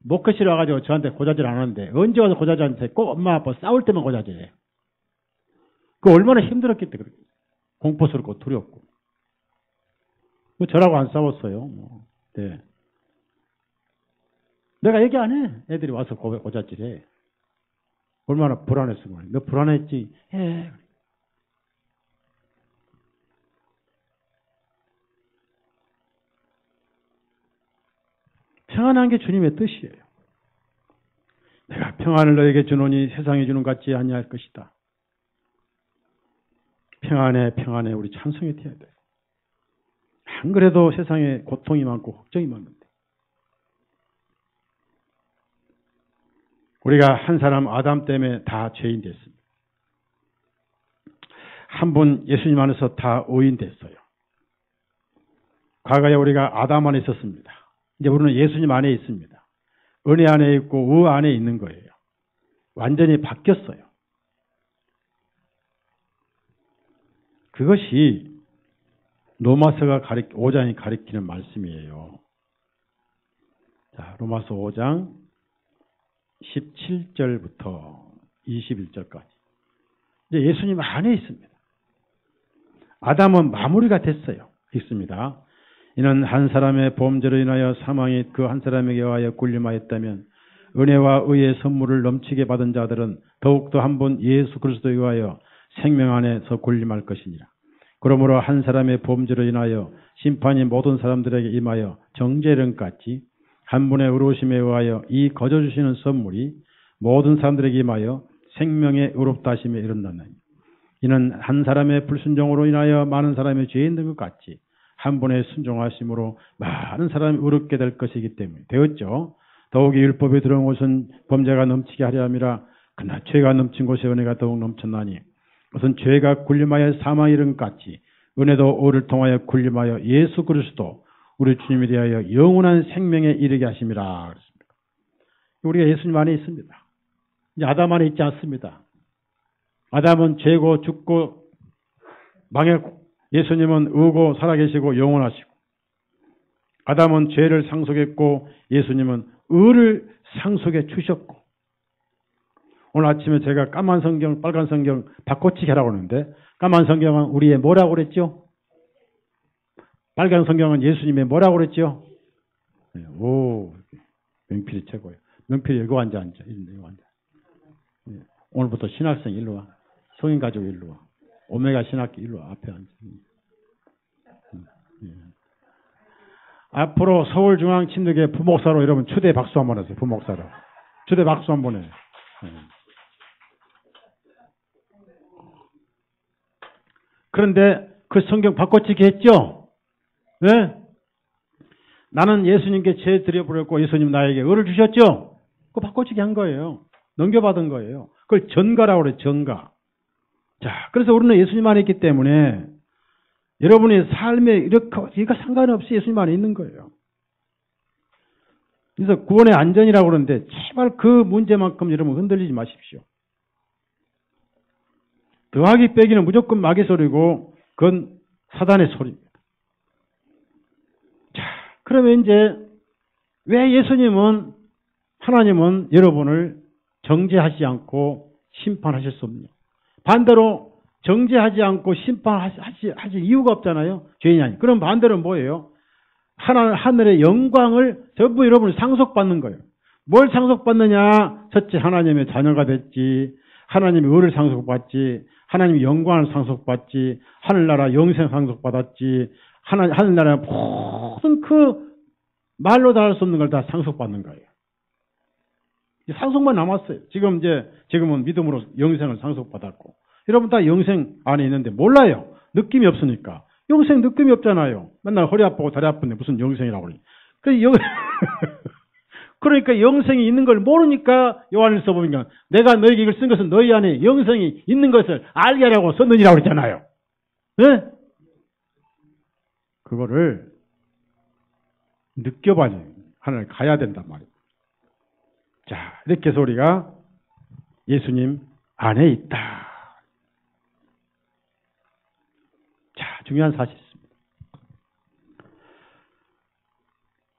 목컷이 와가지고 저한테 고자질 안 하는데, 언제 와서 고자질한테 꼭 엄마 아빠 싸울 때만 고자질해요. 그 얼마나 힘들었겠대, 그렇게. 공포스럽고 두렵고. 저라고 안 싸웠어요. 네. 내가 얘기 안 해. 애들이 와서 고자질해. 얼마나 불안했으면. 너 불안했지? 해. 평안한 게 주님의 뜻이에요. 내가 평안을 너에게 주노니 세상에 주는 것 같지 아니할 것이다. 평안해 우리 찬송이 되어야 돼요. 안 그래도 세상에 고통이 많고 걱정이 많은데 우리가 한 사람 아담 때문에 다 죄인 됐습니다. 한 분 예수님 안에서 다 의인 됐어요. 과거에 우리가 아담 안에 있었습니다. 이제 우리는 예수님 안에 있습니다. 은혜 안에 있고 의 안에 있는 거예요. 완전히 바뀌었어요. 그것이 로마서가 5장이 가리키는 말씀이에요. 자, 로마서 5장 17절부터 21절까지. 이제 예수님 안에 있습니다. 아담은 마무리가 됐어요. 있습니다. 이는 한 사람의 범죄로 인하여 사망이 그 한 사람에게 의하여 군림하였다면 은혜와 의의 선물을 넘치게 받은 자들은 더욱더 한 분 예수 그리스도에 의하여 생명 안에서 군림할 것이니라. 그러므로 한 사람의 범죄로 인하여 심판이 모든 사람들에게 임하여 정죄령같이 한 분의 의로우심에 의하여 이 거저 주시는 선물이 모든 사람들에게 임하여 생명의 의롭다 하심에 이른다느니 이는 한 사람의 불순종으로 인하여 많은 사람의 죄인 된 것 같이 한 분의 순종하심으로 많은 사람이 의롭게 될 것이기 때문에 되었죠. 더욱이 율법에 들어온 것은 범죄가 넘치게 하려 함이라. 그러나 죄가 넘친 곳에 은혜가 더욱 넘쳤나니 그것은 죄가 군림하여 사망에 이른 것 같이 은혜도 오를 통하여 군림하여 예수 그리스도 우리 주님에 대하여 영원한 생명에 이르게 하심이라. 그렇습니다. 우리가 예수님 안에 있습니다. 이제 아담 안에 있지 않습니다. 아담은 죄고 죽고 망했고 예수님은 의고 살아계시고 영원하시고 아담은 죄를 상속했고 예수님은 의를 상속해 주셨고 오늘 아침에 제가 까만 성경, 빨간 성경 바꿔치기 하라고 하는데 까만 성경은 우리의 뭐라고 그랬죠? 빨간 성경은 예수님의 뭐라고 그랬죠? 오, 명필이 최고예요. 명필이 여기 앉아. 이거 앉아. 오늘부터 신학생 일로 와. 성인 가족 일로 와. 오메가 신학기 일로 와. 앞에 앉아. 앞으로 서울중앙침례교회 부목사로 여러분 초대 박수 한번 하세요. 부목사로. 초대 박수 한번 해요. 그런데 그 성경 바꿔치기 했죠? 네? 나는 예수님께 죄 드려버렸고 예수님 나에게 의를 주셨죠? 그거 바꿔치기 한 거예요. 넘겨받은 거예요. 그걸 전가라고 그래요. 전가. 자, 그래서 우리는 예수님 안에 있기 때문에 여러분의 삶에 이거 상관없이 예수님 안에 있는 거예요. 그래서 구원의 안전이라고 그러는데 제발 그 문제만큼 여러분 흔들리지 마십시오. 더하기 빼기는 무조건 마귀 소리고 그건 사단의 소리입니다. 자, 그러면 이제 왜 예수님은 하나님은 여러분을 정죄하지 않고 심판하실 수 없냐? 반대로 정죄하지 않고 심판하실 이유가 없잖아요. 죄인이 아니. 그럼 반대로 뭐예요? 하늘의 영광을 전부 여러분이 상속받는 거예요. 뭘 상속받느냐? 첫째 하나님의 자녀가 됐지. 하나님의 의를 상속받지. 하나님의 영광을 상속받지. 하늘나라 영생 상속받았지. 하늘나라 모든 그 말로 다 할 수 없는 걸 다 상속받는 거예요. 상속만 남았어요. 지금은 믿음으로 영생을 상속받았고. 여러분 다 영생 안에 있는데 몰라요. 느낌이 없으니까. 영생 느낌이 없잖아요. 맨날 허리 아프고 다리 아픈데 무슨 영생이라고 그러니. 그러니까 영생이 있는 걸 모르니까 요한일서 보니까 내가 너에게 이걸 쓴 것은 너희 안에 영생이 있는 것을 알게 하려고 썼느니라고 그랬잖아요. 네? 그거를 느껴봐야 하늘 가야 된단 말이에요. 자, 이렇게 해서 우리가 예수님 안에 있다. 자, 중요한 사실이 있습니다.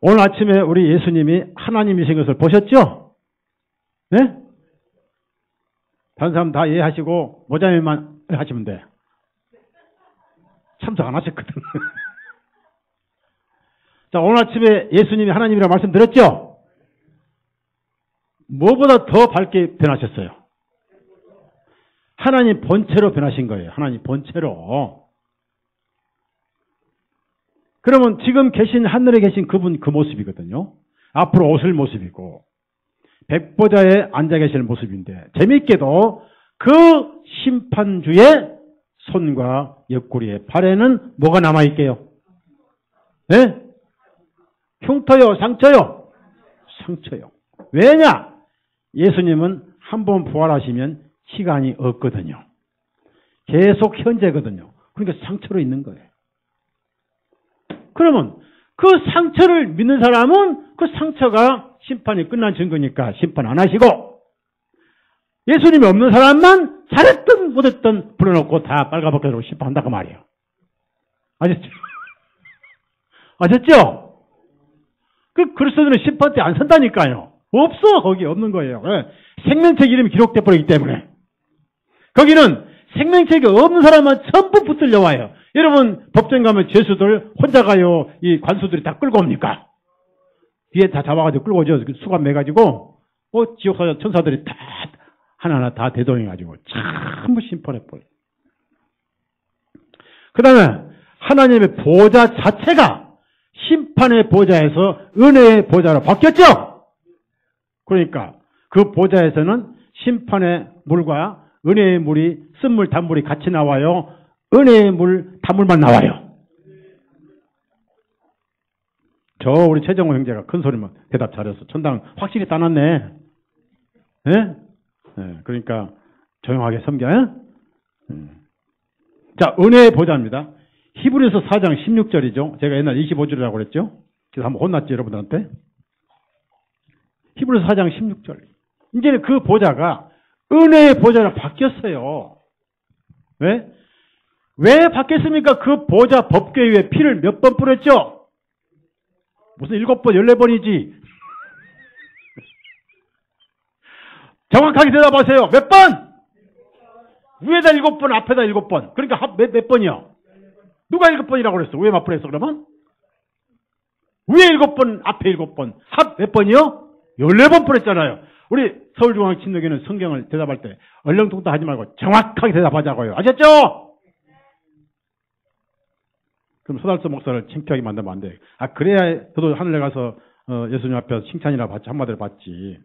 오늘 아침에 우리 예수님이 하나님이신 것을 보셨죠? 네? 다른 사람 다 이해하시고 모자님만 하시면 돼. 참석 안 하셨거든. 자, 오늘 아침에 예수님이 하나님이라고 말씀드렸죠? 무엇보다 더 밝게 변하셨어요. 하나님 본체로 변하신 거예요. 하나님 본체로. 그러면 지금 계신 하늘에 계신 그분 그 모습이거든요. 앞으로 오실 모습이고 백보좌에 앉아 계실 모습인데 재미있게도 그 심판주의 손과 옆구리에 발에는 뭐가 남아있게요? 네? 흉터요? 상처요? 상처요. 왜냐? 예수님은 한 번 부활하시면 시간이 없거든요. 계속 현재거든요. 그러니까 상처로 있는 거예요. 그러면 그 상처를 믿는 사람은 그 상처가 심판이 끝난 증거니까 심판 안 하시고 예수님이 없는 사람만 잘했든 못했든 불러놓고 다 빨가벗겨서 심판한다 그 말이에요. 아셨죠? 아셨죠? 그 그리스도인은 심판 때 안 선다니까요. 없어. 거기 없는 거예요. 생명책 이름이 기록돼 버리기 때문에. 거기는 생명책이 없는 사람만 전부 붙들려 와요. 여러분 법정 가면 죄수들 혼자 가요. 이 관수들이 다 끌고 옵니까? 뒤에 다 잡아가지고 끌고 오죠. 수갑 매가지고 지옥사 천사들이 다 하나하나 다 대동해가지고 전부 심판해버려요. 그 다음에 하나님의 보좌 자체가 심판의 보좌에서 은혜의 보좌로 바뀌었죠? 그러니까 그 보좌에서는 심판의 물과 은혜의 물이 쓴물 단물이 같이 나와요. 은혜의 물 단물만 나와요. 우리 최정호 형제가 큰 소리만 대답 잘했어. 천당 확실히 따놨네. 예? 예, 그러니까 조용하게 섬겨. 예? 자, 은혜의 보좌입니다. 히브리서 4장 16절이죠. 제가 옛날 25절이라고 그랬죠. 그래서 한번 혼났지, 여러분들한테. 히브리서 4장 16절. 이제 그 보좌가 은혜의 보좌로 바뀌었어요. 왜? 왜 바뀌었습니까? 그 보좌 법궤 위에 피를 몇 번 뿌렸죠? 무슨 7번, 14번이지. 정확하게 대답하세요. 몇 번? 위에다 7번, 앞에다 7번. 그러니까 몇 번이요? 누가 7번이라고 그랬어? 왜 맞불했어, 그러면? 위에 7번, 앞에 7번. 합 몇 번이요? 14번 뿌렸잖아요. 우리 서울중앙 침례교회는 성경을 대답할 때 얼렁뚱땅 하지 말고 정확하게 대답하자고요. 아셨죠? 그럼 소달서 목사를 창피하게 만들면 안 돼. 그래야 저도 하늘에 가서 예수님 앞에서 칭찬이라 받지, 한마디를 받지.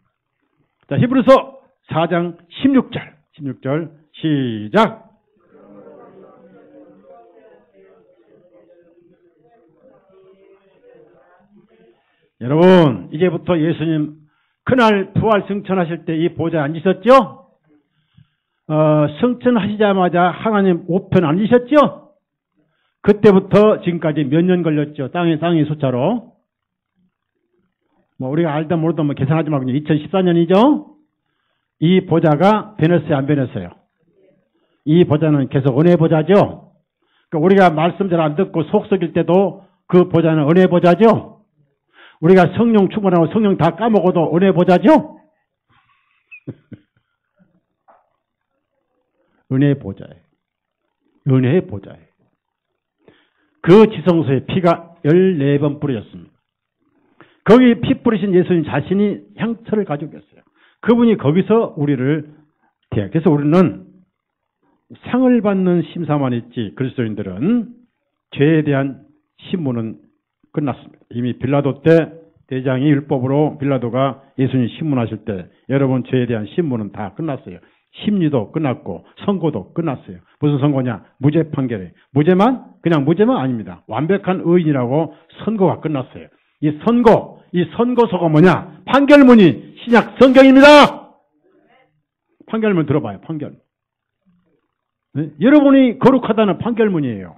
자, 히브리서 4장 16절 시작. 여러분, 이제부터 예수님 그날 부활 승천하실 때 이 보좌에 앉으셨죠? 승천하시자마자 하나님 우편 앉으셨죠? 그때부터 지금까지 몇 년 걸렸죠? 땅의 숫자로. 우리가 알다 모르다 계산하지 말고 2014년이죠? 이 보좌가 변했어요, 안 변했어요? 이 보좌는 계속 은혜 보좌죠? 그러니까 우리가 말씀 잘 안 듣고 속 썩일 때도 그 보좌는 은혜 보좌죠? 우리가 성령 충만하고 성령 다 까먹어도 은혜 보좌죠? 은혜의 보좌예요. 은혜의 보좌예요. 그 지성소에 피가 14번 뿌려졌습니다. 거기 피 뿌리신 예수님 자신이 향처를 가지고 계세요. 그분이 거기서 우리를 대해. 그래서 우리는 상을 받는 심사만 있지 그리스도인들은 죄에 대한 신문은 끝났습니다. 이미 빌라도 때 대장이 율법으로 빌라도가 예수님 신문하실 때 여러분 죄에 대한 신문은 다 끝났어요. 심리도 끝났고 선고도 끝났어요. 무슨 선고냐? 무죄 판결이에요. 그냥 무죄만 아닙니다. 완벽한 의인이라고 선고가 끝났어요. 이 선고서가 뭐냐? 판결문이 신약 성경입니다. 판결문 들어봐요. 판결. 네? 여러분이 거룩하다는 판결문이에요.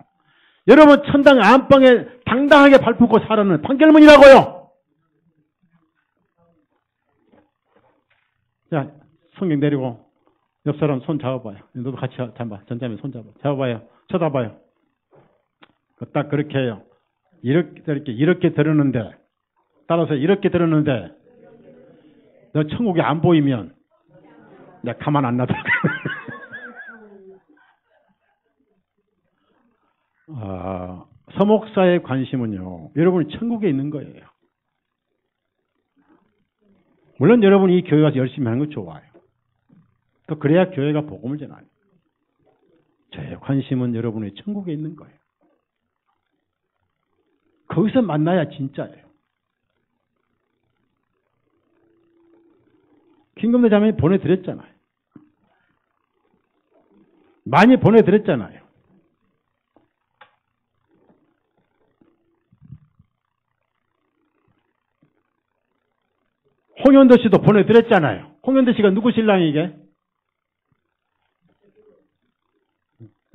여러분 천당 안방에 당당하게 발품고 살아는 판결문이라고요. 자, 성경 내리고 옆 사람 손 잡아봐요. 너도 같이 잡아. 전자면 손 잡아. 잡아봐요. 쳐다봐요. 딱 그렇게 해요. 이렇게 들었는데, 따라서 이렇게 들었는데, 너 천국에 안 보이면 내가 가만 안 놔둘 거야. 서목사의 관심은요, 여러분이 천국에 있는 거예요. 물론 여러분이 이 교회 가서 열심히 하는 거 좋아요. 또 그래야 교회가 복음을 전하요. 저의 관심은 여러분의 천국에 있는 거예요. 거기서 만나야 진짜예요. 김금대 자매님 보내드렸잖아요. 많이 보내드렸잖아요. 홍현도 씨도 보내드렸잖아요. 홍현도 씨가 누구 신랑이 이게?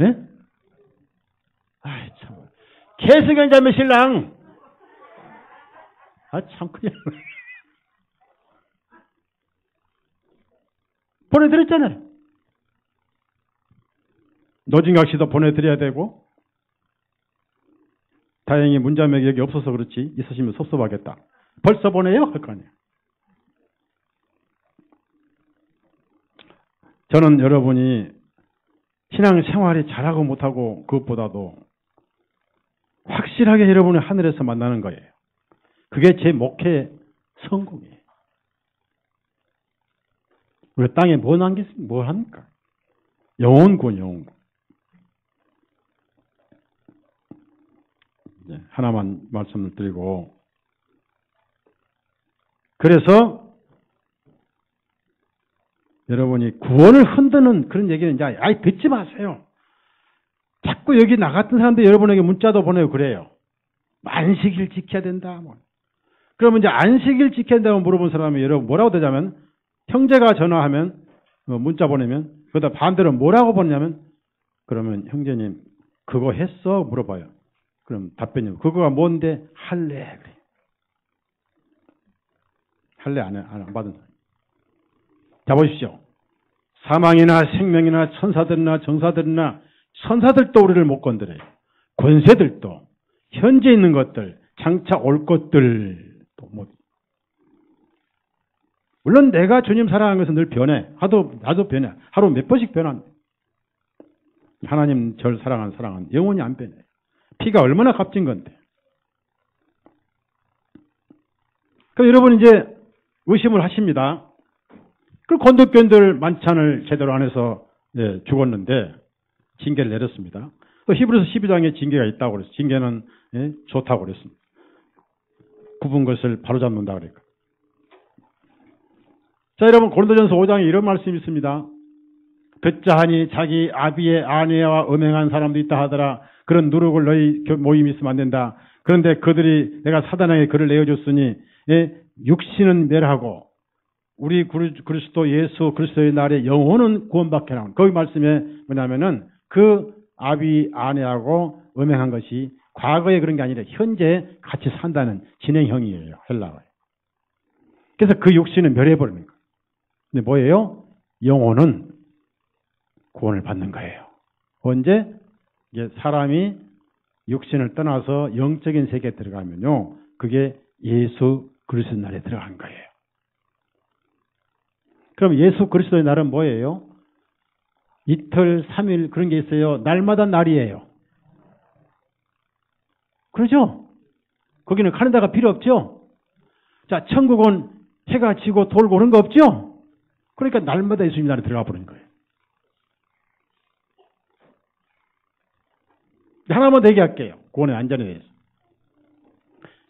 네? 아이, 참. 계승현 자매 신랑. 참, 그냥. 보내드렸잖아요. 노진각 씨도 보내드려야 되고. 다행히 문자맥이 여기 없어서 그렇지. 있으시면 섭섭하겠다. 벌써 보내요? 할 거 아니에요. 저는 여러분이 신앙생활이 잘하고 못하고 그것보다도 확실하게 여러분을 하늘에서 만나는 거예요. 그게 제 목회 성공이에요. 우리 땅에 뭐 남겼습니까? 뭘 합니까? 영혼군, 영혼군. 하나만 말씀을 드리고, 그래서 여러분이 구원을 흔드는 그런 얘기는 이제 아예 듣지 마세요. 자꾸 여기 나갔던 사람들 여러분에게 문자도 보내고 그래요. 만식일 지켜야 된다. 그러면 이제 안식일 지킨다고 물어본 사람이 여러분 뭐라고 되냐면 형제가 전화하면 문자 보내면 그러다 반대로 뭐라고 보냐면 그러면 형제님 그거 했어? 물어봐요. 그럼 답변이 그거가 뭔데? 할래. 그래. 할래 안 받은 사람. 자 보십시오. 사망이나 생명이나 천사들이나 정사들이나 천사들도 우리를 못 건드려요. 권세들도 현재 있는 것들 장차 올 것들도 못. 물론 내가 주님 사랑하는 것은 늘 변해. 나도 변해. 하루 몇 번씩 변합니다. 하나님 절 사랑하는 사랑은 영원히 안 변해. 피가 얼마나 값진 건데. 그럼 여러분 이제 의심을 하십니다. 그 건덕교인들 만찬을 제대로 안 해서 죽었는데 징계를 내렸습니다. 또 히브리서 12장에 징계가 있다고 그랬어요. 징계는 좋다고 그랬습니다. 굽은 것을 바로잡는다 그러니까. 자 여러분 고린도전서 5장에 이런 말씀이 있습니다. 듣자 하니 자기 아비의 아내와 음행한 사람도 있다 하더라. 그런 누룩을 너희 모임이 있으면 안 된다. 그런데 그들이 내가 사단에게 그를 내어줬으니 육신은 멸하고 우리 그리스도 예수 그리스도의 날에 영혼은 구원받게 나온. 거기 말씀에 뭐냐면은 그 아비 아내하고 음행한 것이 과거에 그런 게 아니라 현재 같이 산다는 진행형이에요. 헬라어에. 그래서 그 육신은 멸해버리는 거예요. 근데 뭐예요? 영혼은 구원을 받는 거예요. 언제? 이게 사람이 육신을 떠나서 영적인 세계에 들어가면요. 그게 예수 그리스도의 날에 들어간 거예요. 그럼 예수 그리스도의 날은 뭐예요? 이틀, 3일 그런 게 있어요. 날마다 날이에요. 그러죠? 거기는 카렌다가 필요 없죠? 자, 천국은 해가 지고 돌고 그런 거 없죠? 그러니까 날마다 예수님 날에 들어가 버리는 거예요. 하나만 더 얘기할게요. 구원의 안전에 대해서.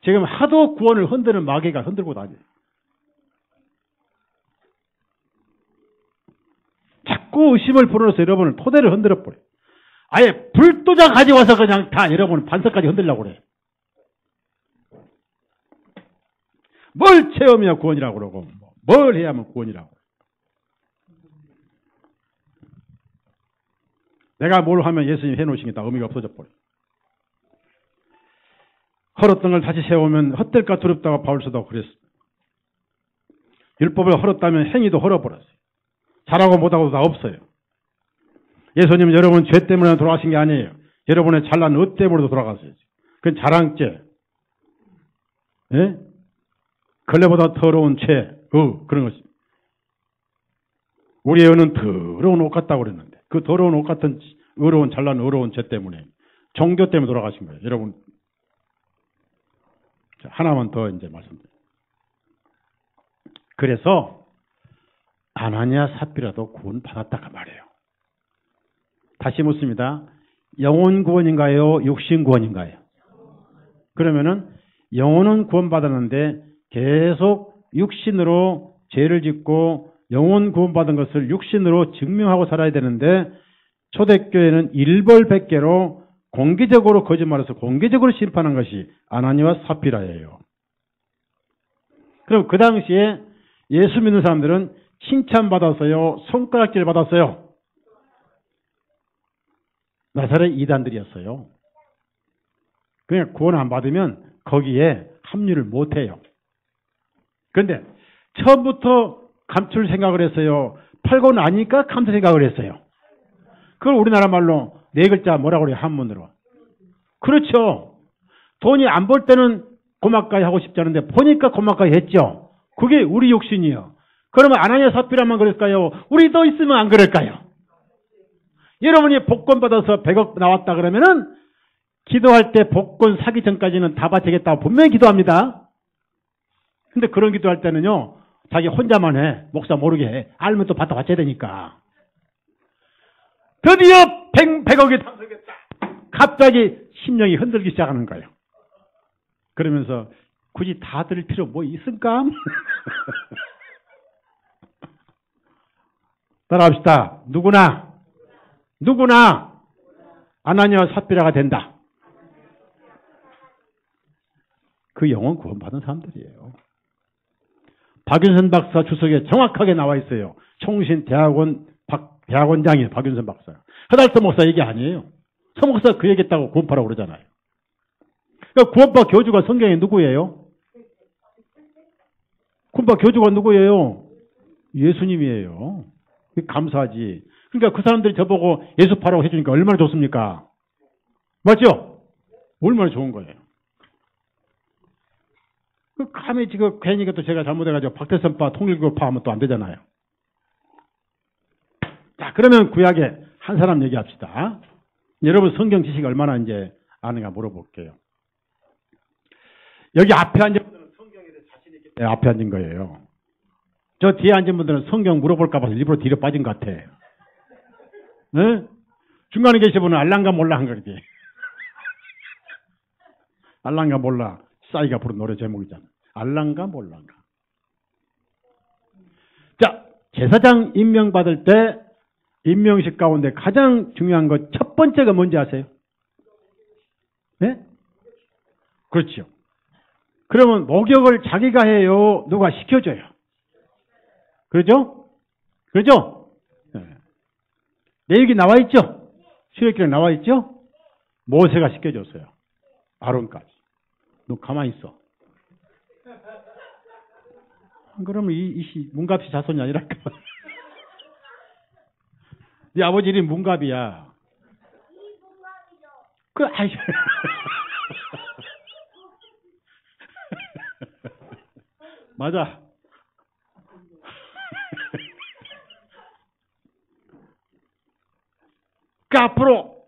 지금 하도 구원을 흔드는 마귀가 흔들고 다녀요. 자꾸 의심을 불어넣어서 여러분을 토대를 흔들어 버려요. 아예 불도장 가져와서 그냥 다 여러분 반석까지 흔들려고 그래요. 뭘 체험이야 구원이라고 그러고 뭘 해야만 구원이라고. 내가 뭘 하면 예수님 해놓으신 게 다 의미가 없어져 버려요. 헐었던 걸 다시 세우면 헛될까 두렵다고 바울서도 그랬어요. 율법을 헐었다면 행위도 헐어버렸어요. 잘하고 못하고도 다 없어요. 예수님은 여러분 죄 때문에 돌아가신 게 아니에요. 여러분의 잘난 의 때문에도 돌아갔어요. 그건 자랑죄. 예? 걸레보다 더러운 죄, 그런 것이. 우리의 의는 더러운 옷 같다고 그랬는데 그 더러운 옷 같은 의로운 잘난 의로운 죄 때문에 종교 때문에 돌아가신 거예요. 여러분 하나만 더 이제 말씀드려요. 그래서 아나니아 삽비라도 구원 받았다가 말이에요. 다시 묻습니다. 영혼 구원인가요? 육신 구원인가요? 그러면은 영혼은 구원 받았는데 계속 육신으로 죄를 짓고 영혼 구원 받은 것을 육신으로 증명하고 살아야 되는데 초대교회는 일벌백계로 공개적으로 거짓말해서 공개적으로 심판한 것이 아나니아와 삽비라예요. 그럼 그 당시에 예수 믿는 사람들은 칭찬받았어요? 손가락질 받았어요? 나사렛 이단들이었어요. 그냥 구원 안 받으면 거기에 합류를 못해요. 그런데 처음부터 감출 생각을 했어요? 팔고 나니까 감출 생각을 했어요? 그걸 우리나라 말로 네 글자 뭐라고 그래요? 한문으로. 그렇죠. 돈이 안 벌 때는 고맙가이 하고 싶지 않은데 보니까 고맙가이 했죠. 그게 우리 욕심이요. 그러면 아나니아 삽비라만 그럴까요? 우리도 있으면 안 그럴까요? 여러분이 복권 받아서 100억 나왔다 그러면은 기도할 때 복권 사기 전까지는 다 바치겠다고 분명히 기도합니다. 근데 그런 기도할 때는요, 자기 혼자만 해. 목사 모르게 해. 알면 또 받아 바쳐야 되니까. 드디어 100억이 당선됐다. 갑자기 심령이 흔들기 시작하는 거예요. 그러면서 굳이 다 들을 필요 뭐 있을까? 따라합시다. 누구나 아나니아와 삽비라가 된다. 그 영혼 구원받은 사람들이에요. 박윤선 박사 주석에 정확하게 나와 있어요. 총신대학원 대학원장이에요. 박윤선 박사. 허달서 목사 얘기 아니에요. 서 목사 그 얘기했다고 구원파라고 그러잖아요. 그러니까 구원파 교주가 성경에 누구예요? 구원파 교주가 누구예요? 예수님이에요. 감사하지. 그러니까 그 사람들이 저보고 예수파라고 해주니까 얼마나 좋습니까? 맞죠? 얼마나 좋은 거예요. 그 감히 지금 괜히 또 제가 잘못해가지고 박태선파 통일교파 하면 또 안 되잖아요. 자, 그러면 구약에 한 사람 얘기합시다. 여러분 성경 지식 얼마나 이제 아는가 물어볼게요. 여기 앞에 앉은 분들은 성경에 대해 자신 있기 때문에 앞에 앉은 거예요. 저 뒤에 앉은 분들은 성경 물어볼까 봐서 일부러 뒤로 빠진 것 같아. 네? 중간에 계신 분은 알랑가 몰라 한 거지. 알랑가 몰라. 싸이가 부른 노래 제목이잖아. 알랑가 몰랑가. 자, 제사장 임명받을 때 임명식 가운데 가장 중요한 것 첫 번째가 뭔지 아세요? 네? 그렇죠. 그러면 목욕을 자기가 해요? 누가 시켜줘요? 그렇죠? 그렇죠? 네. 내역이 나와 있죠? 출애굽기에 나와 있죠? 모세가 시켜줬어요. 아론까지. 너 가만히 있어. 그러면 이 문갑씨 자손이 아니랄까? 네 아버지 이름이 문갑이야. 그, 아이. 맞아. 그 앞으로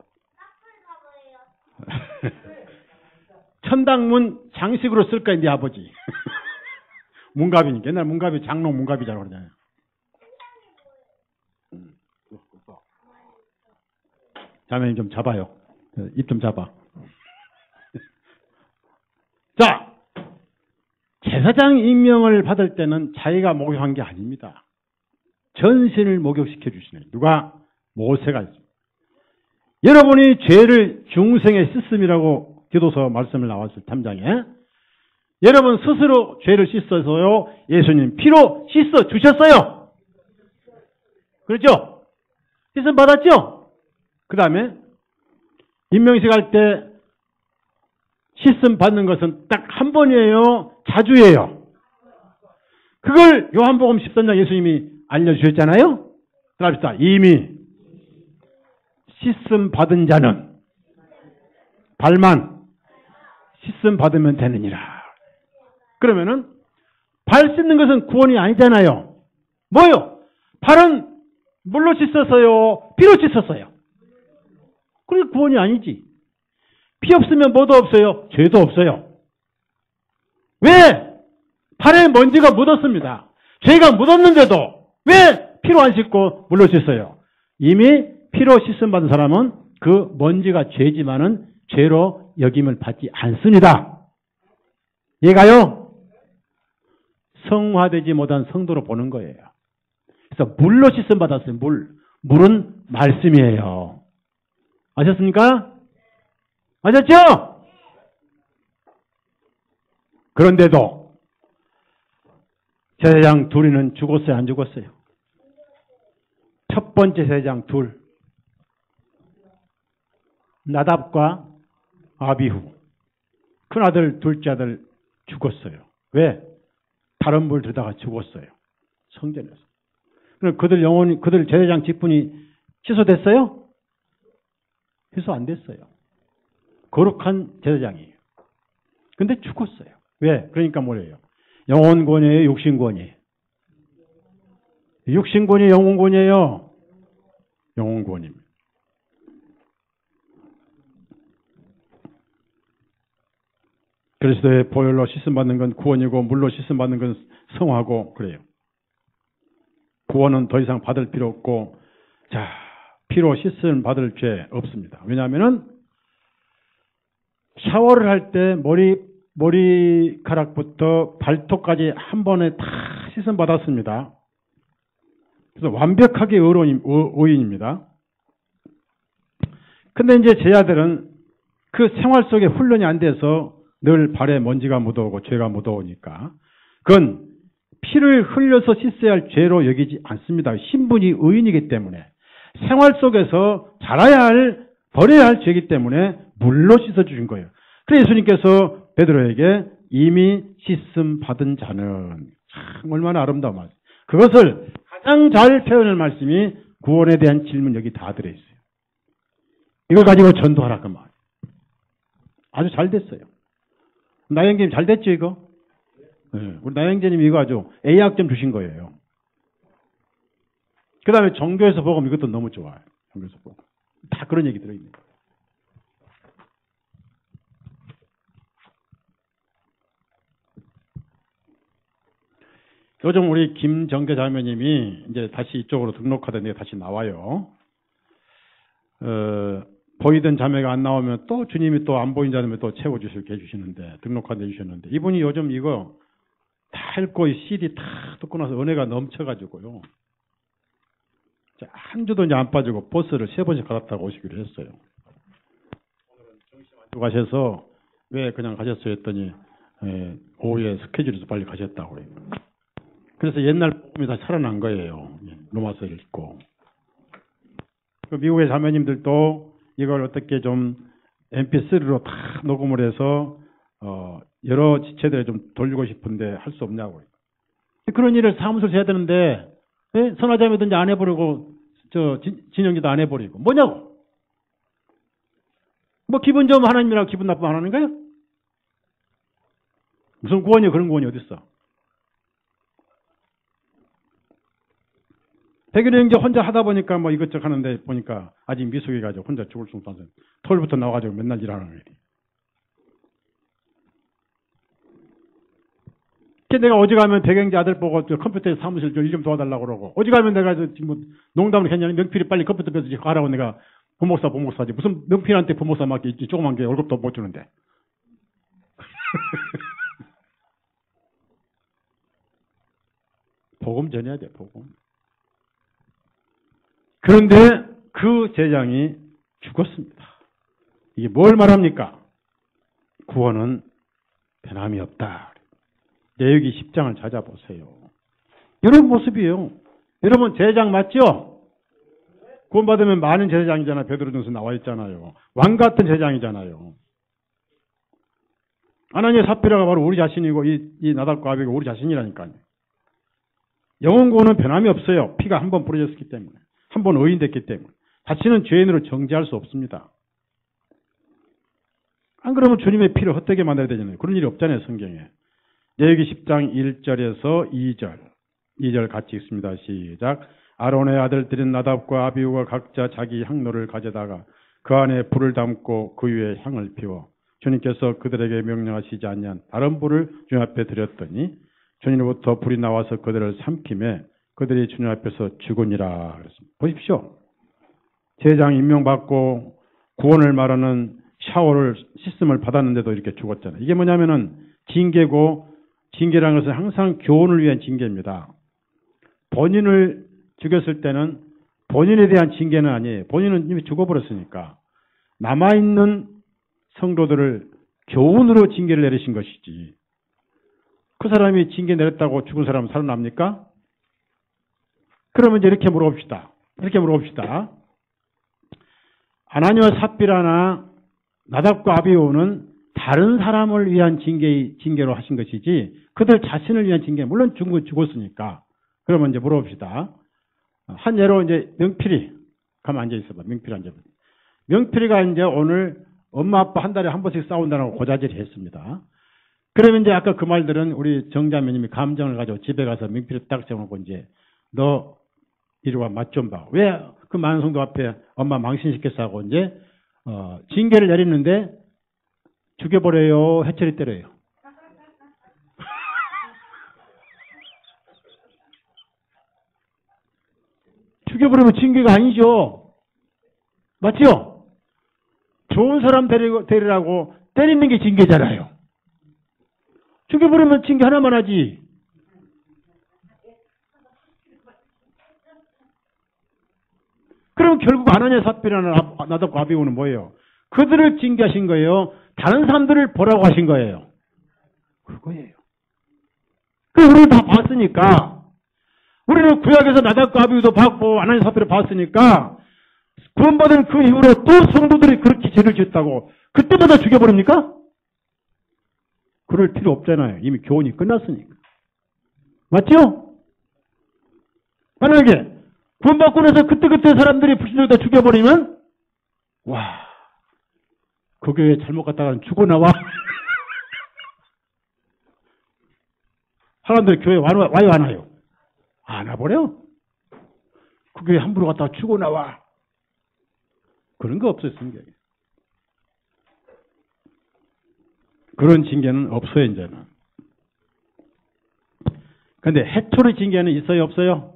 천당문 장식으로 쓸 거야, 네 아버지. 문갑이니까. 옛날 문갑이 장롱 문갑이라고 그러잖아요. 자매님 좀 잡아요. 입 좀 잡아. 자, 제사장 임명을 받을 때는 자기가 목욕한 게 아닙니다. 전신을 목욕시켜 주시네. 누가? 모세가 있습니다. 여러분이 죄를 중생에 씻음이라고 기도서 말씀을 나왔을 탐장에 여러분 스스로 죄를 씻어서요. 예수님 피로 씻어 주셨어요. 그렇죠? 씻음 받았죠? 그 다음에 임명식 할 때 씻음 받는 것은 딱 한 번이에요? 자주예요? 그걸 요한복음 13장 예수님이 알려주셨잖아요? 그럽시다. 이미 씻음 받은 자는 발만 씻음 받으면 되느니라. 그러면은 발 씻는 것은 구원이 아니잖아요. 뭐요? 발은 물로 씻었어요? 피로 씻었어요? 그게 구원이 아니지. 피 없으면 뭐도 없어요? 죄도 없어요. 왜? 발에 먼지가 묻었습니다. 죄가 묻었는데도 왜 피로 안 씻고 물로 씻어요? 이미 피로 씻음 받은 사람은 그 먼지가 죄지만은 죄로 여김을 받지 않습니다. 얘가요? 성화되지 못한 성도로 보는 거예요. 그래서 물로 씻음 받았어요. 물은 말씀이에요. 아셨습니까? 아셨죠? 그런데도 제사장 둘이는 죽었어요? 안 죽었어요? 첫 번째 제사장 둘, 나답과 아비후, 큰아들 둘째 아들 죽었어요. 왜? 다른 불 들다가 죽었어요. 성전에서. 그럼 그들 제사장 직분이 취소됐어요? 취소 안 됐어요. 거룩한 제사장이에요. 근데 죽었어요. 왜? 그러니까 뭐래요? 영혼권이에요? 육신권이에요? 육신권이 영혼권이에요? 영혼권입니다. 그리스도의 보혈로 씻음받는 건 구원이고 물로 씻음받는 건 성화고 그래요. 구원은 더 이상 받을 필요 없고 자 피로 씻음 받을 죄 없습니다. 왜냐하면은 샤워를 할 때 머리카락부터 발톱까지 한 번에 다 씻음 받았습니다. 그래서 완벽하게 의인입니다. 근데 이제 제자들은 그 생활 속에 훈련이 안 돼서 늘 발에 먼지가 묻어오고 죄가 묻어오니까 그건 피를 흘려서 씻어야 할 죄로 여기지 않습니다. 신분이 의인이기 때문에 생활 속에서 잘해야 할 버려야 할 죄이기 때문에 물로 씻어주신 거예요. 그래서 예수님께서 베드로에게 이미 씻음 받은 자는 참 얼마나 아름다운 말씀. 그것을 가장 잘 표현할 말씀이 구원에 대한 질문 여기 다 들어있어요. 이걸 가지고 전도하라 그 말. 아주 잘 됐어요. 나영재님 잘 됐죠 이거? 네. 우리 나영재님 이거 아주 A학점 주신 거예요. 그 다음에 종교에서 복음 이것도 너무 좋아요. 종교에서 복음. 다 그런 얘기 들어있는 거예요. 요즘 우리 김정계 자매님이 이제 다시 이쪽으로 등록하던 데 다시 나와요. 보이던 자매가 안 나오면 또 주님이 또 안 보인 자매 또 채워주시게 해주시는데, 등록하게 해주셨는데, 이분이 요즘 이거 다 읽고 CD 다 듣고 나서 은혜가 넘쳐가지고요. 한 주도 이제 안 빠지고 버스를 3번씩 갈아타고 오시기로 했어요. 오늘은 정신 안 가셔서 왜 그냥 가셨어요 했더니, 오후에 스케줄에서 빨리 가셨다고 그래요. 그래서 옛날 복음이 다 살아난 거예요. 로마서를 읽고. 그 미국의 자매님들도 이걸 어떻게 좀 MP3로 다 녹음을 해서 여러 지체들에 좀 돌리고 싶은데 할 수 없냐고요. 그런 일을 사무소에서 해야 되는데 선화자매든지 안 해버리고 진영기도 안 해버리고 뭐냐고. 뭐 기분 좋으면 하나님이라고 기분 나쁘면 안 하는 거야? 무슨 구원이야? 그런 구원이 어딨어? 백일의 형제 혼자 하다 보니까 뭐 이것저것 하는데 보니까 아직 미숙해가지고 혼자 죽을 수 없어서 토요일부터 나와가지고 맨날 일하는 거예요. 내가 어지간하면 백영재 아들 보고 컴퓨터 사무실 일 좀 도와달라고 그러고, 어지간하면 내가 지금 농담을 했냐면 명필이 빨리 컴퓨터 배서 가라고 내가 부목사지. 무슨 명필한테 부목사 맡기 조그만 게 월급도 못 주는데. 복음 전해야 돼, 복음. 그런데 그 제장이 죽었습니다. 이게 뭘 말합니까? 구원은 변함이 없다. 레위기 10장을 찾아보세요. 이런 모습이에요. 여러분 제장 맞죠? 구원받으면 많은 제장이잖아요. 베드로전서 나와 있잖아요. 왕 같은 제장이잖아요. 아나니아 삽비라가 바로 우리 자신이고 이 나답과 아비가 우리 자신이라니까요. 영혼 구원은 변함이 없어요. 피가 한 번 부러졌기 때문에. 한 번 의인됐기 때문에. 다시는 죄인으로 정죄할 수 없습니다. 안 그러면 주님의 피를 헛되게 만들어야 되잖아요. 그런 일이 없잖아요, 성경에. 레위기 10장 1절에서 2절 같이 읽습니다. 시작. 아론의 아들들인 나답과 아비후가 각자 자기 향로를 가져다가 그 안에 불을 담고 그 위에 향을 피워 주님께서 그들에게 명령하시지 않냐 다른 불을 주님 앞에 드렸더니 주님으로부터 불이 나와서 그들을 삼킴에 그들이 주님 앞에서 죽으니라 그랬습니다. 보십시오. 제장 임명받고 구원을 말하는 샤워를 시스템을 받았는데도 이렇게 죽었잖아요. 이게 뭐냐면은 징계고, 징계라는 것은 항상 교훈을 위한 징계입니다. 본인을 죽였을 때는 본인에 대한 징계는 아니에요. 본인은 이미 죽어버렸으니까 남아있는 성도들을 교훈으로 징계를 내리신 것이지, 그 사람이 징계 내렸다고 죽은 사람은 살아납니까? 그러면 이제 이렇게 물어봅시다. 아나니와 삽비라나 나답과 아비후는 다른 사람을 위한 징계로 하신 것이지 그들 자신을 위한 징계, 물론 죽었으니까. 그러면 이제 물어봅시다. 한 예로 이제 명필이 가만 앉아 있어봐. 명필이가 이제 오늘 엄마 아빠 한 달에 한 번씩 싸운다고 고자질을 했습니다. 그러면 이제 아까 그 말들은 우리 정자매님이 감정을 가지고 집에 가서 명필을 딱 세워놓고 이제 너 이리 와 맛 좀 봐. 왜 그 많은 성도 앞에 엄마 망신시켰어 하고 이제 징계를 내리는데 죽여버려요, 해처리 때려요. 죽여버리면 징계가 아니죠. 맞죠? 좋은 사람 데리라고 때리는 게 징계잖아요. 죽여버리면 징계 하나만 하지. 그럼 결국 아나니아 삽비라나 나답과 아비후는 뭐예요? 그들을 징계하신 거예요. 다른 사람들을 보라고 하신 거예요. 그거예요. 우리는 다 봤으니까, 우리는 구약에서 나답과 아비후도 봤고 아나니 사피를 봤으니까 구원받은 그 이후로 또 성도들이 그렇게 죄를 지었다고 그때마다 죽여버립니까? 그럴 필요 없잖아요. 이미 교훈이 끝났으니까. 맞죠? 만약에 구원받고 나서 그때그때 사람들이 불신자다 죽여버리면 와, 그 교회 잘못 갔다가는 죽어나와. 사람들이 교회 와요 안 와요? 안 와버려? 그 교회 함부로 갔다가 죽어나와. 그런 거 없어요, 성경에. 그런 징계는 없어요, 이제는. 근데 해초의 징계는 있어요, 없어요?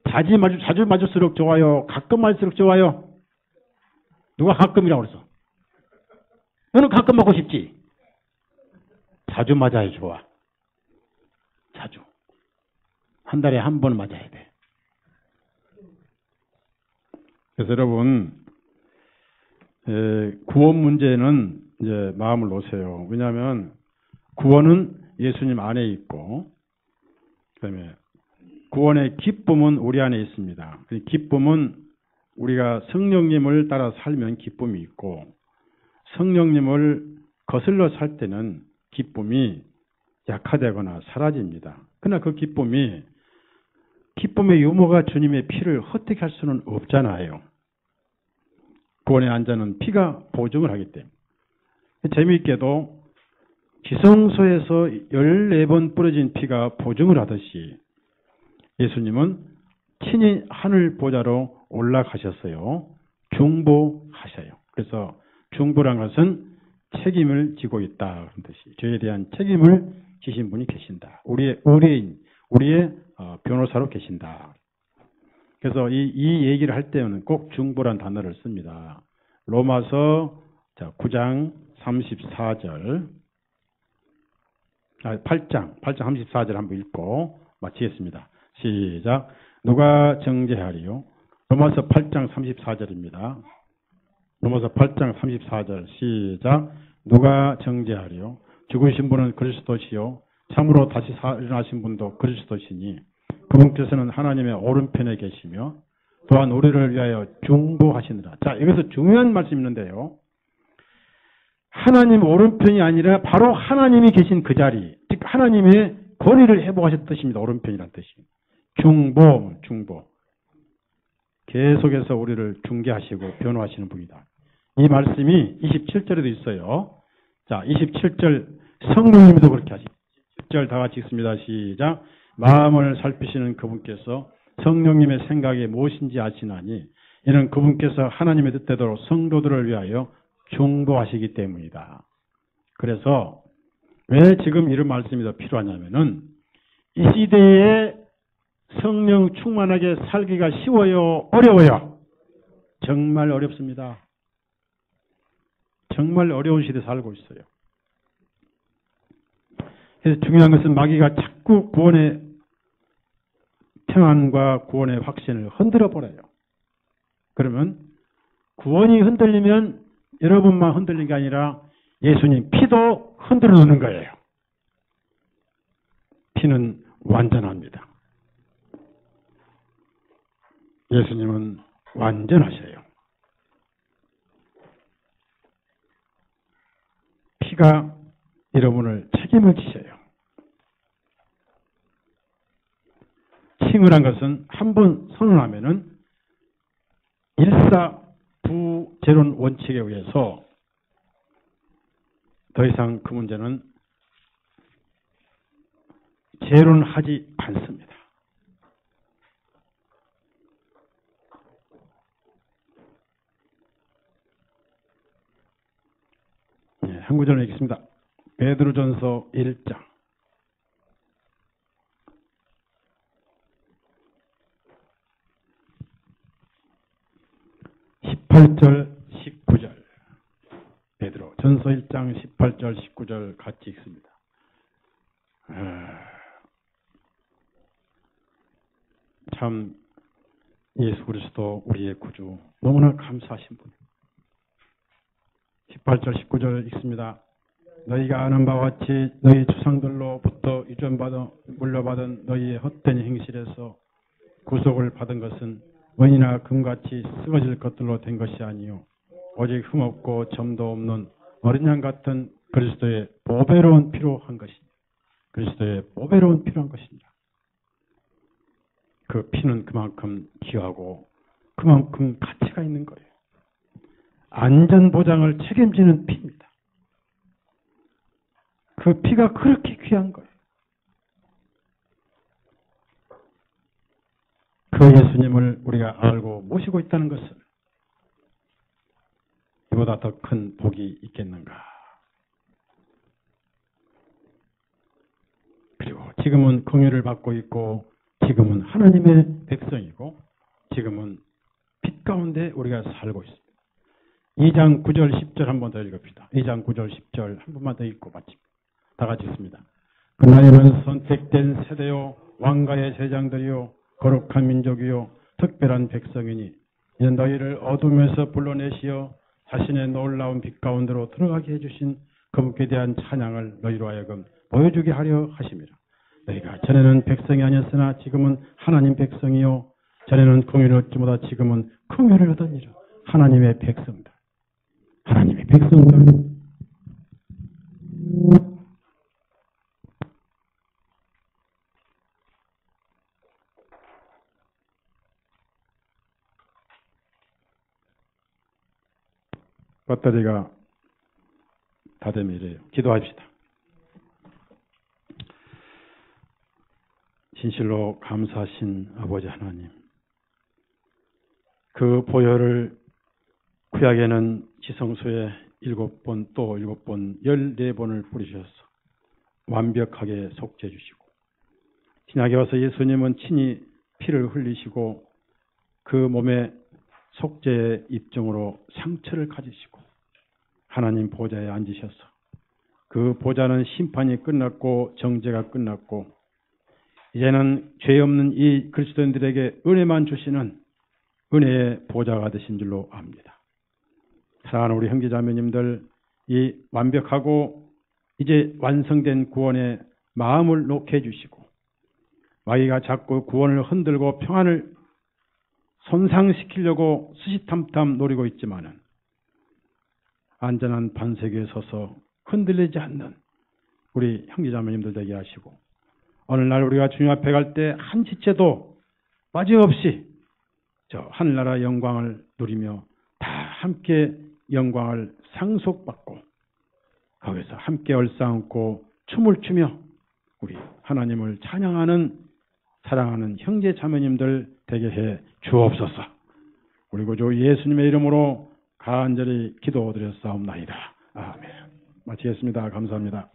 자주 맞을수록 좋아요? 가끔 맞을수록 좋아요? 누가 가끔이라고 그랬어? 너는 가끔 맞고 싶지? 자주 맞아야 좋아. 자주. 한 달에 한 번 맞아야 돼. 그래서 여러분, 구원 문제는 이제 마음을 놓으세요. 왜냐하면 구원은 예수님 안에 있고, 그다음에 구원의 기쁨은 우리 안에 있습니다. 그 기쁨은 우리가 성령님을 따라 살면 기쁨이 있고, 성령님을 거슬러 살 때는 기쁨이 약화되거나 사라집니다. 그러나 그 기쁨의 유무가 주님의 피를 헛되게 할 수는 없잖아요. 구원의 안전은 피가 보증을 하기 때문에. 재미있게도 지성소에서 14번 뿌려진 피가 보증을 하듯이 예수님은 친히 하늘 보좌로 올라가셨어요. 중보하셔요. 그래서 중보란 것은 책임을 지고 있다. 그런 뜻이. 죄에 대한 책임을 지신 분이 계신다. 우리의 변호사로 계신다. 그래서 이 얘기를 할 때는 꼭 중보란 단어를 씁니다. 로마서 9장 34절, 8장 34절 한번 읽고 마치겠습니다. 시작. 누가 정죄하리요? 로마서 8장 34절입니다. 로마서 8장 34절 시작. 누가 정죄하리요? 죽으신 분은 그리스도시요 참으로 다시 일어나신 분도 그리스도시니 그분께서는 하나님의 오른편에 계시며 또한 우리를 위하여 중보하시느라. 자, 여기서 중요한 말씀이 있는데요. 하나님 오른편이 아니라 바로 하나님이 계신 그 자리, 즉 하나님의 권위를 회복하셨던 뜻입니다. 오른편이라는 뜻이. 중보. 계속해서 우리를 중개하시고 변호하시는 분이다. 이 말씀이 27절에도 있어요. 자, 27절 성령님도 그렇게 하시죠. 27절 다 같이 읽습니다. 시작. 마음을 살피시는 그분께서 성령님의 생각이 무엇인지 아시나니 이는 그분께서 하나님의 뜻대로 성도들을 위하여 중보하시기 때문이다. 그래서 왜 지금 이런 말씀이 더 필요하냐면은 이 시대에 성령 충만하게 살기가 쉬워요? 어려워요? 정말 어렵습니다. 정말 어려운 시대에 살고 있어요. 그래서 중요한 것은 마귀가 자꾸 구원의 평안과 구원의 확신을 흔들어 버려요. 그러면 구원이 흔들리면 여러분만 흔들린 게 아니라 예수님 피도 흔들어 놓는 거예요. 피는 완전합니다. 예수님은 완전하셔요. 피가 여러분을 책임을 지셔요. 칭을 한 것은 한 번 선언하면은 일사부재론 원칙에 의해서 더 이상 그 문제는 재론하지 않습니다. 네, 한 구절 읽겠습니다. 베드로전서 1장 18절 19절 베드로 전서 1장 18절 19절 같이 읽습니다. 참 예수 그리스도 우리의 구주 너무나 감사하신 분. 18절 19절 읽습니다. 너희가 아는 바와 같이 너희 조상들로부터 물려받은 너희의 헛된 행실에서 구속을 받은 것은 은이나 금같이 썩어질 것들로 된 것이 아니요 오직 흠없고 점도 없는 어린 양 같은 그리스도의 보배로운 피로 한 것이니 그리스도의 보배로운 피로 한 것이니라. 그 피는 그만큼 귀하고 그만큼 가치가 있는 거예요. 안전보장을 책임지는 피입니다. 그 피가 그렇게 귀한 거예요. 그 예수님을 우리가 알고 모시고 있다는 것은 이보다 더 큰 복이 있겠는가. 그리고 지금은 긍휼을 받고 있고 지금은 하나님의 백성이고 지금은 빛 가운데 우리가 살고 있습니다. 2장 9절 10절 한 번 더 읽읍시다. 2장 9절 10절 한 번만 더 읽고 마칩니다. 다 같이 읽습니다. 그날에는 선택된 세대요 왕가의 제장들이요 거룩한 민족이요 특별한 백성이니 이는 너희를 어둠에서 불러내시어 자신의 놀라운 빛 가운데로 들어가게 해주신 그분께 대한 찬양을 너희로 하여금 보여주게 하려 하심이라. 너희가 전에는 백성이 아니었으나 지금은 하나님 백성이요 전에는 긍휼을 얻지 못하 지금은 긍휼을 얻으니라. 하나님의 백성들. 하나님의 백성들. 배터리가 다 되면 이래요. 기도합시다. 진실로 감사하신 아버지 하나님, 그 보혈을 구약에는 지성소에 7번 또 7번 14번을 뿌리셔서 완벽하게 속죄해 주시고 신약에 와서 예수님은 친히 피를 흘리시고 그 몸에 속죄의 입증으로 상처를 가지시고 하나님 보좌에 앉으셔서 그 보좌는 심판이 끝났고 정죄가 끝났고 이제는 죄 없는 이 그리스도인들에게 은혜만 주시는 은혜의 보좌가 되신 줄로 압니다. 사랑하는 우리 형제자매님들, 이 완벽하고 이제 완성된 구원에 마음을 놓게 해주시고 마귀가 자꾸 구원을 흔들고 평안을 손상시키려고 스시탐탐 노리고 있지만은 안전한 반석에 서서 흔들리지 않는 우리 형제자매님들 되게 하시고 어느 날 우리가 주님 앞에 갈 때 한 지체도 빠짐없이 저 하늘나라 영광을 누리며 다 함께 영광을 상속받고 거기서 함께 얼싸안고 춤을 추며 우리 하나님을 찬양하는 사랑하는 형제 자매님들 되게 해 주옵소서. 우리 구주 예수님의 이름으로 간절히 기도드렸사옵나이다. 아멘. 마치겠습니다. 감사합니다.